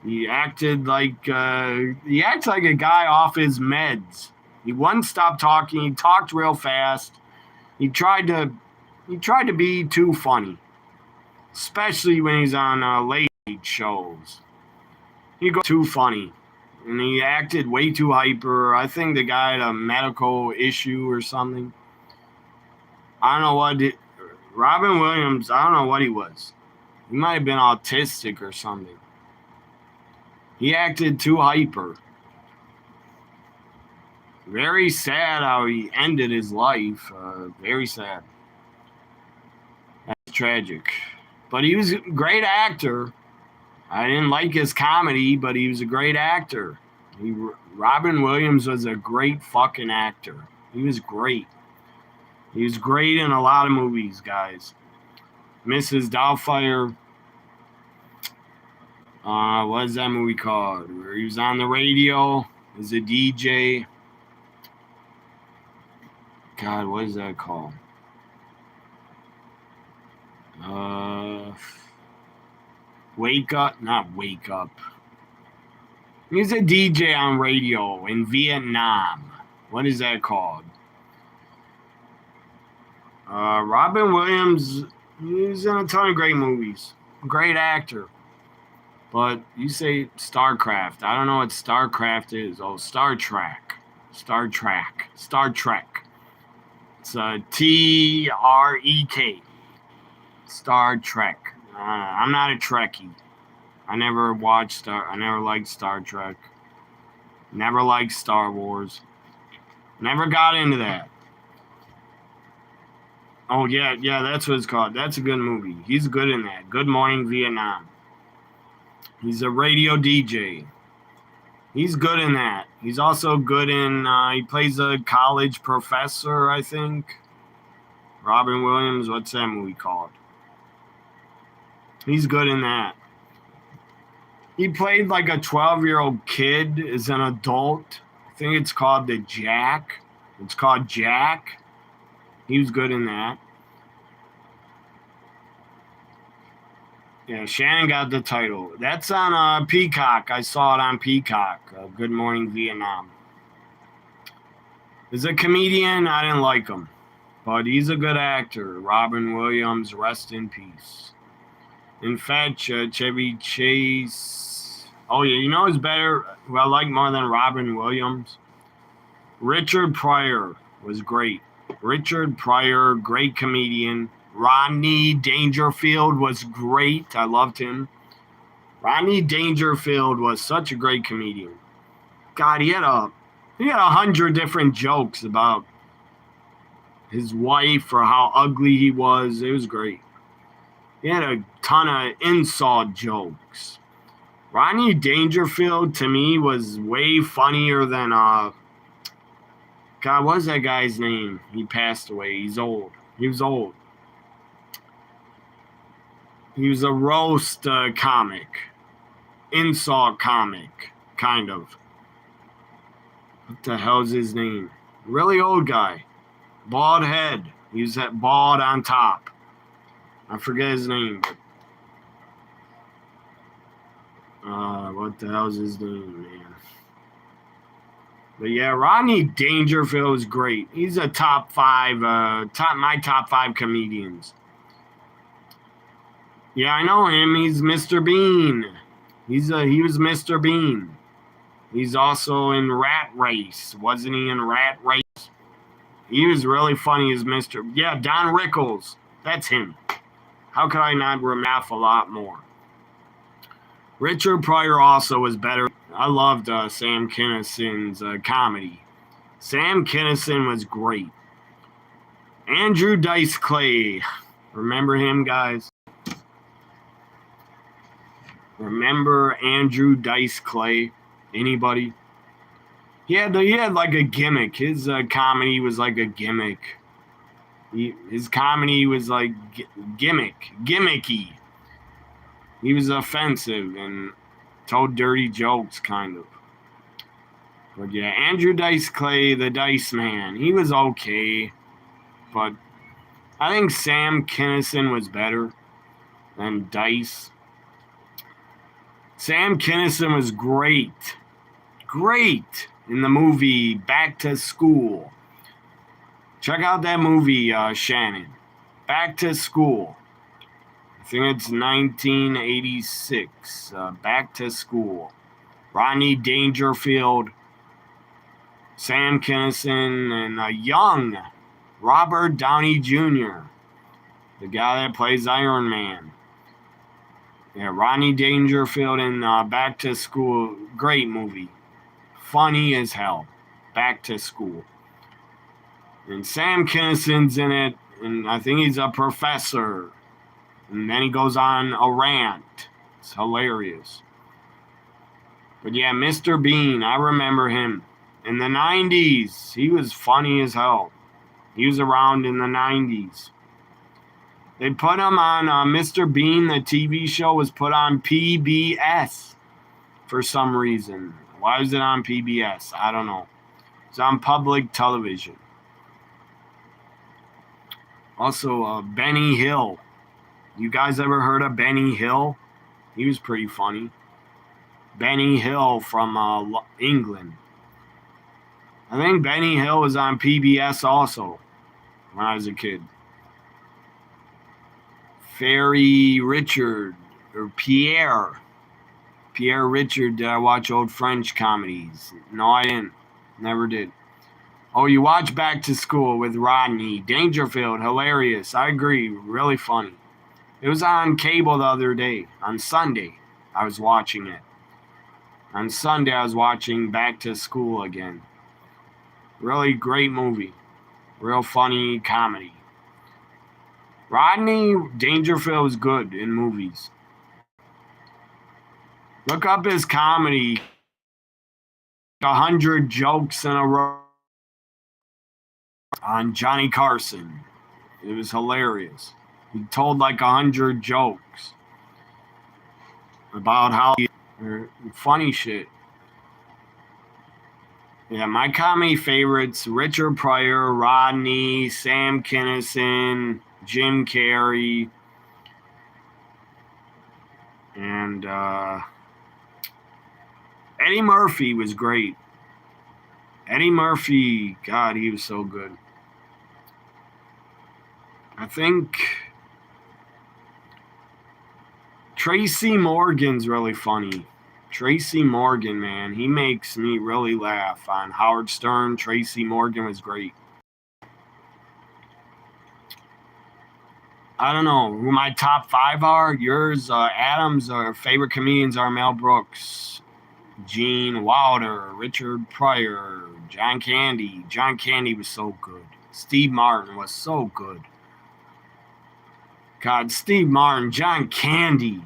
He acted like a guy off his meds. He wouldn't stop talking. He talked real fast. He tried to He tried to be too funny, especially when he's on late shows. He goes too funny, and he acted way too hyper. I think the guy had a medical issue or something. I don't know what Robin Williams, I don't know what he was. He might have been autistic or something. He acted too hyper. Very sad how he ended his life. Very sad. That's tragic. But he was a great actor. I didn't like his comedy, but he was a great actor. Robin Williams was a great fucking actor. He was great. He was great in a lot of movies, guys. Mrs. Doubtfire. What is that movie called? Where he was on the radio as a DJ. God, what is that called? Wake Up. Not Wake Up. He was a DJ on radio in Vietnam. What is that called? Robin Williams, he was in a ton of great movies. Great actor. But you say StarCraft. I don't know what StarCraft is. Oh, Star Trek. Star Trek. Star Trek. It's Trek. Star Trek. I'm not a Trekkie. I never liked Star Trek. Never liked Star Wars. Never got into that. Oh, yeah, that's what it's called. That's a good movie. He's good in that. Good Morning Vietnam. He's a radio DJ. He's good in that. He's also good in, he plays a college professor, I think. Robin Williams, what's that movie called? He's good in that. He played like a 12-year-old kid as an adult. I think it's called The Jack. It's called Jack. He was good in that. Yeah, Shannon got the title. That's on Peacock. I saw it on Peacock. Good Morning Vietnam. As a comedian, I didn't like him. But he's a good actor. Robin Williams, rest in peace. In fact, Chevy Chase. Oh, yeah, you know who's better, who I like more than Robin Williams? Richard Pryor was great. Richard Pryor, great comedian. Rodney Dangerfield was great. I loved him. Rodney Dangerfield was such a great comedian. God, he had 100 different jokes about his wife or how ugly he was. It was great. He had a ton of insult jokes. Rodney Dangerfield, to me, was way funnier than, God, what was that guy's name? He passed away. He's old. He was old. He was a roast comic. Insult comic, kind of. What the hell's his name? Really old guy. Bald head. He was that bald on top. I forget his name, but what the hell's his name, man? But yeah, Rodney Dangerfield is great. He's a top 5 comedians. Yeah, I know him. He's Mr. Bean. He was Mr. Bean. He's also in Rat Race. Wasn't he in Rat Race? He was really funny as Mr. Yeah, Don Rickles. That's him. How could I not laugh a lot more? Richard Pryor also was better. I loved Sam Kinnison's comedy. Sam Kinison was great. Andrew Dice Clay. Remember him, guys? Remember Andrew Dice Clay? Anybody? He had like a gimmick. His comedy was like a gimmick. His comedy was like gimmicky. He was offensive and told dirty jokes, kind of. But yeah, Andrew Dice Clay, the Dice Man, he was okay. But I think Sam Kinison was better than Dice. Sam Kinison was great. Great in the movie Back to School. Check out that movie, Shannon. Back to School. I think it's 1986. Back to School. Rodney Dangerfield, Sam Kinison, and a young Robert Downey Jr., the guy that plays Iron Man. Yeah, Rodney Dangerfield in Back to School. Great movie. Funny as hell. Back to School. And Sam Kinison's in it, and I think he's a professor. And then he goes on a rant. It's hilarious. But yeah, Mr. Bean, I remember him. In the 90s, he was funny as hell. He was around in the 90s. They put him on Mr. Bean, the TV show, was put on PBS for some reason. Why was it on PBS? I don't know. It's on public television. Also, Benny Hill. You guys ever heard of Benny Hill? He was pretty funny. Benny Hill from England. I think Benny Hill was on PBS also when I was a kid. Fairy Richard, or Pierre Richard. Did I watch old French comedies? No, I didn't. Never did. Oh, you watch Back to School with Rodney Dangerfield. Hilarious. I agree. Really funny. It was on cable the other day. On Sunday, I was watching it. On Sunday, I was watching Back to School again. Really great movie. Real funny comedy. Rodney Dangerfield is good in movies. Look up his comedy. 100 jokes in a row on Johnny Carson. It was hilarious. He told like 100 jokes about how funny shit. Yeah, my comedy favorites: Richard Pryor, Rodney, Sam Kinison, Jim Carrey, and Eddie Murphy was great. Eddie Murphy, God, he was so good. I think Tracy Morgan's really funny. Tracy Morgan, man, he makes me really laugh. On Howard Stern, Tracy Morgan was great. I don't know who my top 5 are. Yours, Adam's, our favorite comedians are Mel Brooks, Gene Wilder, Richard Pryor, John Candy. John Candy was so good. Steve Martin was so good. God, Steve Martin, John Candy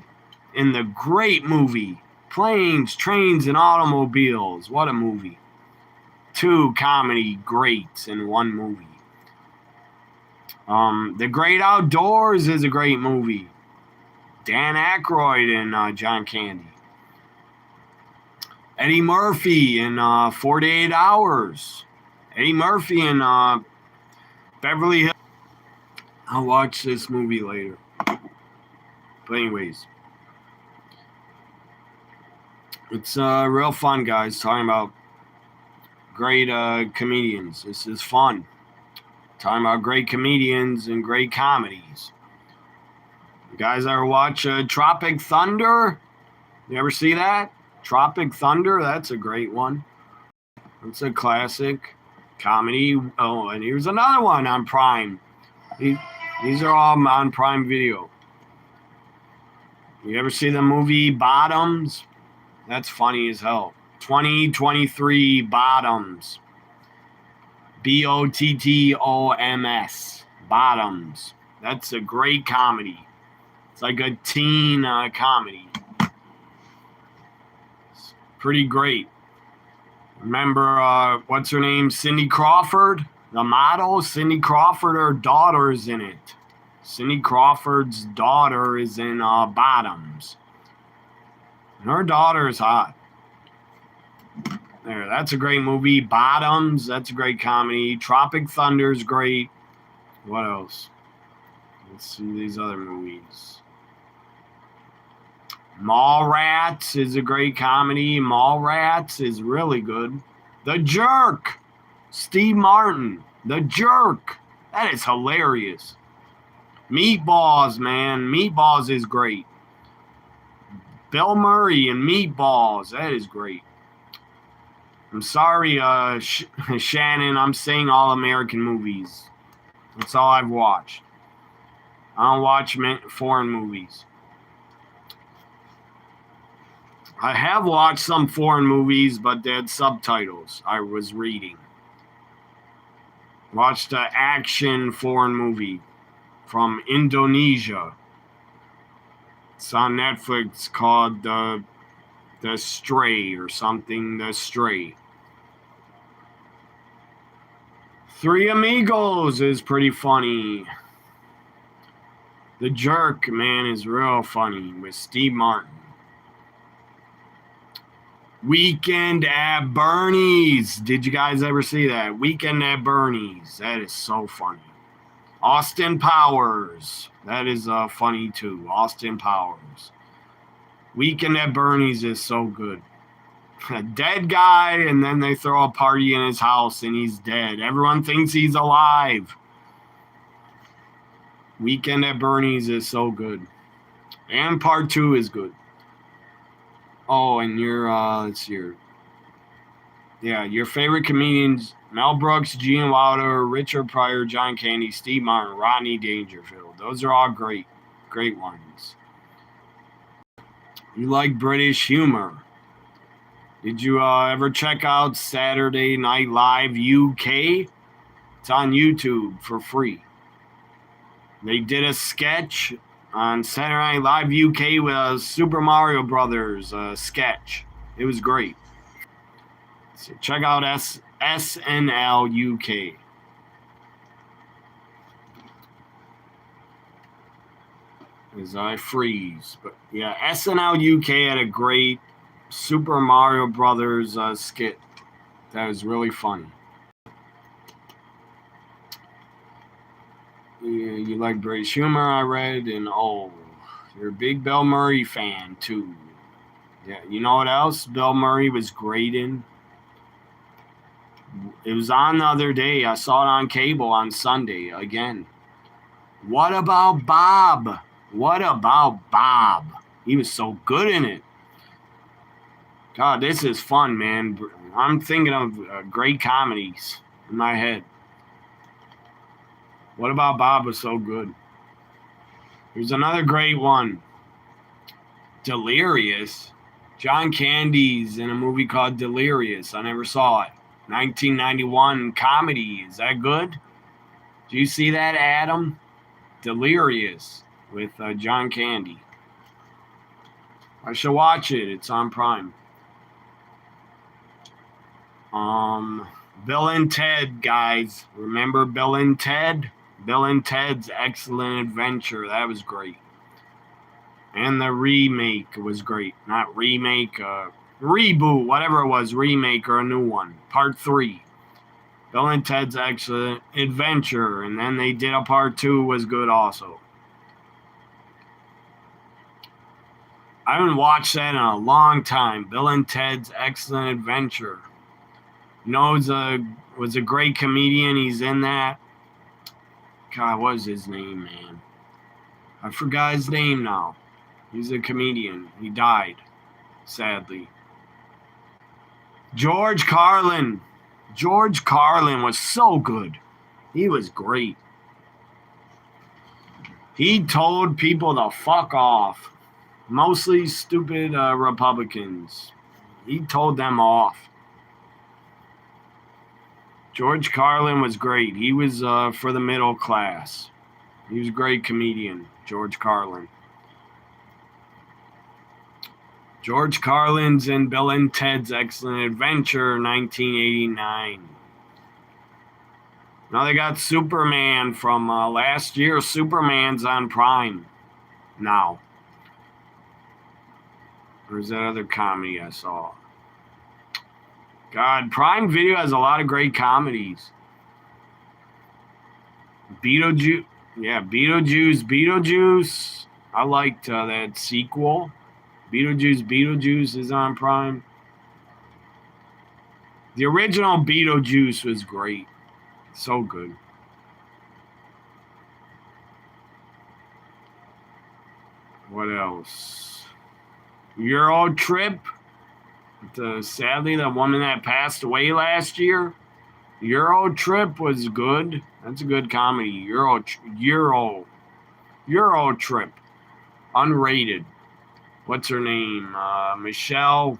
in the great movie Planes, Trains, and Automobiles. What a movie. 2 comedy greats in 1 movie. The Great Outdoors is a great movie. Dan Aykroyd and John Candy. Eddie Murphy in 48 Hours. Eddie Murphy in Beverly Hills. I'll watch this movie later. But anyways. It's real fun, guys, talking about great comedians. This is fun. Talking about great comedians and great comedies. You guys ever watch Tropic Thunder? You ever see that? Tropic Thunder, that's a great one. It's a classic comedy. Oh, and here's another one on Prime. These are all on Prime Video. You ever see the movie Bottoms? That's funny as hell. 2023 Bottoms. Bottoms. Bottoms. That's a great comedy. It's like a teen comedy. It's pretty great. Remember, what's her name? Cindy Crawford? The model? Cindy Crawford, her daughter's in it. Cindy Crawford's daughter is in Bottoms. And her daughter is hot. There, that's a great movie. Bottoms, that's a great comedy. Tropic Thunder's great. What else? Let's see these other movies. Mallrats is a great comedy. Mallrats is really good. The Jerk. Steve Martin. The Jerk. That is hilarious. Meatballs, man. Meatballs is great. Bill Murray and Meatballs. That is great. I'm sorry, Shannon. I'm saying all American movies. That's all I've watched. I don't watch foreign movies. I have watched some foreign movies, but they had subtitles. I was reading. Watched an action foreign movie from Indonesia. It's on Netflix called The Stray or something. The Stray. Three Amigos is pretty funny. The Jerk, man, is real funny with Steve Martin. Weekend at Bernie's. Did you guys ever see that? Weekend at Bernie's. That is so funny. Austin Powers. That is funny too. Austin Powers. Weekend at Bernie's is so good. A dead guy, and then they throw a party in his house, and he's dead. Everyone thinks he's alive. Weekend at Bernie's is so good. And part 2 is good. Oh, and your favorite comedians: Mel Brooks, Gene Wilder, Richard Pryor, John Candy, Steve Martin, Rodney Dangerfield. Those are all great ones. You like British humor. Did you ever check out Saturday Night Live UK? It's on YouTube for free. They did a sketch on Saturday Night Live UK with a Super Mario Brothers sketch. It was great. So check out SNL UK. As I freeze. But yeah, SNL UK had a great Super Mario Brothers skit. That was really funny. Yeah, you like British humor, I read, and you're a big Bill Murray fan too. Yeah, you know what else Bill Murray was great in? It was on the other day. I saw it on cable on Sunday again. What About Bob? What About Bob? He was so good in it. God, this is fun, man. I'm thinking of great comedies in my head. What About Bob was so good. Here's another great one. Delirious. John Candy's in a movie called Delirious. I never saw it. 1991 comedy. Is that good? Do you see that, Adam? Delirious with John Candy. I should watch it. It's on Prime. Bill and Ted, guys. Remember Bill and Ted? Bill and Ted's Excellent Adventure. That was great. And the remake was great. Not remake, reboot, whatever it was, remake or a new one. Part 3. Bill and Ted's Excellent Adventure. And then they did a part 2 was good also. I haven't watched that in a long time. Bill and Ted's Excellent Adventure. You know, was a great comedian. He's in that. God, what was his name, man? I forgot his name now. He's a comedian. He died, sadly. George Carlin. George Carlin was so good. He was great. He told people to fuck off. Mostly stupid Republicans. He told them off. George Carlin was great. He was for the middle class. He was a great comedian, George Carlin. George Carlin's in Bill and Ted's Excellent Adventure, 1989. Now they got Superman from last year. Superman's on Prime now. Where's that other comedy I saw? God, Prime Video has a lot of great comedies. Beetlejuice. Yeah, Beetlejuice. I liked that sequel. Beetlejuice is on Prime. The original Beetlejuice was great. So good. What else? Euro Trip. Sadly, the woman that passed away last year. Euro Trip was good. That's a good comedy. Euro Trip. Unrated. What's her name? Michelle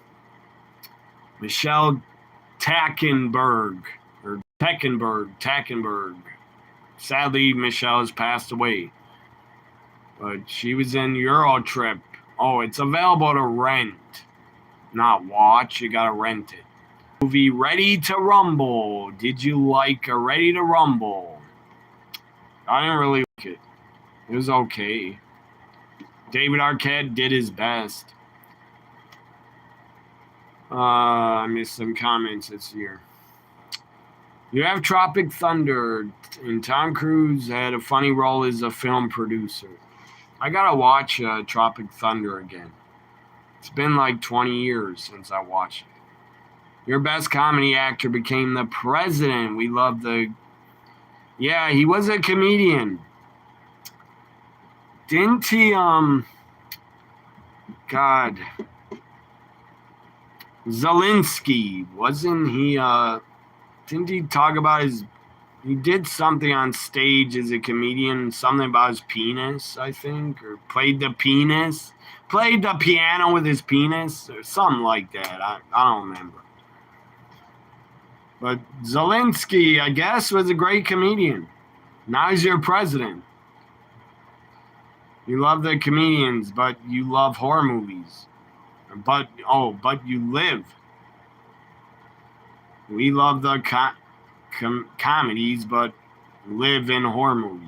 Tackenberg. Or Tackenberg. Sadly, Michelle has passed away. But she was in Euro Trip. Oh, it's available to rent. Not watch. You gotta rent it. Movie Ready to Rumble. Did you like a Ready to Rumble? I didn't really like it. It was okay. David Arquette did his best. I missed some comments this year. You have Tropic Thunder, and Tom Cruise had a funny role as a film producer. I gotta watch Tropic Thunder again. It's been like 20 years since I watched it. Your best comedy actor became the president. We love the... Yeah, he was a comedian. Didn't he, God. Zelensky, wasn't he, didn't he talk about his... He did something on stage as a comedian, something about his penis, I think, or played the penis. Played the piano with his penis, or something like that. I don't remember. But Zelensky, I guess, was a great comedian. Now he's your president. You love the comedians, but you love horror movies. But you live. We love the comedies, but live in horror movies.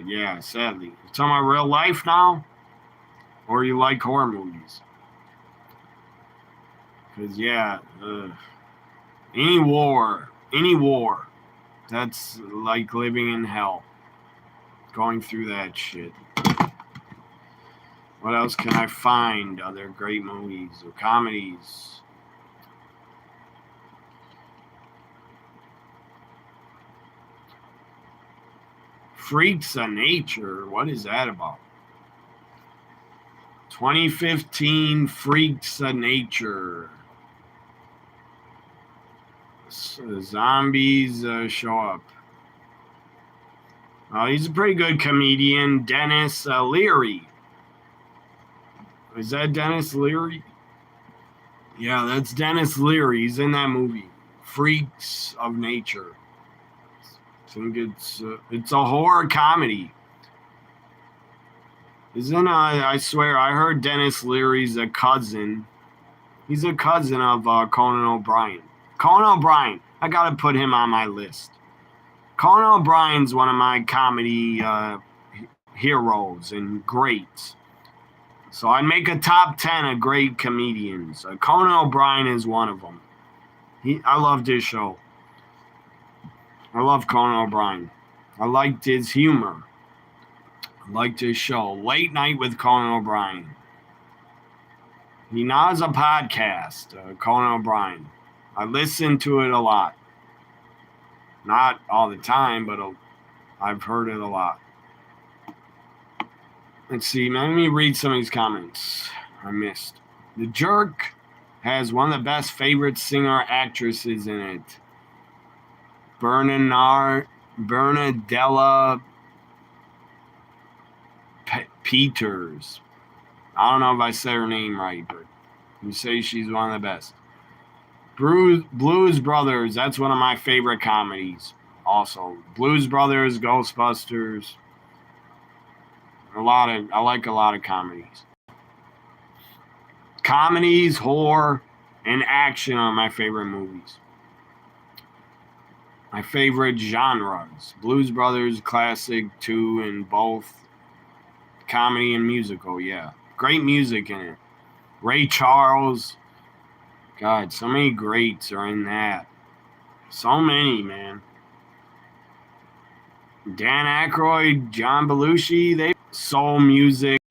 Yeah, sadly. You talking about real life now? Or you like horror movies? Because, yeah, any war, that's like living in hell. Going through that shit. What else can I find? Other great movies or comedies? Freaks of Nature. What is that about? 2015 Freaks of Nature. Zombies show up. He's a pretty good comedian. Dennis Leary. Is that Dennis Leary? Yeah, that's Dennis Leary. He's in that movie. Freaks of Nature. I think it's a horror comedy. I swear, I heard Dennis Leary's a cousin. He's a cousin of Conan O'Brien. Conan O'Brien. I gotta put him on my list. Conan O'Brien's one of my comedy heroes and greats. So I'd make a top 10 of great comedians. Conan O'Brien is one of them. I loved his show. I love Conan O'Brien. I liked his humor. I liked his show. Late Night with Conan O'Brien. He now has a podcast, Conan O'Brien. I listen to it a lot. Not all the time, but I've heard it a lot. Let's see. Let me read some of these comments I missed. The Jerk has one of the best favorite singer-actresses in it. Bernadella Peters. I don't know if I said her name right, but you say she's one of the best. Blues Brothers, that's one of my favorite comedies. Also, Blues Brothers, Ghostbusters. I like a lot of comedies. Comedies, horror, and action are my favorite movies. My favorite genres. Blues Brothers, classic, too, and both. Comedy and musical, yeah. Great music in it. Ray Charles. God, so many greats are in that. So many, man. Dan Aykroyd, John Belushi, they soul music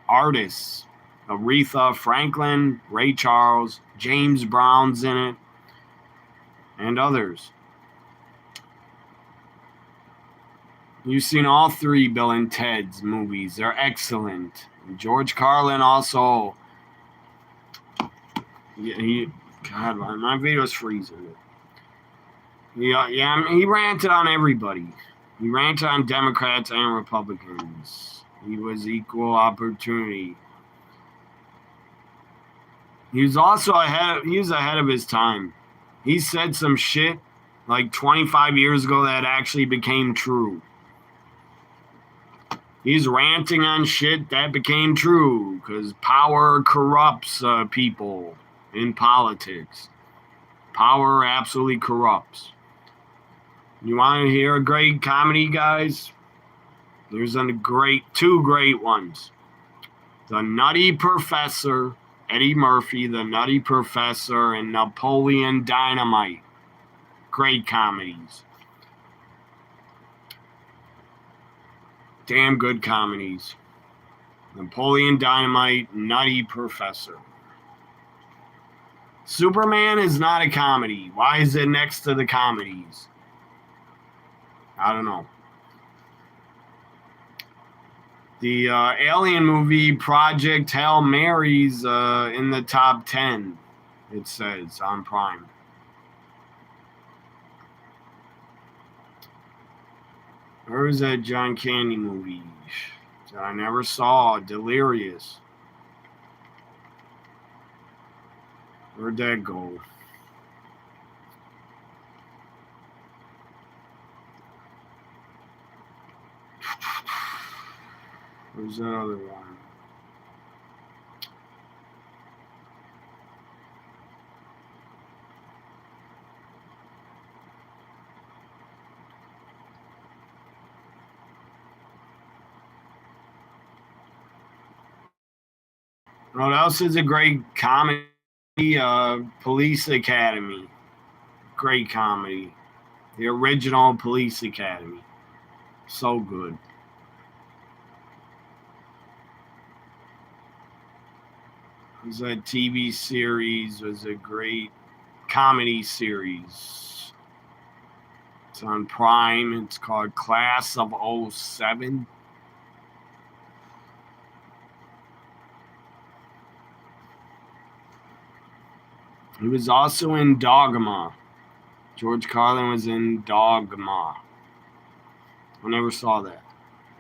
artists. Aretha Franklin, Ray Charles, James Brown's in it, and others. You've seen all three Bill and Ted's movies. They're excellent. George Carlin also. God, my video's freezing. Yeah, he ranted on everybody. He ranted on Democrats and Republicans. He was equal opportunity. He was also ahead of his time. He said some shit like 25 years ago that actually became true. He's ranting on shit that became true because power corrupts people in politics. Power absolutely corrupts. You want to hear a great comedy, guys? There's two great ones. The Nutty Professor, Eddie Murphy, The Nutty Professor, and Napoleon Dynamite. Great comedies. Damn good comedies. Napoleon Dynamite, Nutty Professor. Superman is not a comedy. Why is it next to the comedies? I don't know. The Alien movie Project Hail Mary's in the top 10, it says, on Prime. Where was that John Candy movie that I never saw? Delirious. Where'd that go? Where's that other one? What else is a great comedy? Police Academy. Great comedy. The original Police Academy. So good. It was a TV series. It was a great comedy series. It's on Prime. It's called Class of 07. He was also in Dogma. George Carlin was in Dogma. I never saw that.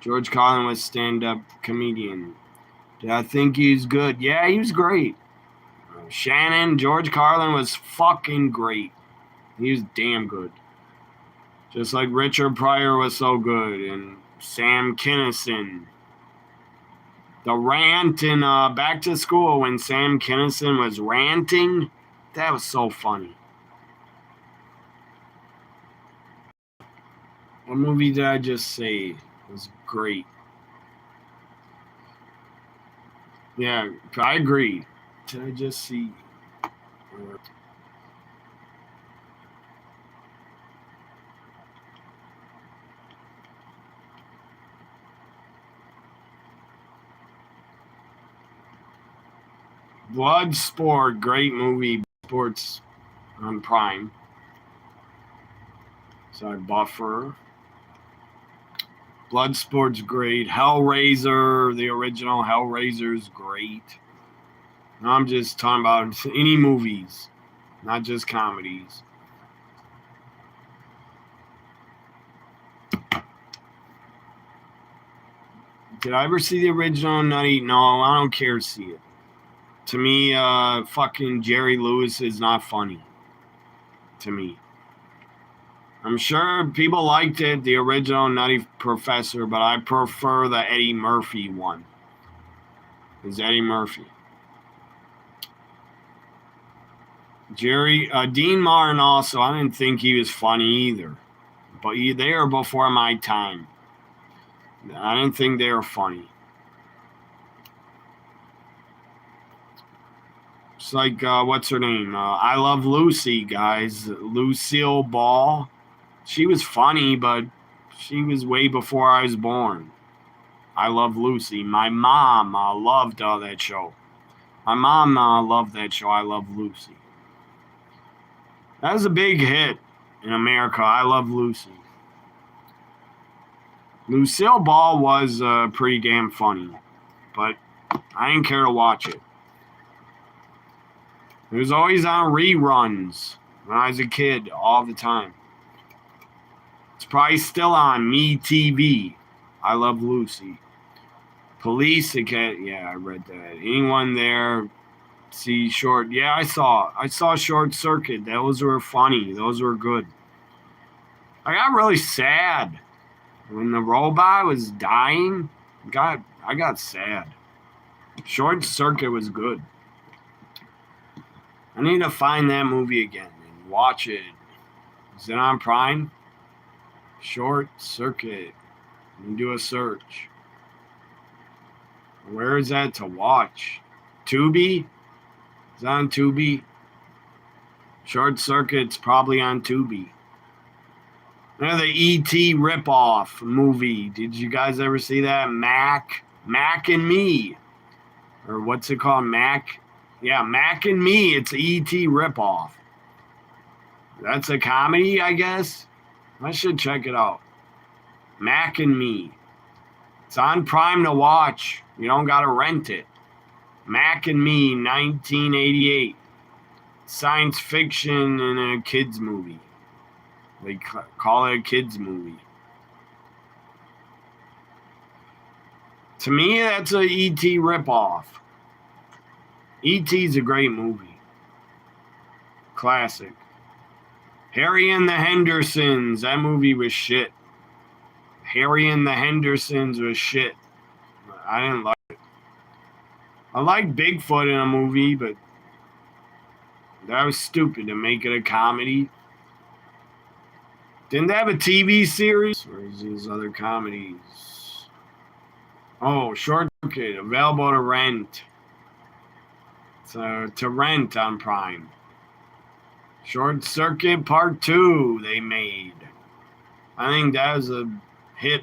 George Carlin was stand-up comedian. Did I think he was good? Yeah, he was great. Shannon, George Carlin was fucking great. He was damn good. Just like Richard Pryor was so good. And Sam Kinison. The rant in Back to School when Sam Kinison was ranting. That was so funny. What movie did I just say? It was great. Yeah, I agree. Did I just see? Bloodsport, great movie. Sports on Prime. Sorry, Buffer. Bloodsport's great. Hellraiser, the original Hellraiser's great. I'm just talking about any movies, not just comedies. Did I ever see the original Nutty? No, I don't care to see it. To me, fucking Jerry Lewis is not funny. To me. I'm sure people liked it, the original Nutty Professor, but I prefer the Eddie Murphy one. It's Eddie Murphy. Dean Martin also, I didn't think he was funny either. But they were before my time. I didn't think they were funny. It's like, what's her name? I Love Lucy, guys. Lucille Ball. She was funny, but she was way before I was born. I Love Lucy. My mom loved that show. My mom loved that show, I Love Lucy. That was a big hit in America, I Love Lucy. Lucille Ball was pretty damn funny, but I didn't care to watch it. It was always on reruns when I was a kid, all the time. It's probably still on Me TV. I Love Lucy. Police Academy. Yeah, I read that. Anyone there see Short? Yeah, I saw Short Circuit. Those were funny. Those were good. I got really sad when the robot was dying. I got sad. Short Circuit was good. I need to find that movie again and watch it. Is it on Prime? Short Circuit. Let me do a search. Where is that to watch? Tubi? Is that on Tubi? Short Circuit's probably on Tubi. The E.T. ripoff movie. Did you guys ever see that? Mac and Me. Or what's it called? Mac? Yeah, Mac and Me. It's E.T. ripoff. That's a comedy, I guess. I should check it out. Mac and Me. It's on Prime to watch. You don't got to rent it. Mac and Me, 1988. Science fiction and a kids movie. They call it a kids movie. To me, that's a E.T. ripoff. E.T.'s a great movie. Classic. Harry and the Hendersons. That movie was shit. Harry and the Hendersons was shit. I didn't like it. I like Bigfoot in a movie, but that was stupid to make it a comedy. Didn't they have a TV series? Where's these other comedies? Oh, Short Circuit, available to rent. So, to rent on Prime. Short Circuit Part 2 they made. I think that was a hit.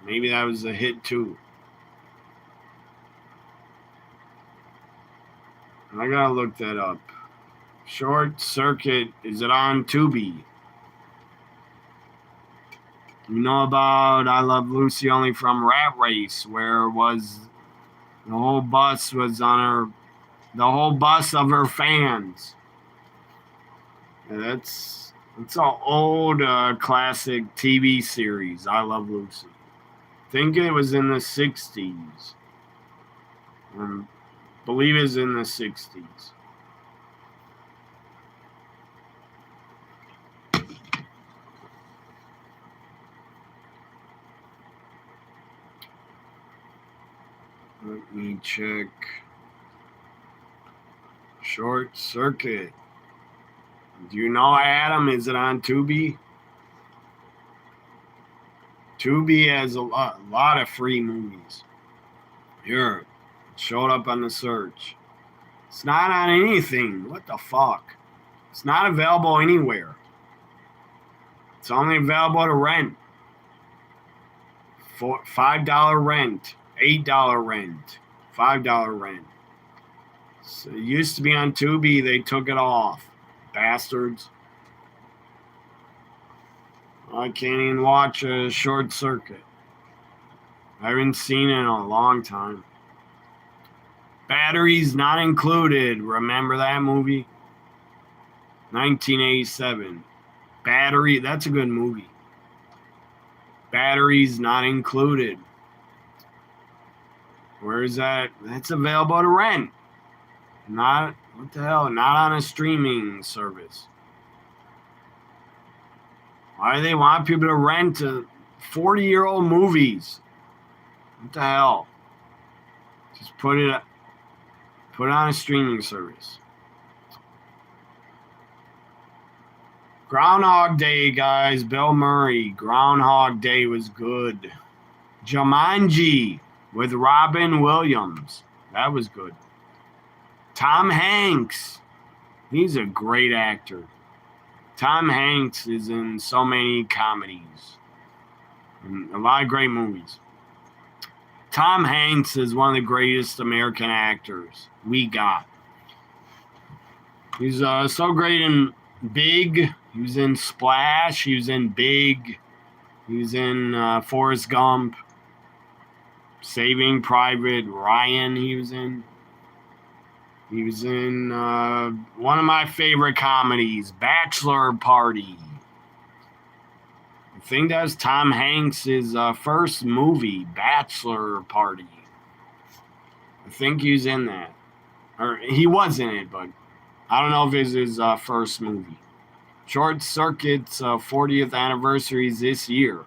Maybe that was a hit too. I gotta look that up. Short Circuit, is it on Tubi? You know about I Love Lucy only from Rat Race, where was the whole bus was on her, the whole bus of her fans. And that's an old classic TV series, I Love Lucy. I think it was in the 60s. I believe it was in the 60s. Let me check. Short Circuit. Do you know, Adam? Is it on Tubi? Tubi has a lot of free movies. Here, it showed up on the search. It's not on anything. What the fuck? It's not available anywhere. It's only available to rent. $5 rent. $8 rent, $5 rent. So it used to be on Tubi. They took it off. Bastards. I can't even watch a Short Circuit. I haven't seen it in a long time. Batteries Not Included. Remember that movie? 1987. Battery, that's a good movie. Batteries Not Included. Where is that? That's available to rent. Not, what the hell? Not on a streaming service. Why do they want people to rent 40-year-old movies? What the hell? Just put it on a streaming service. Groundhog Day, guys. Bill Murray. Groundhog Day was good. Jumanji with Robin Williams. That was good. Tom Hanks. He's a great actor. Tom Hanks is in so many comedies. And a lot of great movies. Tom Hanks is one of the greatest American actors we got. He's so great in Big. He was in Splash. He was in Big. He was in Forrest Gump, Saving Private Ryan. He was in one of my favorite comedies, Bachelor Party. I think that's Tom Hanks' first movie, Bachelor Party. I think he's in that. Or he was in it, but I don't know if it's his first movie. Short Circuit's 40th anniversary is this year.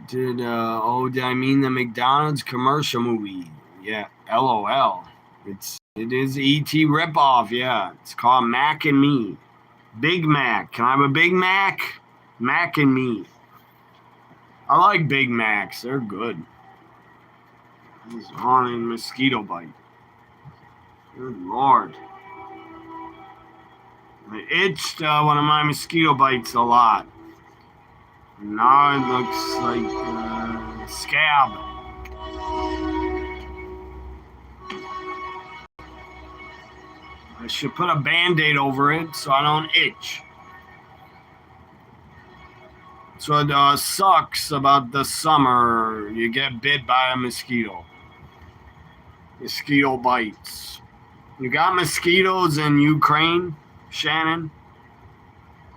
Did I mean the McDonald's commercial movie? Yeah, LOL. It is E.T. ripoff, yeah. It's called Mac and Me. Big Mac. Can I have a Big Mac? Mac and Me. I like Big Macs. They're good. This is haunted mosquito bite. Good Lord. I itched one of my mosquito bites a lot. Now it looks like scab. I should put a Band-Aid over it so I don't itch. So it sucks about the summer. You get bit by a mosquito. Mosquito bites. You got mosquitoes in Ukraine, Shannon?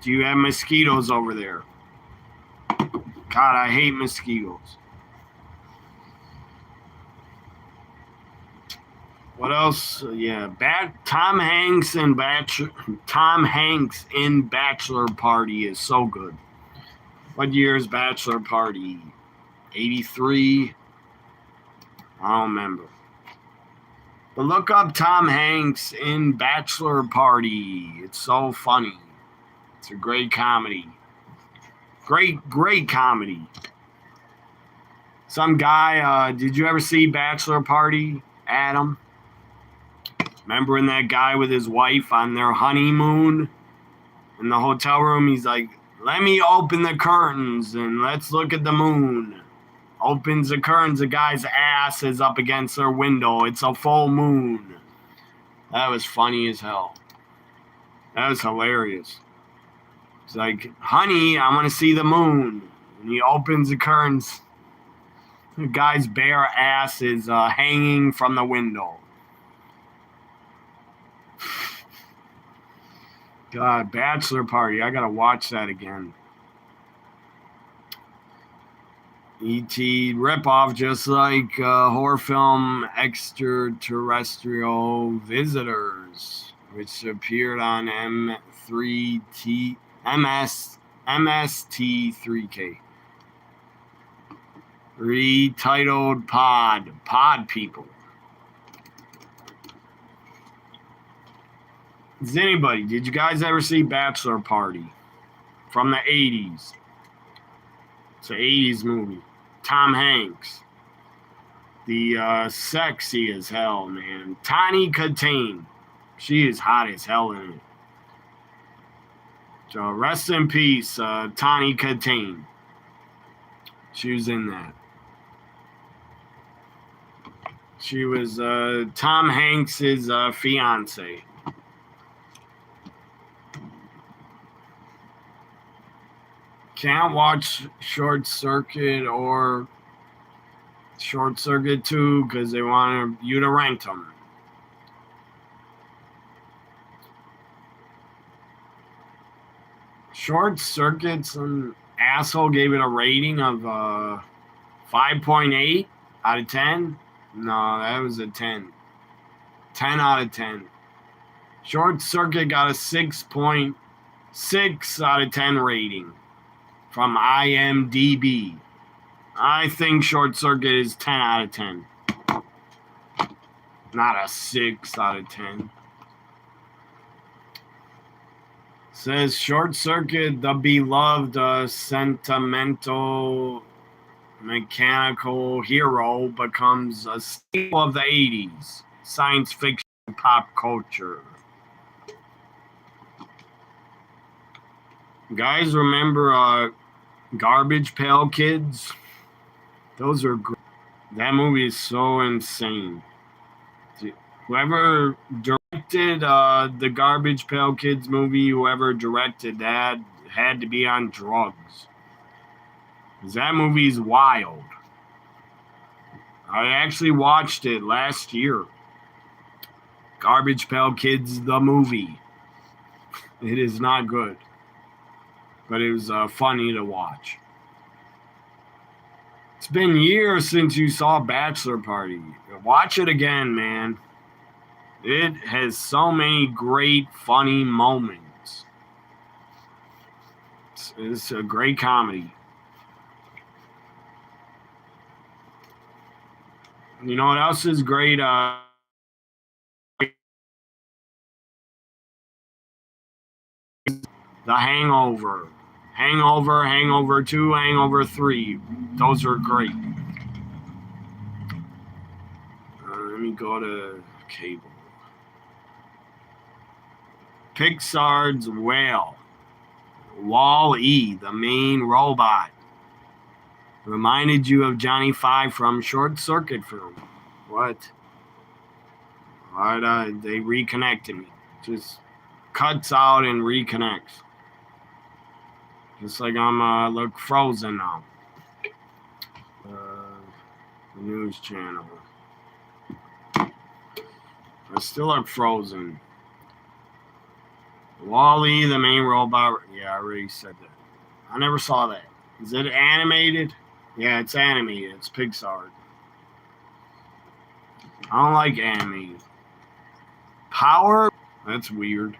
Do you have mosquitoes over there? God, I hate mosquitoes. What else? Yeah, Tom Hanks in Bachelor Party is so good. What year is Bachelor Party? 83? I don't remember. But look up Tom Hanks in Bachelor Party. It's so funny. It's a great comedy. Great comedy. Some guy, did you ever see Bachelor Party, Adam? Remembering that guy with his wife on their honeymoon in the hotel room? He's like, let me open the curtains and let's look at the moon. Opens the curtains, the guy's ass is up against their window. It's a full moon. That was funny as hell. That was hilarious. He's like, honey, I want to see the moon. And he opens the curtains. The guy's bare ass is hanging from the window. God, Bachelor Party. I gotta watch that again. E.T. ripoff, just like horror film Extraterrestrial Visitors, which appeared on MST3K. Retitled Pod People. Did you guys ever see Bachelor Party from the 80s? It's an 80s movie. Tom Hanks. The sexy as hell, man. Tawny Kitaen. She is hot as hell in it. So rest in peace, Tawny Kitaen. She was in that. She was Tom Hanks' fiance. Can't watch Short Circuit or Short Circuit 2 because they want you to rent them. Short Circuit, some asshole gave it a rating of 5.8 out of 10. No, that was a 10. 10 out of 10. Short Circuit got a 6.6 out of 10 rating from IMDb. I think Short Circuit is 10 out of 10. Not a 6 out of 10. Says Short Circuit, the beloved sentimental mechanical hero becomes a staple of the 80s. Science fiction pop culture. Guys, remember Garbage Pail Kids? Those are great. That movie is so insane. Whoever directed the Garbage Pail Kids movie, whoever directed that had to be on drugs. 'Cause that movie's wild. I actually watched it last year. Garbage Pail Kids, the movie. It is not good. But it was funny to watch. It's been years since you saw Bachelor Party. Watch it again, man. It has so many great, funny moments. It's a great comedy. You know what else is great? The Hangover. Hangover, Hangover 2, Hangover 3. Those are great. Let me go to cable. Pixar's Whale. Wall-E, the main robot. Reminded you of Johnny Five from Short Circuit film. What? They reconnected me. Just cuts out and reconnects. Just like I'm look Frozen now. The news channel. I still look Frozen. Wall-E, the main robot. Yeah, I already said that. I never saw that. Is it animated? Yeah, it's animated. It's Pixar. I don't like animated. Power? That's weird.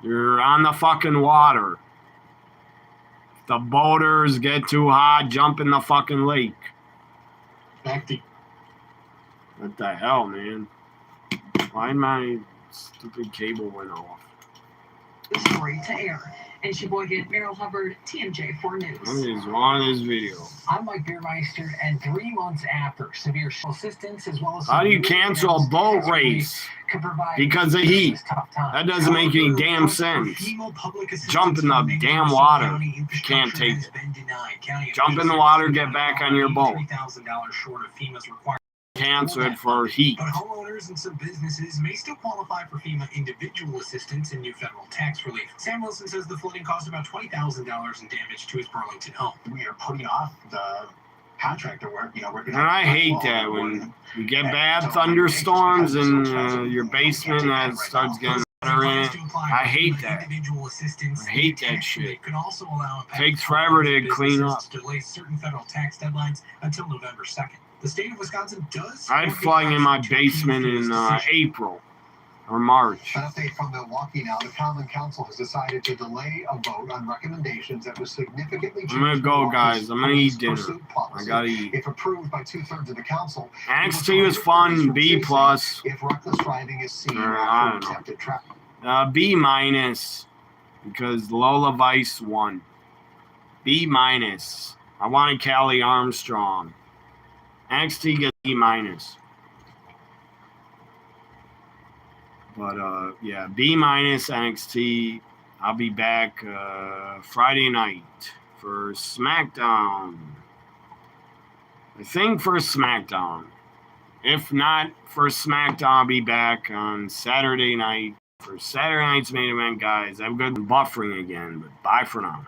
You're on the fucking water. If the boaters get too hot, jump in the fucking lake. What the hell, man? Why my stupid cable went off? Story to air. And Sheboygan, Meryl Hubbard, TMJ4 News. What is wrong with this video? I'm Mike Beermeister, and 3 months after severe assistance as well as... How do you cancel a boat race? Because of heat. That doesn't make any damn sense. Jump in the damn water. You can't take it. Jump in the water, get back on your boat. Cancel it for heat. But homeowners and some businesses may still qualify for FEMA individual assistance and new federal tax relief. Sam Wilson says the flooding caused about $20,000 in damage to his Burlington home. We are putting off the contractor work. And I hate that when you get bad thunderstorms and your basement starts getting water in it. I hate that. I hate that shit. Takes forever to clean up. Delay certain federal tax deadlines until November 2nd. The state of Wisconsin does. I had flooding in my basement in April or March. An update from Milwaukee now. The Common Council has decided to delay a vote on recommendations that was significantly changed. I'm gonna go, guys. I'm gonna eat dinner. I gotta eat. If approved by 2/3 of the council, NXT was fun. B+. If reckless driving is seen I don't know. B-, because Lola Vice won. B-. I wanted Callie Armstrong. NXT gets B-. But yeah, B- NXT. I'll be back Friday night for SmackDown. I think for SmackDown. If not for SmackDown, I'll be back on Saturday night for Saturday night's main event, guys. I'm good buffering again, but bye for now.